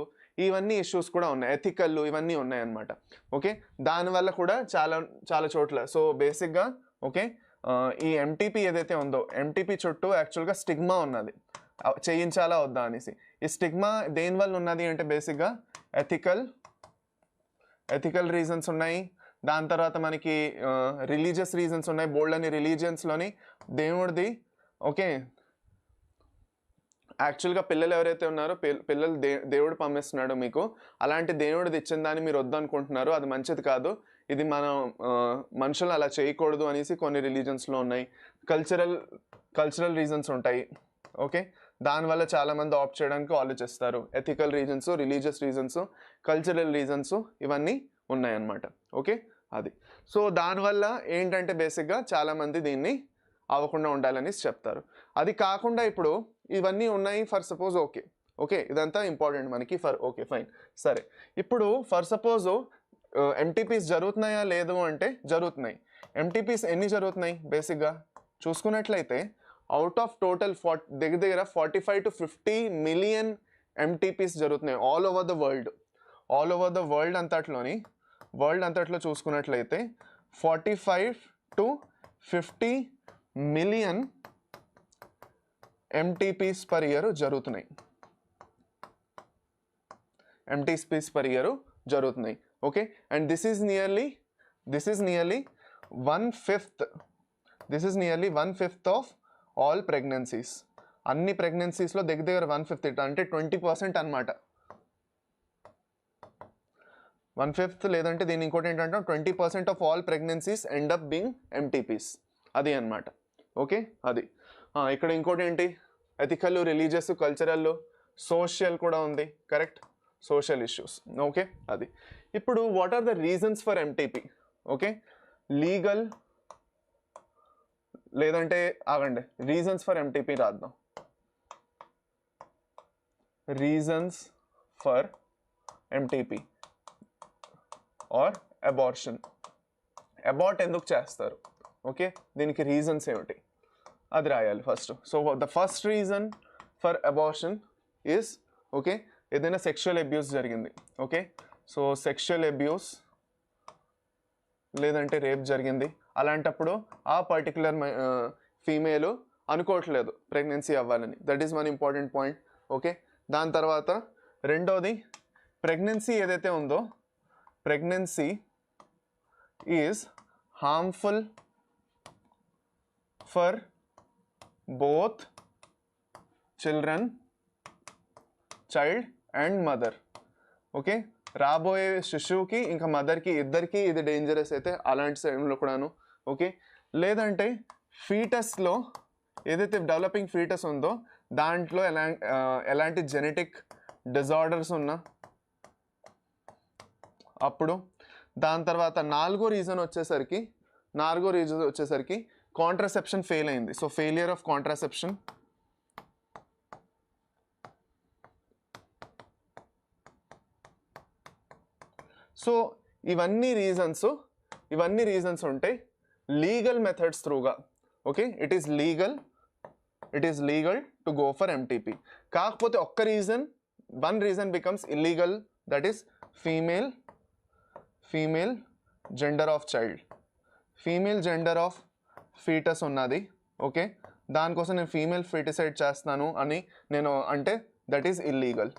ఇవన్నీ ఇష్యూస్ కూడా ఉన్నాయి, ఎథికల్, ఇవన్నీ ఉన్నాయన్నమాట. ఓకే, దానివల్ల కూడా చాలా చాలా చోట్ల. సో బేసిక్గా ఓకే, ఈ ఎంటీపీ ఏదైతే ఉందో ఎంటీపీ చుట్టూ యాక్చువల్గా స్టిగ్మా ఉన్నది, చేయించాలా వద్దా అనేసి. ఈ స్టిగ్మా దేనివల్ల ఉన్నది అంటే బేసిక్గా ఎథికల్ రీజన్స్ ఉన్నాయి, దాని తర్వాత మనకి రిలీజియస్ రీజన్స్ ఉన్నాయి. బోల్డ్ అని రిలీజియన్స్లోని దేవుడిది ఓకే, యాక్చువల్గా పిల్లలు ఎవరైతే ఉన్నారో పిల్లలు దేవుడు పంపిస్తున్నాడు మీకు, అలాంటి దేవుడిది ఇచ్చిన దాన్ని మీరు వద్దనుకుంటున్నారు, అది మంచిది కాదు, ఇది మనం మనుషులు అలా చేయకూడదు అనేసి కొన్ని రిలీజన్స్లో ఉన్నాయి. కల్చరల్ రీజన్స్ ఉంటాయి. ఓకే, దానివల్ల చాలామంది ఆప్ట్ చేయడానికి ఆలోచిస్తారు. Ethical reasons, religious reasons, cultural reasons, ఇవన్నీ ఉన్నాయన్నమాట. ఓకే, అది. సో దానివల్ల ఏంటంటే బేసిక్గా చాలామంది దీన్ని అవ్వకుండా ఉండాలని చెప్తారు. అది కాకుండా ఇప్పుడు ఇవన్నీ ఉన్నాయి ఫర్ సపోజ్. ఓకే ఇదంతా ఇంపార్టెంట్ మనకి ఓకే ఫైన్ సరే. ఇప్పుడు ఫర్ సపోజ్ ఎంటీపీస్ జరుగుతున్నాయా లేదు అంటే జరుగుతున్నాయి. ఎంటీపీస్ ఎన్ని జరుగుతున్నాయి బేసిక్గా చూసుకున్నట్లయితే అవుట్ ఆఫ్ టోటల్ దగ్గర 45 to 50 మిలియన్ ఎంటీపీస్ జరుగుతున్నాయి ఆల్ ఓవర్ ద వరల్డ్ అంతట్లో చూసుకున్నట్లయితే 45 to 50 మిలియన్ ఎంటీపీస్ పర్ ఇయర్ జరుగుతున్నాయి. Okay, and this is nearly 1/5 of all pregnancies. అన్ని ప్రెగ్నెన్సీస్లో దగ్గర 1/5 అంటే 20% అనమాట. 1/5 లేదంటే దీని ఇంకోటి ఏంటంటే 20% of all pregnancies end up being MTPs. అది అనమాట. ఓకే, అది. ఇక్కడ ఇంకోటి ఏంటి, ఎథికల్, రిలీజియస్, కల్చరల్, సోషల్ కూడా ఉంది. Correct, social issues. ఓకే, అది. ఇప్పుడు what are the reasons for MTP? Okay, legal లేదంటే ఆగండి, రీజన్స్ ఫర్ ఎంటీపీ రాద్దాం. Reasons for MTP are abortion. Abort ఎందుకు చేస్తారు? ఓకే, దీనికి రీజన్స్ ఏమిటి అది రాయాలి first. So the first reason for abortion is okay, ఏదైనా సెక్షువల్ అబ్యూస్ జరిగింది. ఓకే, సో సెక్షువల్ అబ్యూస్ లేదంటే రేప్ జరిగింది. అలాంటప్పుడు ఆ పర్టికులర్ ఫీమేల్ అనుకోవట్లేదు ప్రెగ్నెన్సీ అవ్వాలని. That is one important point. Okay, దాని తర్వాత రెండోది, ప్రెగ్నెన్సీ ఏదైతే ఉందో pregnancy is harmful for both child and mother. Okay, రాబోయే శిశువుకి ఇంకా మదర్కి ఇద్దరికి ఇది డేంజరస్ అయితే అలాంటి టైంలో కూడాను. ఓకే, లేదంటే ఫీటస్లో ఏదైతే డెవలపింగ్ ఫీటస్ ఉందో దాంట్లో ఎలాంటి జెనెటిక్ డిజార్డర్స్ ఉన్నా అప్పుడు. దాని తర్వాత నాలుగో రీజన్ వచ్చేసరికి కాంట్రాసెప్షన్ ఫెయిల్ అయింది. So failure of contraception. So ఇవన్నీ రీజన్స్ ఉంటాయి లీగల్ మెథడ్స్ త్రూగా. Okay, it is legal to go for MTP. కాకపోతే one reason becomes illegal, that is female gender of child, female gender of foetus ఉన్నది. Okay, దానికోసం నేను female foeticide చేస్తాను అని నేను అంటే that is illegal,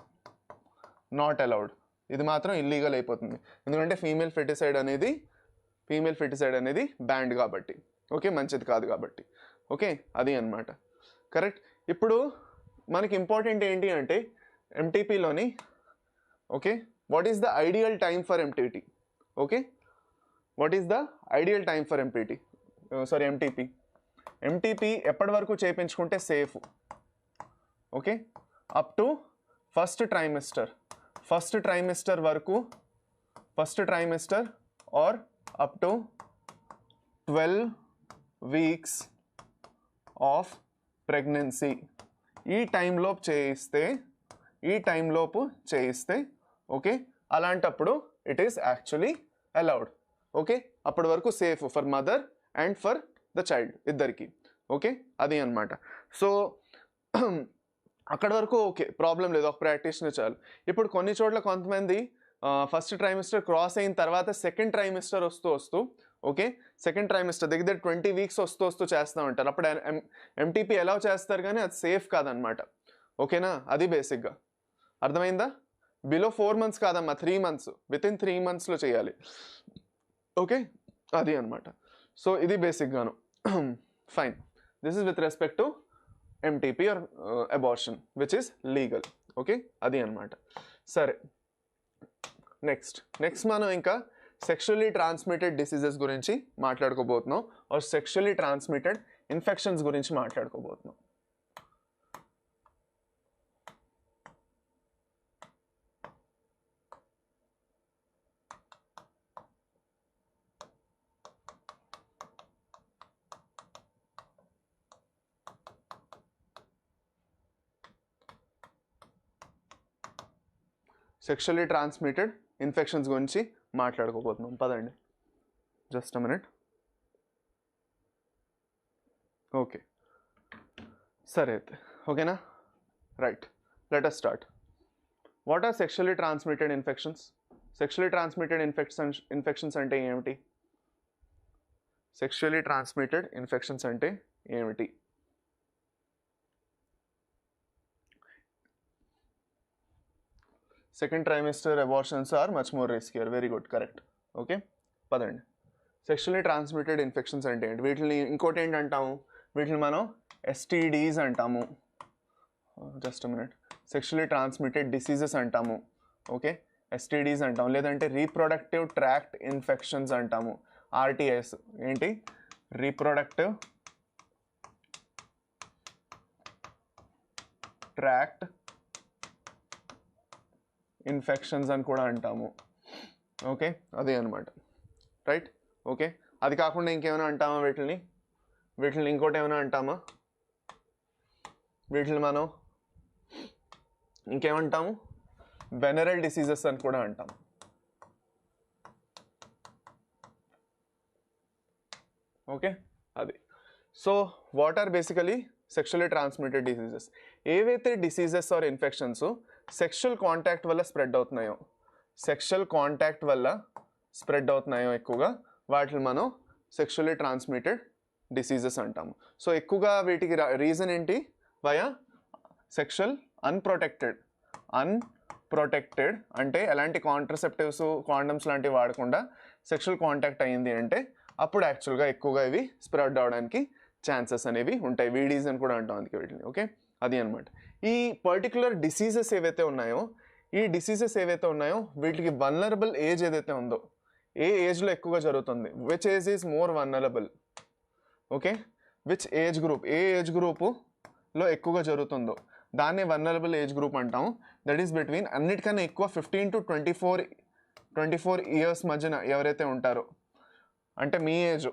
not allowed. ఇది మాత్రం ఇల్లీగల్ అయిపోతుంది ఎందుకంటే ఫీమేల్ ఫెటిసైడ్ అనేది బ్యాండ్ కాబట్టి. ఓకే, మంచిది కాదు కాబట్టి. ఓకే, అది అన్నమాట. కరెక్ట్. ఇప్పుడు మనకి ఇంపార్టెంట్ ఏంటి అంటే ఎంటీపీలోని okay, what is the ideal time for MTP? Okay, what is the ideal time for MTP ఎప్పటి వరకు చేయించుకుంటే safe? Okay, up to first trimester వరకు, or up to 12 weeks of pregnancy ఈ టైంలోపు చేయిస్తే ఓకే, అలాంటప్పుడు it is actually allowed. Okay, అప్పటి వరకు safe for mother and for the child ఇద్దరికి. ఓకే, అది అనమాట. సో అక్కడి వరకు ఓకే, ప్రాబ్లం లేదు, ఒక ప్రాక్టీషనర్ చాలు. ఇప్పుడు కొన్ని చోట్ల కొంతమంది ఫస్ట్ ట్రైమిస్టర్ క్రాస్ అయిన తర్వాత సెకండ్ ట్రైమిస్టర్ వస్తూ ఓకే, సెకండ్ ట్రైమిస్టర్ దగ్గర 20 వీక్స్ వస్తూ చేస్తూ ఉంటారు. అప్పుడు ఎంటీపీ ఎలా చేస్తారు కానీ అది సేఫ్ కాదనమాట. ఓకేనా, అది బేసిక్గా అర్థమైందా? బిలో 4 months కాదమ్మా, 3 months, వితిన్ 3 monthsలో చేయాలి. ఓకే, అది అనమాట. సో ఇది బేసిక్గాను. Fine, this is with respect to MTP are abortion which is legal. Okay, అది అనమాట. సరే, నెక్స్ట్ మనం ఇంకా సెక్షువల్లీ ట్రాన్స్మిటెడ్ డిసీజెస్ గురించి మాట్లాడుకోబోతున్నాం, ఆర్ సెక్షువల్లీ ట్రాన్స్మిటెడ్ ఇన్ఫెక్షన్స్ గురించి మాట్లాడుకోబోతున్నాం. సెక్షువల్లీ ట్రాన్స్మిటెడ్ ఇన్ఫెక్షన్స్ గురించి మాట్లాడుకోబోతున్నాం. పదండి, జస్ట్ అ మినిట్. ఓకే, సరే అయితే ఓకేనా, right, let us start. What are sexually transmitted infections? Sexually transmitted infections అంటే ఏమిటి? సెక్షువల్లీ ట్రాన్స్మిటెడ్ ఇన్ఫెక్షన్స్ అంటే ఏమిటి? Second trimester abortions are much more riskier. Very good, correct. Okay, పదండి. సెక్షువల్లీ ట్రాన్స్మిటెడ్ ఇన్ఫెక్షన్స్ అంటే ఏంటి? వీటిని ఇంకోటి ఏంటంటాము? వీటిని మనం STDs అంటాము. Just minute. Sexually transmitted diseases అంటాము. ఓకే, STDs అంటాము. లేదంటే రీప్రొడక్టివ్ ట్రాక్ట్ ఇన్ఫెక్షన్స్ అంటాము, RTIs. ఏంటి? రీప్రొడక్టివ్ ట్రాక్ట్ ఇన్ఫెక్షన్స్ అని కూడా అంటాము. ఓకే, అదే అనమాట, రైట్. ఓకే, అది కాకుండా ఇంకేమైనా అంటామా వీటిని ఇంకోటి ఏమైనా అంటామా? వీటిని మనం ఇంకేమంటాము? వెనరల్ డిసీజెస్ అని కూడా అంటాము. ఓకే, అది. So what are basically sexually transmitted diseases? ఏవైతే diseases are infections sexual contact వల్ల స్ప్రెడ్ అవుతున్నాయో ఎక్కువగా, వాటిని మనం సెక్షువల్లీ ట్రాన్స్మిటెడ్ డిసీజెస్ అంటాము. సో ఎక్కువగా వీటికి రీజన్ ఏంటి? వయా సెక్షువల్ అన్ప్రొటెక్టెడ్ అంటే ఎలాంటి కాంట్రసెప్టివ్స్, కాండమ్స్ లాంటివి వాడకుండా సెక్షువల్ కాంటాక్ట్ అయ్యింది అంటే అప్పుడు యాక్చువల్గా ఎక్కువగా ఇవి స్ప్రెడ్ అవడానికి ఛాన్సెస్ అనేవి ఉంటాయి. వీడీస్ అని కూడా అంటాం అందుకే వీటిని. ఓకే, అది అనమాట. ఈ పర్టికులర్ డిసీజెస్ ఏవైతే ఉన్నాయో వీటికి వల్నరబుల్ ఏజ్ ఏదైతే ఉందో, ఏ ఏజ్లో ఎక్కువగా జరుగుతుంది? Which age is more vulnerable? Okay, which age group, A age గ్రూపులో ఎక్కువగా జరుగుతుందో దాన్ని వల్నరబుల్ ఏజ్ గ్రూప్ అంటాం. దట్ ఈస్ బిట్వీన్, అన్నిటికన్నా ఎక్కువ 15 to 24 years మధ్యన ఎవరైతే ఉంటారో, అంటే మీ ఏజ్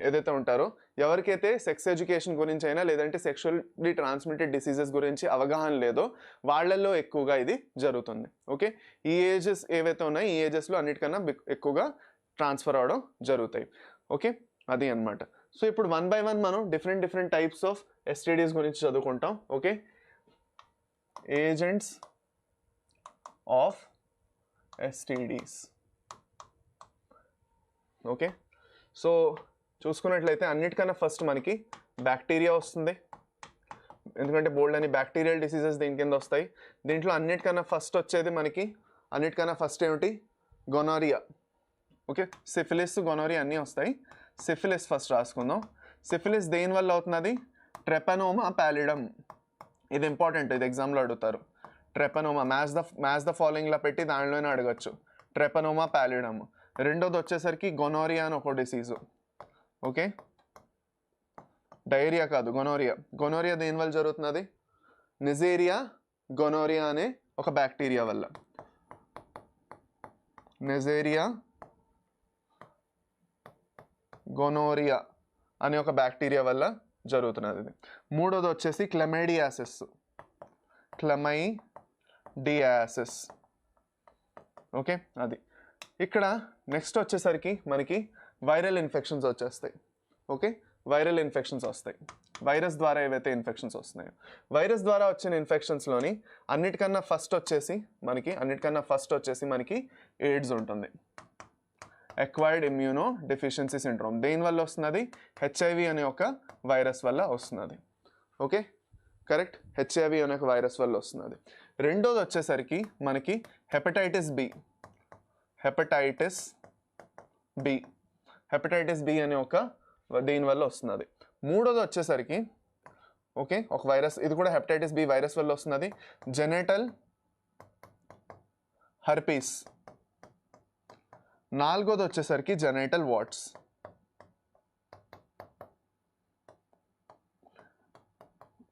ఏదైతే ఉంటారో, ఎవరికైతే సెక్స్ ఎడ్యుకేషన్ గురించి అయినా లేదంటే సెక్షువల్లీ ట్రాన్స్మిటెడ్ డిసీజెస్ గురించి అవగాహన లేదో వాళ్ళల్లో ఎక్కువగా ఇది జరుగుతుంది. ఓకే, ఈ ఏజెస్ ఏవైతే ఉన్నాయో ఈ ఏజెస్లో అన్నిటికన్నా ఎక్కువగా ట్రాన్స్ఫర్ అవడం జరుగుతాయి. ఓకే, అది అనమాట. సో ఇప్పుడు 1 by 1 మనం డిఫరెంట్ టైప్స్ ఆఫ్ STDs గురించి చదువుకుంటాం. Okay, agents of STDs. Okay, so చూసుకున్నట్లయితే అన్నిటికన్నా ఫస్ట్ మనకి బ్యాక్టీరియా వస్తుంది, ఎందుకంటే బోల్డ్ అని బ్యాక్టీరియల్ డిసీజెస్ దీని కింద వస్తాయి. దీంట్లో అన్నిటికన్నా ఫస్ట్ వచ్చేది ఏమిటి? గొనారియా. ఓకే, సిఫిలిస్, గొనారియా అన్నీ వస్తాయి. Syphilis first రాసుకుందాం. సిఫిలిస్ దేనివల్ల అవుతున్నది? ట్రెపనోమా ప్యాలిడమ్. ఇది ఇంపార్టెంట్, ఇది ఎగ్జామ్లో అడుగుతారు. ట్రెపనోమా, మ్యాచ్ ద ఫాలోయింగ్లో పెట్టి దానిలోనే అడగచ్చు. ట్రెపనోమా ప్యాలిడమ్. రెండోది వచ్చేసరికి గొనారియా అని ఒక డిసీజు. ఓకే, డయేరియా కాదు, గొనోరియా దేనివల్ల జరుగుతున్నది? నెజేరియా గొనోరియా అనే ఒక బ్యాక్టీరియా వల్ల. నెజేరియా గొనోరియా అనే ఒక బ్యాక్టీరియా వల్ల జరుగుతున్నది ఇది. మూడోది వచ్చేసి క్లమైడియాసిస్. క్లమైడియాసిస్. ఓకే, అది. ఇక్కడ నెక్స్ట్ వచ్చేసరికి మనకి వైరల్ ఇన్ఫెక్షన్స్ వచ్చేస్తాయి. ఓకే, వైరల్ ఇన్ఫెక్షన్స్ వస్తాయి. వైరస్ ద్వారా ఏవైతే ఇన్ఫెక్షన్స్ వస్తున్నాయో, వైరస్ ద్వారా వచ్చిన ఇన్ఫెక్షన్స్లోని అన్నిటికన్నా ఫస్ట్ వచ్చేసి మనకి ఎయిడ్స్ ఉంటుంది. Acquired immuno deficiency syndrome. దేనివల్ల వస్తున్నది? హెచ్ఐవి అనే ఒక వైరస్ వల్ల వస్తున్నది. ఓకే, కరెక్ట్, హెచ్ఐవి అనే ఒక వైరస్ వల్ల వస్తున్నది. రెండోది వచ్చేసరికి మనకి హెపటైటిస్ బి. హెపటైటిస్ బి అనే ఒక దీనివల్ల వస్తున్నది. మూడోది వచ్చేసరికి ఓకే ఒక వైరస్, ఇది కూడా హెపటైటిస్ బి వైరస్ వల్ల వస్తున్నది, జెనెటల్ హర్పీస్. నాలుగోది వచ్చేసరికి జెనైటల్ వాట్స్.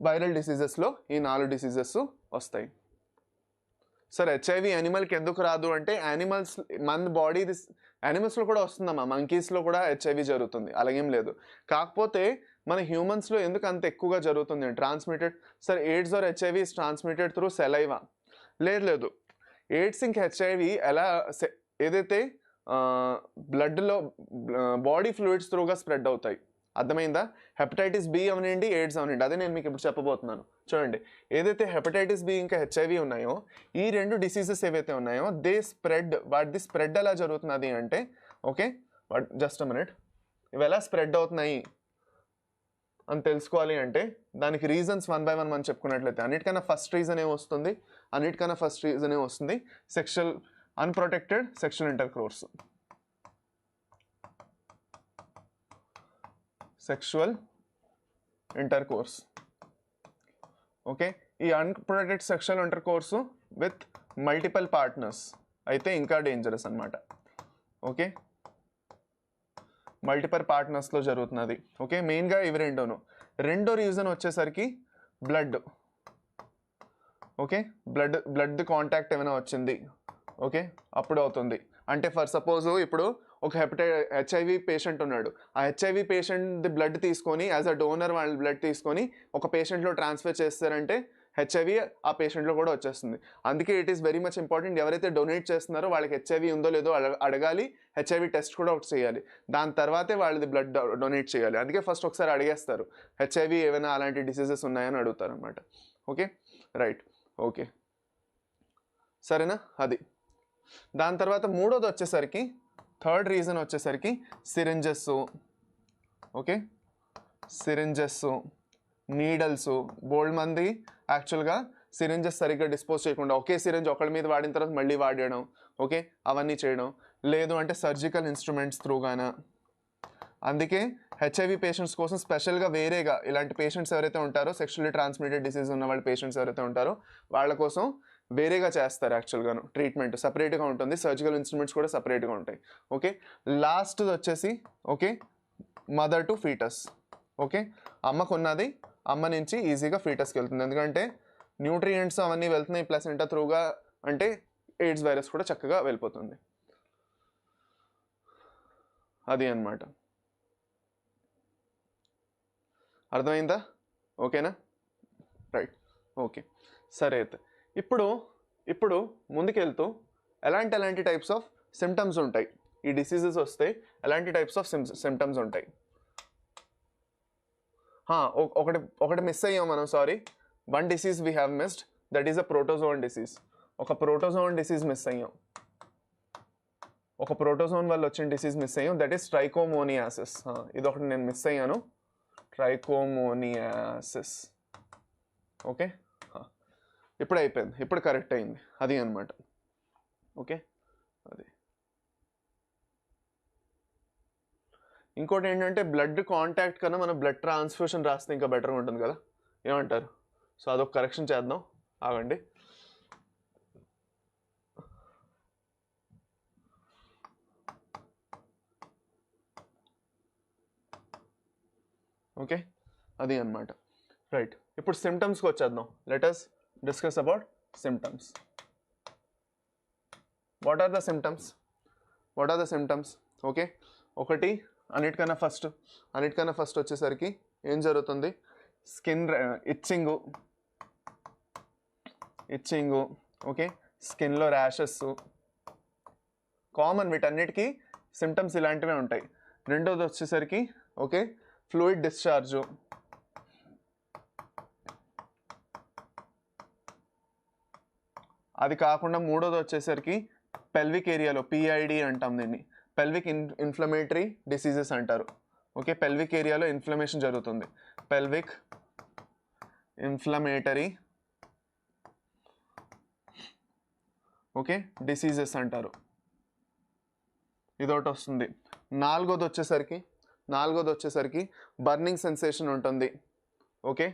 వైరల్ డిసీజెస్లో ఈ 4 డిసీజెస్ వస్తాయి. సార్ హెచ్ఐవి యానిమల్కి ఎందుకు రాదు అంటే, మన బాడీ యానిమల్స్లో కూడా వస్తుందమ్మా, మంకీస్లో కూడా హెచ్ఐవి జరుగుతుంది, అలాగేం లేదు. కాకపోతే మన హ్యూమన్స్లో ఎందుకు అంత ఎక్కువగా జరుగుతుంది? Transmitted. Sir AIDS or HIV is transmitted through saliva. లేదు, ఎయిడ్స్ ఇంక హెచ్ఐవి ఎలా ఏదైతే బ్లడ్లో బాడీ ఫ్లూయిడ్స్ త్రూగా స్ప్రెడ్ అవుతాయి. అర్థమైందా? హెపటైటిస్ బి అవనండి, ఎయిడ్స్ అవనండి, అదే నేను మీకు ఇప్పుడు చెప్పబోతున్నాను. చూడండి, ఏదైతే హెపటైటిస్ బి ఇంకా హెచ్ఐవి ఉన్నాయో, ఈ 2 డిసీజెస్ ఏవైతే ఉన్నాయో దే స్ప్రెడ్. వాటి స్ప్రెడ్ ఎలా జరుగుతున్నది అంటే, ఓకే జస్ట్ అ మినిట్, ఇవి ఎలా స్ప్రెడ్ అవుతున్నాయి అని తెలుసుకోవాలి అంటే దానికి రీజన్స్ 1 by 1 మనం చెప్పుకున్నట్లయితే అన్నిటికన్నా ఫస్ట్ రీజన్ ఏమొస్తుంది? Sexual unprotected sexual intercourse. Okay, ఈ unprotected sexual intercourse with multiple partners అయితే ఇంకా డేంజరస్ అన్నమాట. ఓకే, మల్టిపుల్ పార్ట్నర్స్లో జరుగుతున్నది. ఓకే, మెయిన్గా ఇవి రెండోను. రెండో రీజన్ వచ్చేసరికి బ్లడ్. ఓకే, బ్లడ్ కాంటాక్ట్ ఏమైనా వచ్చింది, ఓకే అప్పుడు అవుతుంది. అంటే ఫర్ సపోజ్ ఇప్పుడు ఒక హెచ్ఐవి పేషెంట్ ఉన్నాడు, ఆ హెచ్ఐవి పేషెంట్ బ్లడ్ తీసుకొని యాజ్ అ డోనర్ వాళ్ళ బ్లడ్ తీసుకొని ఒక పేషెంట్లో ట్రాన్స్ఫర్ చేస్తారంటే హెచ్ఐవి ఆ పేషెంట్లో కూడా వచ్చేస్తుంది. అందుకే it is very much important, ఎవరైతే డొనేట్ చేస్తున్నారో వాళ్ళకి హెచ్ఐవి ఉందో లేదో అడగాలి, హెచ్ఐవి టెస్ట్ కూడా ఒకటి చేయాలి, దాని తర్వాతే వాళ్ళది బ్లడ్ డొనేట్ చేయాలి. అందుకే ఫస్ట్ ఒకసారి అడిగేస్తారు హెచ్ఐవి ఏమైనా అలాంటి డిసీజెస్ ఉన్నాయని అడుగుతారు అనమాట. ఓకే రైట్, ఓకే సరేనా, అది. దాని తర్వాత మూడోది వచ్చేసరికి థర్డ్ రీజన్ వచ్చేసరికి సిరింజెస్. Okay, syringes, needles. బోల్డ్ మంది యాక్చువల్గా సిరింజెస్ సరిగ్గా డిస్పోజ్ చేయకుండా ఒకే సిరింజ్ ఒకళ్ళ మీద వాడిన తర్వాత మళ్ళీ వాడడం, ఓకే అవన్నీ చేయడం, లేదు అంటే సర్జికల్ ఇన్స్ట్రుమెంట్స్ త్రూగానా. అందుకే హెచ్ఐవి పేషెంట్స్ కోసం స్పెషల్గా వేరేగా ఇలాంటి పేషెంట్స్ ఎవరైతే ఉంటారో, సెక్షువల్లీ ట్రాన్స్మిటెడ్ డిసీజ్ ఉన్న వాళ్ళ పేషెంట్స్ ఎవరైతే ఉంటారో వాళ్ళ కోసం వేరేగా చేస్తారు యాక్చువల్గాను. ట్రీట్మెంట్ సపరేట్గా ఉంటుంది, సర్జికల్ ఇన్స్ట్రుమెంట్స్ కూడా సపరేట్గా ఉంటాయి. ఓకే, లాస్ట్ వచ్చేసి okay mother to foetus. Okay, అమ్మకు ఉన్నది అమ్మ నుంచి ఈజీగా ఫీటస్కి వెళ్తుంది, ఎందుకంటే న్యూట్రియంట్స్ అవన్నీ వెళ్తున్నాయి ప్లసెంటా త్రూగా, అంటే ఎయిడ్స్ వైరస్ కూడా చక్కగా వెళ్ళిపోతుంది. అది అన్నమాట. అర్థమైందా? ఓకేనా, రైట్, ఓకే సరే. అయితే ఇప్పుడు ముందుకెళ్తూ ఎలాంటి టైప్స్ ఆఫ్ సిమ్టమ్స్ ఉంటాయి, ఈ డిసీజెస్ వస్తే ఎలాంటి టైప్స్ ఆఫ్ సిమ్టమ్స్ ఉంటాయి. ఒకటి మిస్ అయ్యాం మనం, sorry, 1 disease we have missed, that is a protozoan disease. ఒక ప్రోటోజోన్ డిసీజ్ మిస్ అయ్యాం, ఒక ప్రోటోజోన్ వల్ల వచ్చిన డిసీజ్ మిస్ అయ్యాం, దట్ ఈస్ ట్రైకోమోనియాసిస్. ఇది ఒకటి నేను మిస్ అయ్యాను, ట్రైకోమోనియాసిస్. ఓకే, ఇప్పుడు అయిపోయింది, ఇప్పుడు కరెక్ట్ అయింది, అది అన్నమాట. ఓకే, అది. ఇంకోటి ఏంటంటే బ్లడ్ కాంటాక్ట్ కన్నా మనం బ్లడ్ ట్రాన్స్ఫ్యూషన్ రాస్తే ఇంకా బెటర్గా ఉంటుంది కదా, ఏమంటారు? సో అదొక కరెక్షన్ చేద్దాం, ఆగండి. ఓకే, అది అన్నమాట. రైట్, ఇప్పుడు సిమ్టమ్స్కి వచ్చేద్దాం. Let us discuss about symptoms. What are the symptoms? Okay, ఒకటి అన్నిటికన్నా ఫస్ట్ వచ్చేసరికి ఏం జరుగుతుంది, skin itching, okay, స్కిన్లో rashes common, వీటన్నిటికీ సిమ్టమ్స్ ఇలాంటివే ఉంటాయి. రెండోది వచ్చేసరికి ఓకే ఫ్లూయిడ్ డిశ్చార్జు, అది కాకుండా మూడోది వచ్చేసరికి పెల్విక్ ఏరియాలో పిఐడి అంటాం దీన్ని, పెల్విక్ ఇన్ఫ్లమేటరీ డిసీజెస్ అంటారు. ఓకే, పెల్విక్ ఏరియాలో ఇన్ఫ్లమేషన్ జరుగుతుంది, పెల్విక్ ఇన్ఫ్లమేటరీ ఓకే డిసీజెస్ అంటారు. ఇదొకటి వస్తుంది. నాలుగోది వచ్చేసరికి బర్నింగ్ సెన్సేషన్ ఉంటుంది. ఓకే,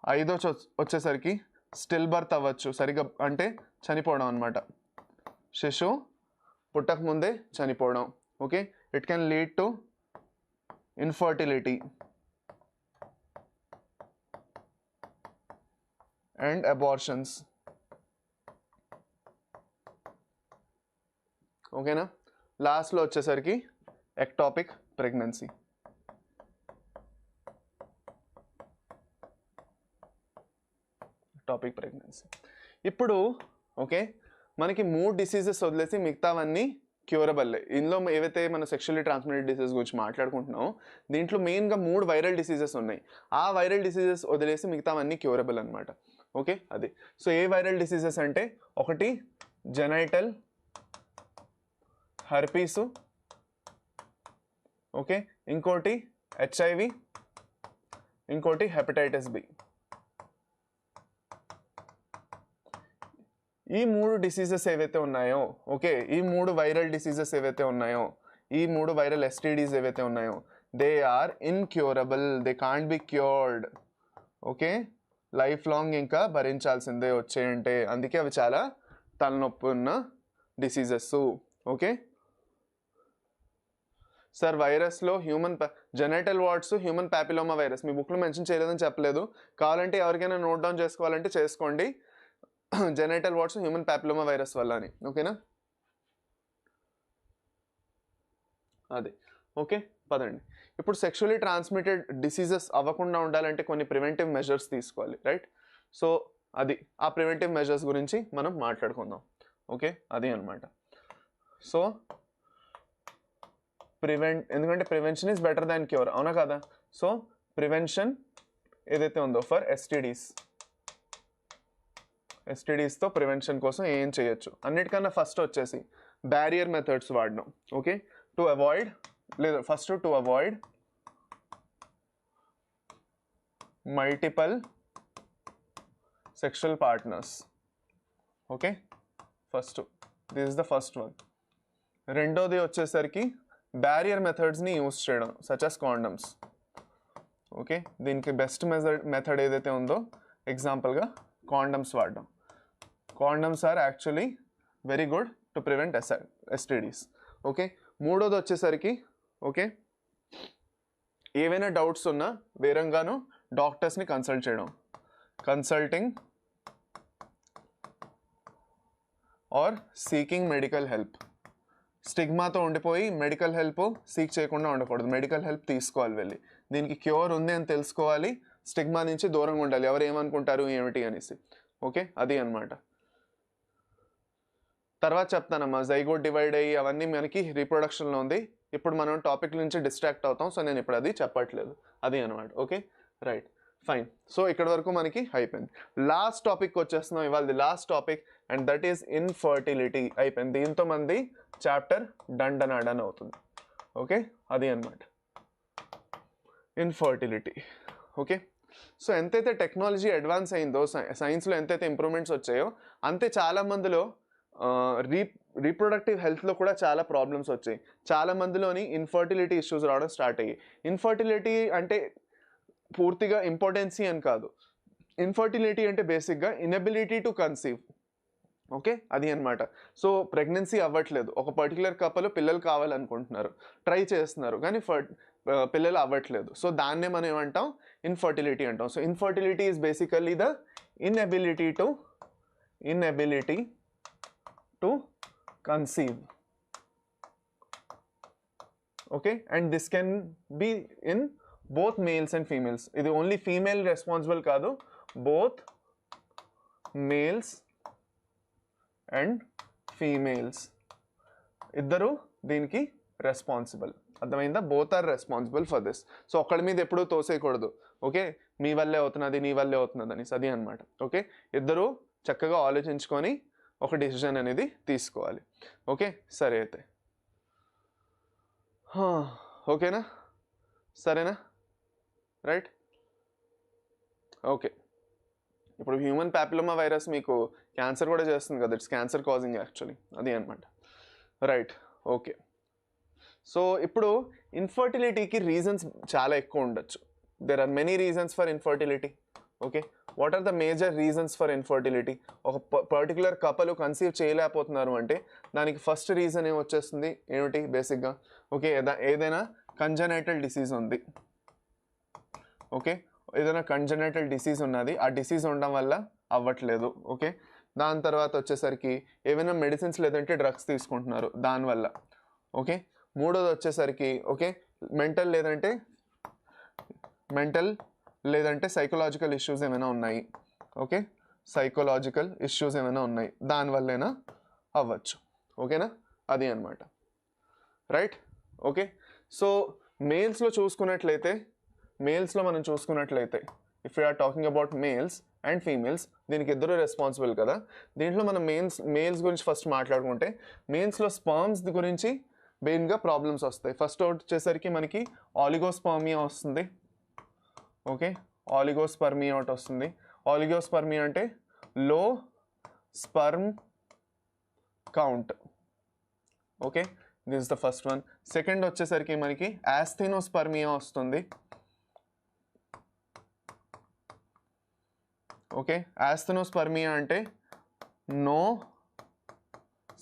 ఐదో వచ్చేసరికి స్టిల్ బర్త్ అవ్వచ్చు, సరిగ్గా అంటే చనిపోవడం అనమాట, శిశువు పుట్టక ముందే చనిపోవడం. Okay, it can lead to infertility and abortions. ఓకేనా, లాస్ట్లో వచ్చేసరికి ఎక్టాపిక్ ప్రెగ్నెన్సీ. ఇప్పుడు ఓకే మనకి 3 డిసీజెస్ వదిలేసి మిగతావన్నీ క్యూరబుల్. ఇందులో ఏవైతే మనం సెక్షువల్లీ ట్రాన్స్మిటెడ్ డిసీజెస్ గురించి మాట్లాడుకుంటున్నామో దీంట్లో మెయిన్గా 3 వైరల్ డిసీజెస్ ఉన్నాయి. ఆ వైరల్ డిసీజెస్ వదిలేసి మిగతావన్నీ క్యూరబుల్ అనమాట. ఓకే, అది సో ఏ వైరల్ డిసీజెస్ అంటే ఒకటి జెనైటల్ హెర్పీసు, ఓకే, ఇంకోటి హెచ్ఐవి, ఇంకోటి హెపటైటిస్ బి. ఈ 3 డిసీజెస్ ఏవైతే ఉన్నాయో ఓకే, ఈ 3 వైరల్ డిసీజెస్ ఏవైతే ఉన్నాయో, ఈ 3 వైరల్ ఎస్టీడీస్ ఏవైతే ఉన్నాయో they are incurable, they can't be cured. Okay, life long ఇంకా భరించాల్సిందే వచ్చేయంటే, అందుకే అవి చాలా తలనొప్పి ఉన్న డిసీజెస్. ఓకే సార్, వైరస్లో genital warts human papilloma virus మీ బుక్లో మెన్షన్ చేయలేదని చెప్పలేదు, కావాలంటే ఎవరికైనా నోట్ డౌన్ చేసుకోవాలంటే చేసుకోండి, genital warts human papilloma virus వల్ల అని. ఓకేనా, అది ఓకే. పదండి, ఇప్పుడు సెక్షువల్లీ ట్రాన్స్మిటెడ్ డిసీజెస్ అవ్వకుండా ఉండాలంటే కొన్ని ప్రివెంటివ్ మెజర్స్ తీసుకోవాలి, రైట్? సో అది ఆ ప్రివెంటివ్ మెజర్స్ గురించి మనం మాట్లాడుకుందాం. ఓకే, అది అనమాట. సో ఎందుకంటే prevention is better than cure, అవునా కదా? సో ప్రివెన్షన్ ఏదైతే ఉందో ఫర్ ఎస్టీడీస్తో ప్రివెన్షన్ కోసం ఏం చేయొచ్చు, అన్నిటికన్నా ఫస్ట్ వచ్చేసి బ్యారియర్ మెథడ్స్ వాడడం. Okay, to avoid multiple sexual partners. Okay, this is the first one. రెండోది వచ్చేసరికి బ్యారియర్ మెథడ్స్ని యూస్ చేయడం సచ్ as కాండమ్స్. ఓకే, దీనికి బెస్ట్ మెథడ్ ఏదైతే ఉందో ఎగ్జాంపుల్గా కాండమ్స్ వాడడం. Condoms are actually very good to prevent STDs. Okay, మూడోది వచ్చేసరికి ఓకే ఏవైనా డౌట్స్ ఉన్నా వేరంగాను డాక్టర్స్ని కన్సల్ట్ చేయడం, consulting or seeking medical help. స్టిగ్మాతో ఉండిపోయి మెడికల్ హెల్ప్ సీక్ చేయకుండా ఉండకూడదు, మెడికల్ హెల్ప్ తీసుకోవాలి వెళ్ళి. దీనికి క్యూర్ ఉంది అని తెలుసుకోవాలి, స్టిగ్మా నుంచి దూరంగా ఉండాలి, ఎవరు ఏమనుకుంటారు ఏమిటి అనేసి. ఓకే, అది అనమాట. తర్వాత చెప్తానమ్మా, జైగోట్ డివైడ్ అయ్యి అవన్నీ మనకి రీప్రొడక్షన్లో ఉంది. ఇప్పుడు మనం టాపిక్ నుంచి డిస్ట్రాక్ట్ అవుతాం, సో నేను ఇప్పుడు అది చెప్పట్లేదు, అది అనమాట. Okay, right, fine. సో ఇక్కడ వరకు మనకి అయిపోయింది. లాస్ట్ టాపిక్ వచ్చేస్తున్నాం ఇవాళ, last topic, and that is infertility. అయిపోయింది, దీంతో మంది చాప్టర్ డన్ అవుతుంది. ఓకే, అది అనమాట ఇన్ఫర్టిలిటీ. ఓకే, సో ఎంతైతే టెక్నాలజీ అడ్వాన్స్ అయిందో, సైన్స్లో ఎంతైతే ఇంప్రూవ్మెంట్స్ వచ్చాయో అంతే చాలా మందిలో రీప్రొడక్టివ్ హెల్త్లో కూడా చాలా ప్రాబ్లమ్స్ వచ్చాయి. చాలా మందిలోని ఇన్ఫర్టిలిటీ ఇష్యూస్ రావడం స్టార్ట్ అయ్యాయి. ఇన్ఫర్టిలిటీ అంటే పూర్తిగా ఇంపార్టెన్సీ అని కాదు, ఇన్ఫర్టిలిటీ అంటే బేసిక్గా ఇనబిలిటీ టు కన్సీవ్. ఓకే, అది అనమాట. సో ప్రెగ్నెన్సీ అవ్వట్లేదు, ఒక పర్టికులర్ కపుల్ పిల్లలు కావాలనుకుంటున్నారు, ట్రై చేస్తున్నారు, కానీ పిల్లలు అవ్వట్లేదు. సో దాన్నే మనం ఏమంటాం, ఇన్ఫర్టిలిటీ అంటాం. So infertility is basically the inability to inability to conceive. Okay, and this can be in both males and females. ఇది ఓన్లీ ఫీమేల్ రెస్పాన్సిబుల్ కాదు, both males and females ఇద్దరు దీనికి రెస్పాన్సిబుల్. అర్థమైందా? Both are responsible for this. So ఒక్కడి మీద ఎప్పుడూ తోసేయకూడదు. Okay, మీ వల్లే అవుతున్నది, నీ వల్లే అవుతున్నది అని, అది అనమాట. ఓకే, ఇద్దరు చక్కగా ఆలోచించుకొని ఒక డిసిజన్ అనేది తీసుకోవాలి. ఓకే, సరే అయితే ఓకేనా, సరేనా, రైట్. ఓకే, ఇప్పుడు హ్యూమన్ ప్యాపిలోమా వైరస్ మీకు క్యాన్సర్ కూడా చేస్తుంది కదా, ఇట్స్ క్యాన్సర్ కాజింగ్ యాక్చువల్లీ, అది అనమాట. Right, okay. సో ఇప్పుడు ఇన్ఫర్టిలిటీకి రీజన్స్ చాలా ఎక్కువ ఉండొచ్చు. There are many reasons for infertility. Okay, what are the major reasons for infertility? ఒక పర్టికులర్ కపుల్ కన్సీవ్ చేయలేకపోతున్నారు అంటే దానికి ఫస్ట్ రీజన్ ఏమొచ్చేస్తుంది, ఏమిటి బేసిక్గా? ఓకే, ఏదైనా కంజనైటల్ డిసీజ్ ఉంది. ఓకే, ఏదైనా కంజనైటల్ డిసీజ్ ఉన్నది, ఆ డిసీజ్ ఉండడం వల్ల అవ్వట్లేదు. ఓకే, దాని తర్వాత వచ్చేసరికి ఏమైనా మెడిసిన్స్ లేదంటే డ్రగ్స్ తీసుకుంటున్నారు దానివల్ల. ఓకే, మూడోది వచ్చేసరికి ఓకే మెంటల్ లేదంటే సైకలాజికల్ ఇష్యూస్ ఏమైనా ఉన్నాయి. ఓకే, సైకలాజికల్ ఇష్యూస్ ఏమైనా ఉన్నాయి, దానివల్లైనా అవ్వచ్చు. ఓకేనా, అది అనమాట. Right, okay. సో మేల్స్లో మనం చూసుకున్నట్లయితే if you are talking about males and females, దీనికి ఇద్దరు రెస్పాన్సిబుల్ కదా. దీంట్లో మనం మేల్స్ గురించి ఫస్ట్ మాట్లాడుకుంటే, మేల్స్లో స్పర్మ్స్ గురించి మెయిన్గా ప్రాబ్లమ్స్ వస్తాయి. ఫస్ట్ వచ్చేసరికి మనకి ఆలిగోస్పర్మియా వస్తుంది. ఓకే, ఆలిగోస్పర్మియా ఒకటి వస్తుంది. ఆలిగోస్పర్మియా అంటే low sperm count. Okay, this is the first one. Second వచ్చేసరికి మనకి ఆస్థెనోస్పర్మియా వస్తుంది. ఓకే, ఆస్థెనోస్పర్మియా అంటే no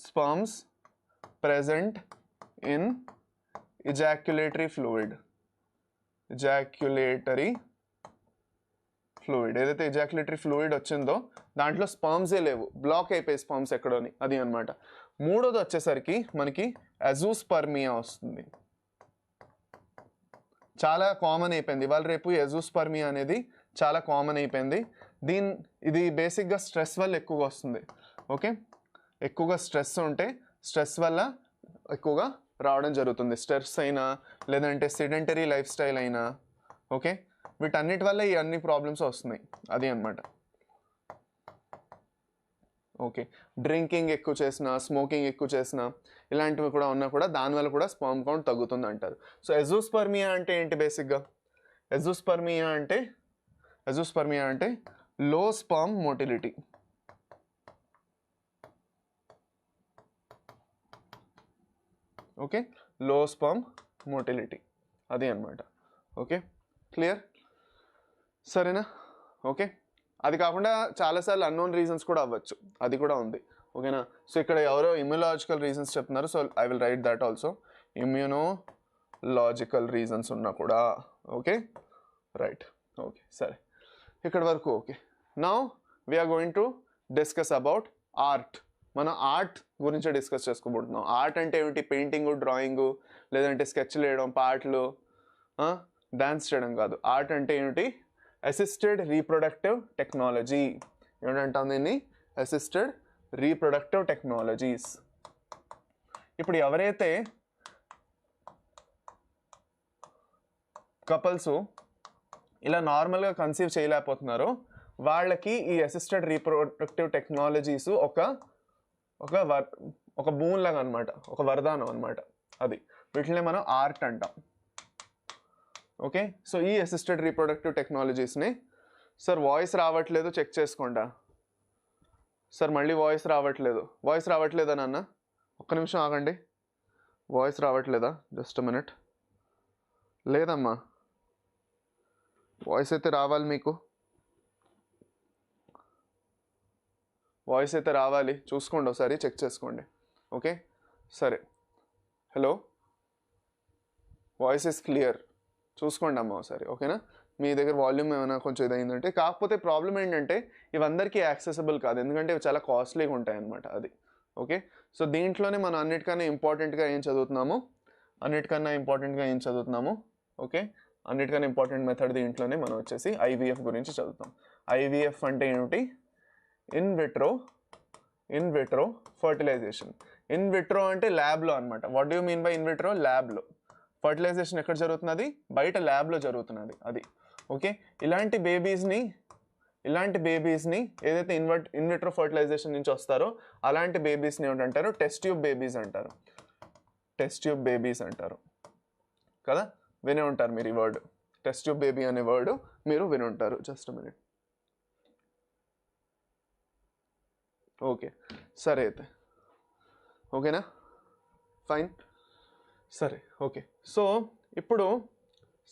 sperms present in ejaculatory fluid. ఏదైతే ఎజాక్యులేటరీ ఫ్లూయిడ్ వచ్చిందో దాంట్లో స్పర్మ్సే లేవు, బ్లాక్ అయిపోయి స్పర్మ్స్ ఎక్కడోని, అది అనమాట. మూడోది వచ్చేసరికి మనకి అజూస్పర్మియా వస్తుంది. చాలా కామన్ అయిపోయింది ఇవాళ రేపు, అజూస్పర్మియా అనేది చాలా కామన్ అయిపోయింది. ఇది బేసిక్గా స్ట్రెస్ వల్ల ఎక్కువగా వస్తుంది. ఓకే, ఎక్కువగా స్ట్రెస్ ఉంటే స్ట్రెస్ వల్ల ఎక్కువగా రావడం జరుగుతుంది. స్ట్రెస్ అయినా లేదంటే సెడెంటరీ లైఫ్ స్టైల్ అయినా, ఓకే, వీటన్నిటి వల్ల ఈ అన్ని ప్రాబ్లమ్స్ వస్తున్నాయి, అది అనమాట. ఓకే, డ్రింకింగ్ ఎక్కువ చేసినా, స్మోకింగ్ ఎక్కువ చేసినా, ఇలాంటివి కూడా ఉన్నా కూడా దానివల్ల కూడా స్పర్మ్ కౌంట్ తగ్గుతుంది అంటారు. సో అజూస్పర్మియా అంటే ఏంటి బేసిక్గా? అజూస్పర్మియా అంటే లో స్పర్మ్ మోటిలిటీ. ఓకే, లో స్పర్మ్ మోటిలిటీ, అది అనమాట. ఓకే, క్లియర్, సరేనా? ఓకే, అది కాకుండా చాలాసార్లు అన్నోన్ రీజన్స్ కూడా అవ్వచ్చు, అది కూడా ఉంది. ఓకేనా? సో ఇక్కడ ఎవరో ఇమ్యూలాజికల్ రీజన్స్ చెప్తున్నారు, so I will write that also. Immunological reasons ఉన్నా కూడా. Okay, right. ఓకే, సరే, ఇక్కడ వరకు okay. Now we're going to discuss about ART. మనం ఆర్ట్ గురించి డిస్కస్ చేసుకోబోతున్నాం. ఆర్ట్ అంటే ఏమిటి? పెయింటింగు, డ్రాయింగు, లేదంటే స్కెచ్లు వేయడం, పాటలు, డాన్స్ చేయడం కాదు. ఆర్ట్ అంటే ఏమిటి? Assisted reproductive technology. ఏమిటంటాం దీన్ని? Assisted reproductive technologies. ఇప్పుడు ఎవరైతే కపుల్స్ ఇలా నార్మల్గా కన్సీవ్ చేయలేకపోతున్నారో వాళ్ళకి ఈ అసిస్టెడ్ రీప్రొడక్టివ్ టెక్నాలజీస్ ఒక బూన్ లాగా అనమాట, ఒక వరదానం అనమాట. అది వీటిని మనం ఆర్ట్ అంటాం. ఓకే, సో ఈ అసిస్టెడ్ రీప్రొడక్టివ్ టెక్నాలజీస్ని, సార్ వాయిస్ రావట్లేదు చెక్ చేసుకోండా. సార్ మళ్ళీ వాయిస్ రావట్లేదా నాన్న? ఒక్క నిమిషం ఆగండి. వాయిస్ రావట్లేదా? Just minute. లేదమ్మా, వాయిస్ అయితే రావాలి, మీకు వాయిస్ అయితే రావాలి. చూసుకోండి ఒకసారి, చెక్ చేసుకోండి. ఓకే, సరే. హలో, వాయిస్ ఇస్ క్లియర్, చూసుకోండి అమ్మ ఒకసారి. ఓకేనా? మీ దగ్గర వాల్యూమ్ ఏమైనా కొంచెం ఇదైందంటే. కాకపోతే ప్రాబ్లం ఏంటంటే ఇవందరికీ యాక్సెసిబుల్ కాదు, ఎందుకంటే ఇవి చాలా కాస్ట్లీగా ఉంటాయి అన్నమాట అది. ఓకే, సో దీంట్లోనే మనం అన్నిటికన్నా ఇంపార్టెంట్గా ఏం చదువుతున్నాము, ఓకే, అన్నిటికన్నా ఇంపార్టెంట్ మెథడ్ దీంట్లోనే మనం వచ్చేసి ఐవీఎఫ్ గురించి చదువుతాం. ఐవీఎఫ్ అంటే ఏమిటి? In vitro fertilization. In vitro అంటే ల్యాబ్లో అనమాట. What do you mean by in vitro? ల్యాబ్లో. ఫర్టిలైజేషన్ ఎక్కడ జరుగుతున్నది? బయట ల్యాబ్లో జరుగుతున్నది అది. ఓకే, ఇలాంటి బేబీస్ని ఏదైతే ఇన్ విట్రో ఫర్టిలైజేషన్ నుంచి వస్తారో అలాంటి బేబీస్ని ఏమిటంటారు? టెస్ట్ ట్యూబ్ బేబీస్ అంటారు కదా. వినే ఉంటారు మీరు ఈ వర్డ్, టెస్ట్ ట్యూబ్ బేబీ అనే వర్డ్ మీరు విని ఉంటారు. Just minute. ఓకే, సరే అయితే ఓకేనా, ఫైన్, సరే ఓకే. సో ఇప్పుడు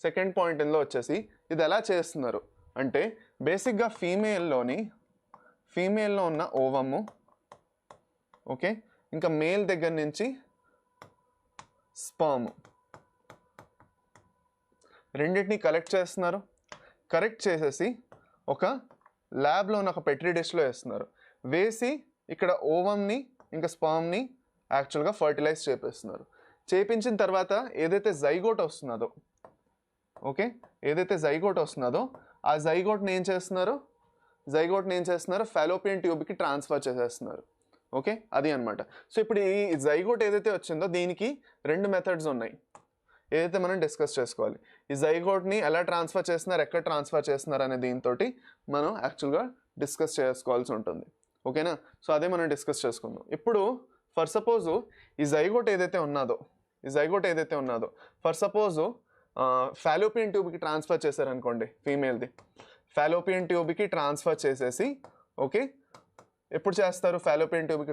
సెకండ్ పాయింట్ ఇందులో వచ్చేసి ఇది ఎలా చేస్తున్నారు అంటే బేసిక్గా ఫీమేల్లో ఉన్న ఓవము, ఓకే, ఇంకా మేల్ దగ్గర నుంచి స్పర్మ్ రెండింటిని కలెక్ట్ చేస్తున్నారు. కలెక్ట్ చేసేసి ఒక ల్యాబ్లో ఉన్న ఒక పెట్రీ డిష్లో వేస్తున్నారు. వేసి ఇక్కడ ఓవంని ఇంకా స్పర్మ్ని యాక్చువల్గా ఫర్టిలైజ్ చేపిస్తున్నారు. చేపించిన తర్వాత ఏదైతే జైగోట్ వస్తున్నదో, ఓకే, ఆ జైగోట్ని ఏం చేస్తున్నారు? ఫాలోపియన్ ట్యూబ్కి ట్రాన్స్ఫర్ చేసేస్తున్నారు. ఓకే, అది అనమాట. సో ఇప్పుడు ఈ జైగోట్ ఏదైతే వచ్చిందో దీనికి 2 మెథడ్స్ ఉన్నాయి ఏదైతే మనం డిస్కస్ చేసుకోవాలి. ఈ జైగోట్ని ఎలా ట్రాన్స్ఫర్ చేస్తున్నారు, ఎక్కడ ట్రాన్స్ఫర్ చేస్తున్నారు అనే దీంతో మనం యాక్చువల్గా డిస్కస్ చేసుకోవాల్సి ఉంటుంది. ఓకేనా, సో అదే మనం డిస్కస్ చేసుకుందాం. ఇప్పుడు ఫర్ సపోజు ఈ జైగోట్ ఏదైతే ఉన్నదో ఫర్ సపోజు ఫాలోపియన్ ట్యూబ్కి ట్రాన్స్ఫర్ చేశారనుకోండి, ఫీమేల్ది ఫాలోపియన్ ట్యూబ్కి ట్రాన్స్ఫర్ చేసేసి, ఓకే, ఎప్పుడు చేస్తారు ఫాలోపియన్ ట్యూబ్కి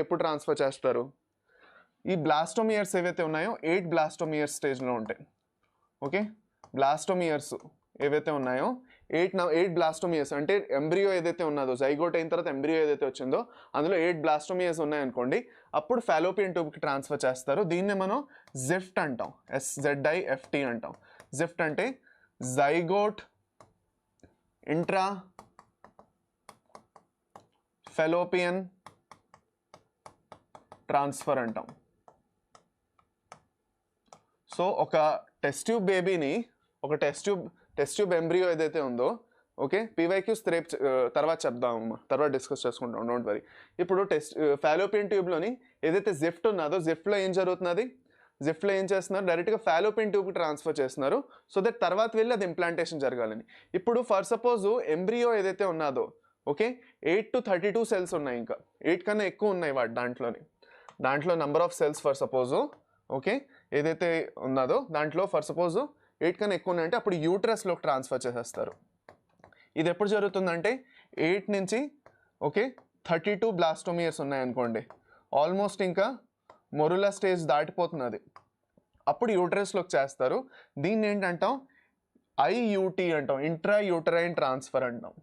ఎప్పుడు ట్రాన్స్ఫర్ చేస్తారు? ఈ బ్లాస్టోమియర్స్ ఏవైతే ఉన్నాయో 8 బ్లాస్టోమియర్స్ స్టేజ్లో ఉంటాయి. ఓకే, బ్లాస్టోమియర్స్ ఏవైతే ఉన్నాయో 8 బ్లాస్టోమియర్స్ అంటే ఎంబ్రియో ఏదైతే ఉన్నదో, జైగోట్ అయిన తర్వాత ఎంబ్రియో ఏదైతే వచ్చిందో అందులో 8 బ్లాస్టోమియర్స్ ఉన్నాయనుకోండి, అప్పుడు ఫాలోపియన్ ట్యూబ్కి ట్రాన్స్ఫర్ చేస్తారు. దీన్నే మనం జిఫ్ట్ అంటాం, SZIFT అంటాం. జిఫ్ట్ అంటే జైగోట్ ఇంట్రా ఫాలోపియన్ ట్రాన్స్ఫర్ అంటాం. సో ఒక టెస్ట్ ట్యూబ్ బేబీని, ఒక టెస్ట్ ట్యూబ్ ఎంబ్రియో ఏదైతే ఉందో, ఓకే, పీవైక్యూస్ తర్వాత చెప్దామమ్మా, తర్వాత డిస్కస్ చేసుకుంటాం, డోంట్ వరీ. ఇప్పుడు ఫాలోపియన్ ట్యూబ్లోని ఏదైతే జిఫ్ట్ ఉన్నదో జిఫ్ట్లో ఏం చేస్తున్నారు? డైరెక్ట్గా ఫాలోపియన్ ట్యూబ్కి ట్రాన్స్ఫర్ చేస్తున్నారు, సో దట్ తర్వాత వెళ్ళి అది ఇంప్లాంటేషన్ జరగాలని. ఇప్పుడు ఫర్ సపోజు ఎంబ్రియో ఏదైతే ఉన్నదో, ఓకే, 8 to 32 సెల్స్ ఉన్నాయి, ఇంకా 8 కన్నా ఎక్కువ ఉన్నాయి దాంట్లో number of cells for suppose, okay, ఏదైతే ఉన్నదో దాంట్లో ఫర్ సపోజు 8 కన్నా ఎక్కువ ఉన్నాయంటే అప్పుడు యూట్రస్లోకి ట్రాన్స్ఫర్ చేసేస్తారు. ఇది ఎప్పుడు జరుగుతుందంటే 8 నుంచి, ఓకే, 32 బ్లాస్టోమియర్స్ ఉన్నాయనుకోండి, ఆల్మోస్ట్ ఇంకా మొరులా స్టేజ్ దాటిపోతున్నది, అప్పుడు యూట్రస్లోకి చేస్తారు. దీన్ని ఏంటంటాం? IUT అంటాం, ఇంట్రా యూటరైన్ ట్రాన్స్ఫర్ అంటాం.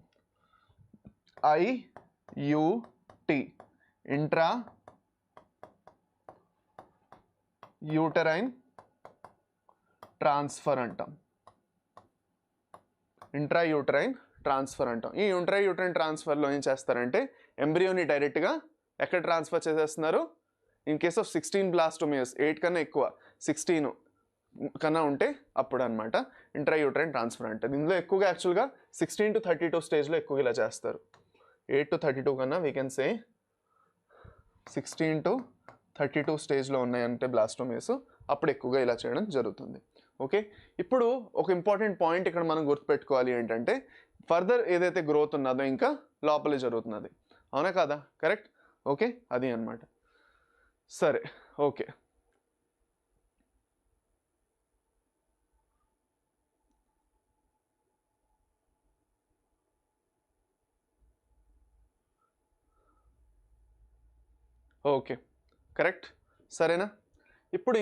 IUT, ఇంట్రా యూటరైన్ ట్రాన్స్ఫర్ అంటాం. ఈ ఇంట్రా యూటరైన్ ట్రాన్స్ఫర్లో ఏం చేస్తారంటే ఎంబ్రియోని డైరెక్ట్గా ఎక్కడ ట్రాన్స్ఫర్ చేసేస్తున్నారు? ఇన్ కేస్ ఆఫ్ 16 బ్లాస్టోమియర్స్, 8 కన్నా ఎక్కువ, 16 కన్నా ఉంటే అప్పుడు అనమాట ఇంట్రా యూటరైన్ ట్రాన్స్ఫర్ అంటే. ఇందులో ఎక్కువగా యాక్చువల్గా 16 to 32 స్టేజ్లో ఎక్కువగా ఇలా చేస్తారు. 8 to 32 కన్నా వీ కెన్ సే 16 to 32 స్టేజ్లో ఉన్నాయంటే బ్లాస్టోమియర్స్, అప్పుడు ఎక్కువగా ఇలా చేయడం జరుగుతుంది. ఓకే, ఇప్పుడు ఒక ఇంపార్టెంట్ పాయింట్ ఇక్కడ మనం గుర్తుపెట్టుకోవాలి ఏంటంటే ఫర్దర్ ఏదైతే గ్రోత్ ఉన్నదో ఇంకా లోపలే జరుగుతున్నది, అవునా కాదా? కరెక్ట్, ఓకే, అది అన్నమాట. సరే, ఓకే, ఓకే, కరెక్ట్, సరేనా? ఇప్పుడు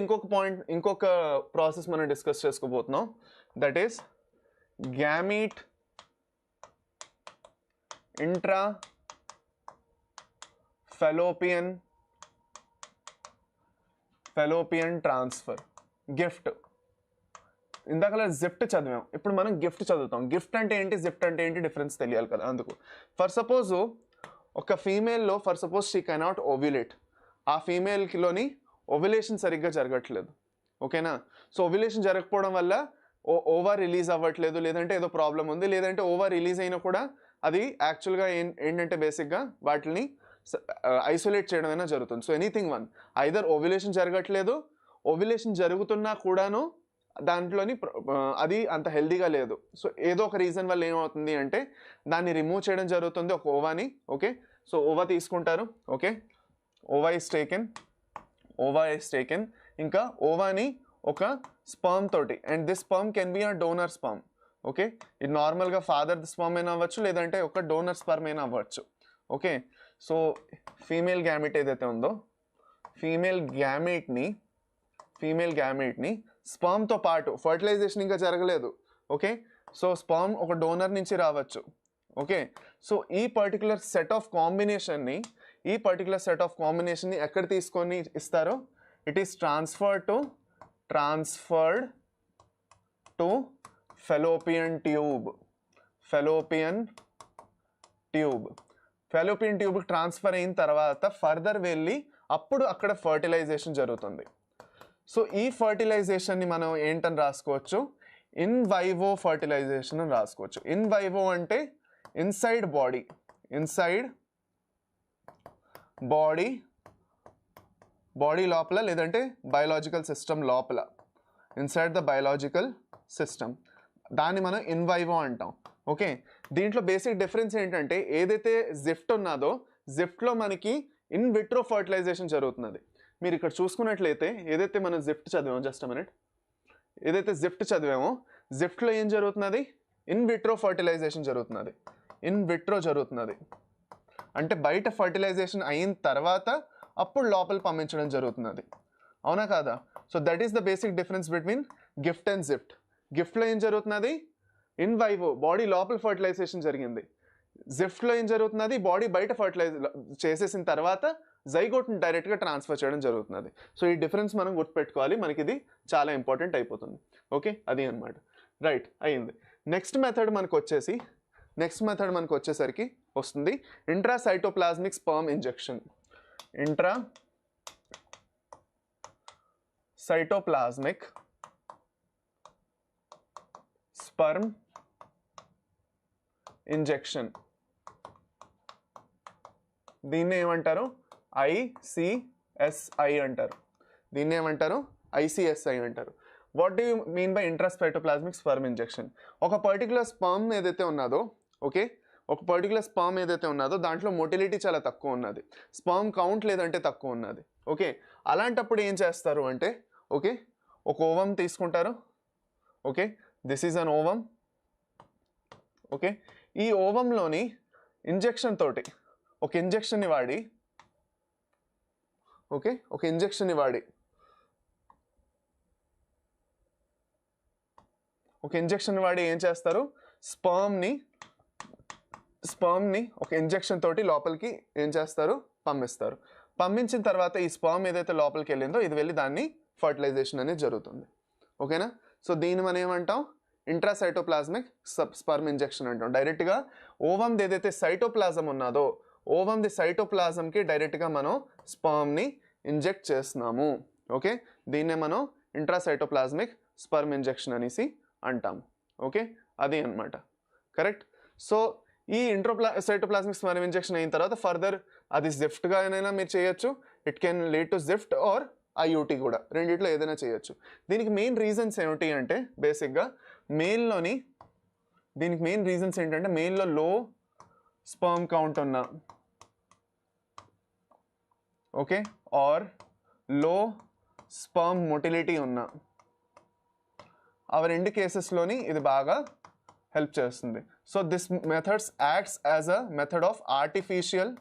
ఇంకొక ప్రాసెస్ మనం డిస్కస్ చేసుకోబోతున్నాం, that is gamete intra fallopian transfer, GIFT. ఇందాకలా జిఫ్ట్ చదివాం, ఇప్పుడు మనం గిఫ్ట్ చదువుతాం. గిఫ్ట్ అంటే ఏంటి, జిఫ్ట్ అంటే ఏంటి డిఫరెన్స్ తెలియాలి కదా. అందుకు ఫర్ సపోజ్ ఒక ఫీమేల్లో ఫర్ సపోజ్ షీ కెనాట్ ఓవ్యులేట్, ఆ ఫీమేల్కిలోని ఓవ్యులేషన్ సరిగ్గా జరగట్లేదు. ఓకేనా. సో ఓవ్యులేషన్ జరగకపోవడం వల్ల ఓవర్ రిలీజ్ అవ్వట్లేదు, లేదంటే ఏదో ప్రాబ్లం ఉంది, లేదంటే ఓవర్ రిలీజ్ అయినా కూడా అది యాక్చువల్గా ఏంటంటే బేసిక్గా వాటిని ఐసోలేట్ చేయడం అయినా జరుగుతుంది. So anything one, either ovulation జరగట్లేదు, ఓవ్యులేషన్ జరుగుతున్నా కూడాను దాంట్లోని అది అంత హెల్దీగా లేదు. సో ఏదో ఒక రీజన్ వల్ల ఏమవుతుంది అంటే దాన్ని రిమూవ్ చేయడం జరుగుతుంది, ఒక ఓవాని. ఓకే, సో ఓవా తీసుకుంటారు. Okay, ova is taken. ఇంకా ఓవాని ఒక స్పర్మ్ తోటి, and this sperm can be a donor sperm. Okay, ఇది నార్మల్గా ఫాదర్ స్పర్మ్ అయినా అవ్వచ్చు, లేదంటే ఒక డోనర్ స్పర్మ్ అయినా అవ్వచ్చు. ఓకే, సో ఫీమేల్ గ్యామెట్ ఏదైతే ఉందో ఫీమేల్ గ్యామెట్ని స్పర్మ్తో పాటు ఫర్టిలైజేషన్ ఇంకా జరగలేదు. ఓకే, సో స్పర్మ్ ఒక డోనర్ నుంచి రావచ్చు. ఓకే, సో ఈ పర్టికులర్ సెట్ ఆఫ్ కాంబినేషన్ని ఎక్కడ తీసుకొని ఇస్తారో, it is transferred to fallopian tube transfer అయిన తర్వాత ఫర్దర్ వెళ్ళి అప్పుడు అక్కడ ఫర్టిలైజేషన్ జరుగుతుంది. సో ఈ ఫర్టిలైజేషన్ని మనం ఏంటని రాసుకోవచ్చు, ఇన్ వైవో ఫర్టిలైజేషన్ అని రాసుకోవచ్చు. ఇన్ వైవో అంటే ఇన్సైడ్ బాడీ లోపల, లేదంటే బయోలాజికల్ సిస్టమ్ లోపల, ఇన్సైడ్ ద బయోలాజికల్ సిస్టమ్, దాన్ని మనం ఇన్ వైవో అంటాం. ఓకే, దీంట్లో బేసిక్ డిఫరెన్స్ ఏంటంటే ఏదైతే జిఫ్ట్ ఉన్నదో జిఫ్ట్లో మనకి ఇన్ విట్రో ఫర్టిలైజేషన్ జరుగుతున్నది. మీరు ఇక్కడ చూసుకున్నట్లయితే ఏదైతే మనం జిఫ్ట్ చదివామో, జస్ట్ మినిట్, ఏదైతే జిఫ్ట్ చదివామో జిఫ్ట్లో ఏం జరుగుతున్నది, ఇన్ విట్రో ఫర్టిలైజేషన్ జరుగుతున్నది. అంటే బయట ఫర్టిలైజేషన్ అయిన తర్వాత అప్పుడు లోపల పంపించడం జరుగుతున్నది. అవునా కాదా? So that is the basic difference between GIFT and ZIFT. గిఫ్ట్లో ఏం జరుగుతున్నది, ఇన్ వైవో బాడీ లోపల ఫర్టిలైజేషన్ జరిగింది. జిఫ్ట్లో ఏం జరుగుతున్నది, బాడీ బయట ఫర్టిలైజ్ చేసేసిన తర్వాత జైగోట్ని డైరెక్ట్గా ట్రాన్స్ఫర్ చేయడం జరుగుతున్నది. సో ఈ డిఫరెన్స్ మనం గుర్తుపెట్టుకోవాలి, మనకి ఇది చాలా ఇంపార్టెంట్ అయిపోతుంది. ఓకే, అది అనమాట. రైట్, అయ్యింది. నెక్స్ట్ మెథడ్ మనకు వచ్చేసరికి వస్తుంది intracytoplasmic sperm injection. Intracytoplasmic sperm injection, దీన్ని ఏమంటారు, ICSI అంటారు. What do you mean by intracytoplasmic sperm injection? ఒక పర్టికులర్ స్పర్మ్ ఏదైతే ఉన్నదో, ఓకే, దాంట్లో మొటిలిటీ చాలా తక్కువ ఉన్నది, స్పర్మ్ కౌంట్ లేదంటే తక్కువ ఉన్నది. ఓకే, అలాంటప్పుడు ఏం చేస్తారు అంటే, ఓకే, ఒక ఓవం తీసుకుంటారు. Okay, this is an ovum. Okay, ఈ ఓవంలోని ఇంజెక్షన్ తోటి ఒక ఇంజెక్షన్ని వాడి ఏం చేస్తారు, స్పర్మ్ని ఒక ఇంజెక్షన్ తోటి లోపలికి ఏం చేస్తారు, పంపిస్తారు. పంపించిన తర్వాత ఈ స్పర్మ్ ఏదైతే లోపలికి వెళ్ళిందో ఇది వెళ్ళి దాన్ని ఫర్టిలైజేషన్ అనేది జరుగుతుంది. ఓకేనా. సో దీన్ని మనం ఏమంటాం, ఇంట్రాసైటోప్లాస్మిక్ స్పర్మ్ ఇంజెక్షన్ అంటాం. డైరెక్ట్గా ఓవంది ఏదైతే సైటోప్లాజం ఉన్నదో ఓవంది సైటోప్లాజంకి డైరెక్ట్గా మనం స్పర్మ్ని ఇంజెక్ట్ చేస్తున్నాము. ఓకే, దీన్నే మనం ఇంట్రాసైటోప్లాస్మిక్ స్పర్మ్ ఇంజెక్షన్ అనేసి అంటాం. ఓకే, అది అన్నమాట. కరెక్ట్. సో ఈ సైటోప్లాస్మిక్ స్పర్మ్ ఇంజెక్షన్ అయిన తర్వాత ఫర్దర్ అది జిఫ్ట్గా అయినా మీరు చేయొచ్చు, it can lead to ZIFT or IUT కూడా, రెండిట్లో ఏదైనా చేయొచ్చు. దీనికి మెయిన్ రీజన్స్ ఏమిటి అంటే బేసిక్గా మెయిల్లో లో స్పర్మ్ కౌంట్ ఉన్న, okay, or low sperm motility ఉన్న, ఆ రెండు కేసెస్లోని ఇది బాగా హెల్ప్ చేస్తుంది. So this methods acts as a method of artificial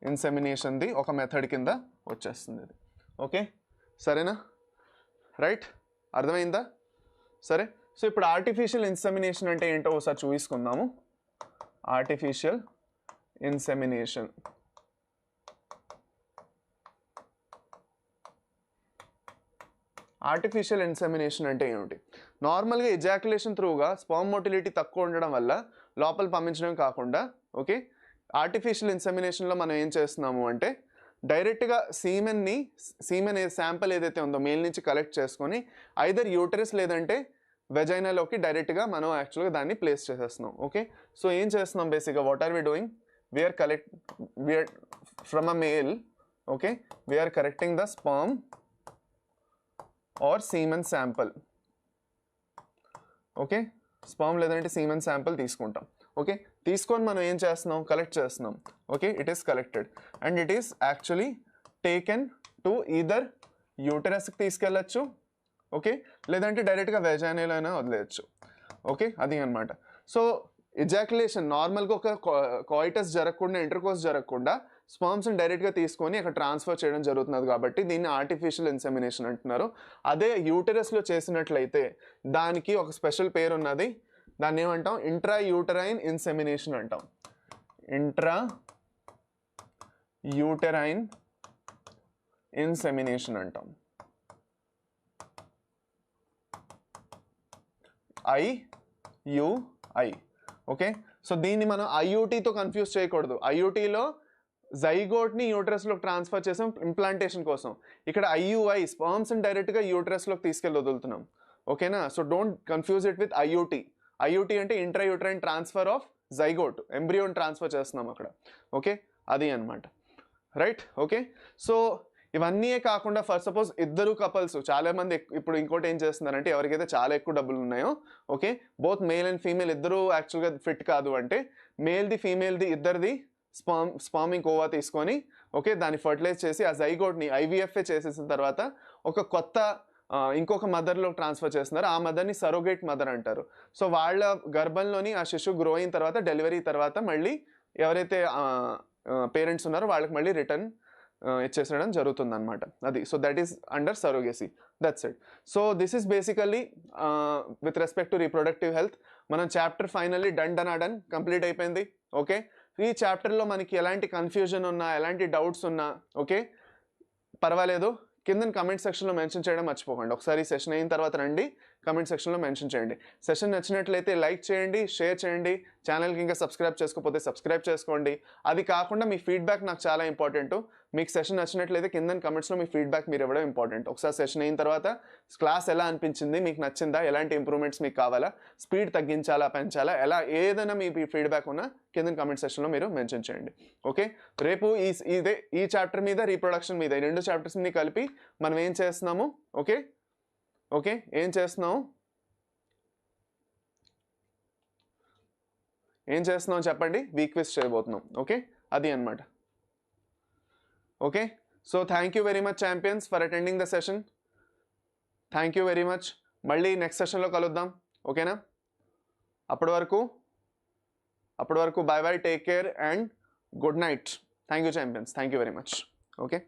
ఇన్సెమినేషన్ది ఒక మెథడ్ కింద వచ్చేస్తుంది ఇది. ఓకే, సరేనా? రైట్, అర్థమైందా? సరే. సో ఇప్పుడు ఆర్టిఫిషియల్ ఇన్సెమినేషన్ అంటే ఏంటో ఒకసారి చూసుకుందాము. ఆర్టిఫిషియల్ ఇన్సెమినేషన్ ఆర్టిఫిషియల్ ఇన్సెమినేషన్ అంటే ఏమిటి? నార్మల్గా ఎజాక్యులేషన్ త్రూగా స్పర్మ్ మోటిలిటీ తక్కువ ఉండడం వల్ల లోపల పంపించడం కాకుండా ఓకే ఆర్టిఫిషియల్ ఇన్సెమినేషన్లో మనం ఏం చేస్తున్నాము అంటే డైరెక్ట్గా సీమెన్ శాంపుల్ ఏదైతే ఉందో మేల్ నుంచి కలెక్ట్ చేసుకొని ఐదర్ యూటరస్ లేదంటే వెజైనాలోకి డైరెక్ట్గా మనం యాక్చువల్గా దాన్ని ప్లేస్ చేసేస్తున్నాం. ఓకే, సో ఏం చేస్తున్నాం బేసిక్గా what are we doing, we're from a male okay we're collecting the sperm or semen sample. Okay, sperm లేదంటే సీమెన్ శాంపుల్ తీసుకుంటాం. ఓకే, తీసుకొని మనం ఏం చేస్తున్నాం, కలెక్ట్ చేస్తున్నాం. Okay, it is collected and it is actually taken to either యూటరస్కి తీసుకెళ్ళచ్చు okay లేదంటే డైరెక్ట్గా వెజైనాలో అయినా వదిలేయచ్చు. ఓకే, అది అనమాట. సో ఎజాక్యులేషన్ నార్మల్గా ఒక కాయిటస్ జరగకుండా ఇంటర్కోర్స్ జరగకుండా స్పర్మ్స్ని డైరెక్ట్గా తీసుకొని అక్కడ ట్రాన్స్ఫర్ చేయడం జరుగుతున్నది కాబట్టి దీన్ని ఆర్టిఫిషియల్ ఇన్సెమినేషన్ అంటున్నారు. అదే యూటరస్లో చేసినట్లయితే దానికి ఒక స్పెషల్ పేరు ఉన్నది, దాన్ని ఏమంటాం, ఇంట్రా యూటరైన్ ఇన్సెమినేషన్ అంటాం. ఇంట్రా యూటరైన్ ఇన్సెమినేషన్ అంటాం. IUI. ఓకే, సో దీన్ని మనం ఐయుటీతో కన్ఫ్యూజ్ చేయకూడదు. ఐయుటీలో జైగోట్ని యూటరస్లోకి ట్రాన్స్ఫర్ చేసాం ఇంప్లాంటేషన్ కోసం. ఇక్కడ IUI స్పర్మ్స్ని డైరెక్ట్గా యూటరస్లోకి తీసుకెళ్ళి వదులుతున్నాం. ఓకేనా, so don't confuse it with IUT. IUT అంటే intra uterine transfer of zygote, ఎంబ్రియోని ట్రాన్స్ఫర్ చేస్తున్నాం అక్కడ. ఓకే, అది అనమాట. రైట్. ఓకే, సో ఇవన్నీ కాకుండా ఫర్ సపోజ్ ఇద్దరు కపుల్స్ చాలామంది ఇప్పుడు ఇంకోటి ఏం చేస్తున్నారంటే ఎవరికైతే చాలా ఎక్కువ డబ్బులు ఉన్నాయో okay both male and female ఇద్దరు యాక్చువల్గా ఫిట్ కాదు అంటే మేల్ది ఫీమేల్ది ఇద్దరిది స్పామింగ్ ఓవా తీసుకొని ఓకే దాన్ని ఫర్టిలైజ్ చేసి ఆ జైగోట్ని IVFA చేసేసిన తర్వాత ఒక కొత్త ఇంకొక మదర్లో ట్రాన్స్ఫర్ చేస్తున్నారు. ఆ మదర్ని సరోగేట్ మదర్ అంటారు. సో వాళ్ళ గర్భంలోని ఆ శిశువు గ్రో అయిన తర్వాత డెలివరీ తర్వాత మళ్ళీ ఎవరైతే పేరెంట్స్ ఉన్నారో వాళ్ళకి మళ్ళీ రిటర్న్ ఇచ్చేసడం జరుగుతుంది అనమాట. అది so that is under surrogacy. That's it. So this is basically with respect to reproductive health. మనం చాప్టర్ ఫైనల్లీ డన్ కంప్లీట్ అయిపోయింది. ఓకే, ఈ చాప్టర్లో మనకి ఎలాంటి కన్ఫ్యూజన్ ఉన్నా ఎలాంటి డౌట్స్ ఉన్నా ఓకే పర్వాలేదు కింద కమెంట్ సెక్షన్లో మెన్షన్ చేయడం మర్చిపోకండి. ఒకసారి సెషన్ అయిన తర్వాత రండి కమెంట్ సెక్షన్లో మెన్షన్ చేయండి. సెషన్ నచ్చినట్లయితే లైక్ చేయండి, షేర్ చేయండి. ఛానల్కి ఇంకా సబ్స్క్రైబ్ చేసుకోకపోతే సబ్స్క్రైబ్ చేసుకోండి. అది కాకుండా మీ ఫీడ్బ్యాక్ నాకు చాలా ఇంపార్టెంట్. మీకు సెషన్ నచ్చినట్లయితే కింద కమెంట్స్లో మీ ఫీడ్బ్యాక్ మీరు ఇవ్వడం ఇంపార్టెంట్. ఒకసారి సెషన్ అయిన తర్వాత క్లాస్ ఎలా అనిపించింది, మీకు నచ్చిందా, ఎలాంటి ఇంప్రూవ్మెంట్స్ మీకు కావాలా, స్పీడ్ తగ్గించాలా పెంచాలా, ఎలా ఏదైనా మీ ఫీడ్బ్యాక్ ఉన్నా కింద కమెంట్ సెక్షన్లో మీరు మెన్షన్ చేయండి. ఓకే, రేపు ఈ చాప్టర్ మీద రీప్రొడక్షన్ మీద ఈ రెండు చాప్టర్స్ని కలిపి మనం ఏం చేస్తున్నాము ఓకే ఏం చేస్తున్నాం చెప్పండి, వీక్ క్విజ్ చేయబోతున్నాం. ఓకే, అది అనమాట. Okay, so thank you very much champions for attending the session. Thank you very much. మళ్ళీ నెక్స్ట్ సెషన్లో కలుద్దాం. ఓకేనా, అప్పటి వరకు bye bye, take care and good night. Thank you champions, thank you very much. Okay.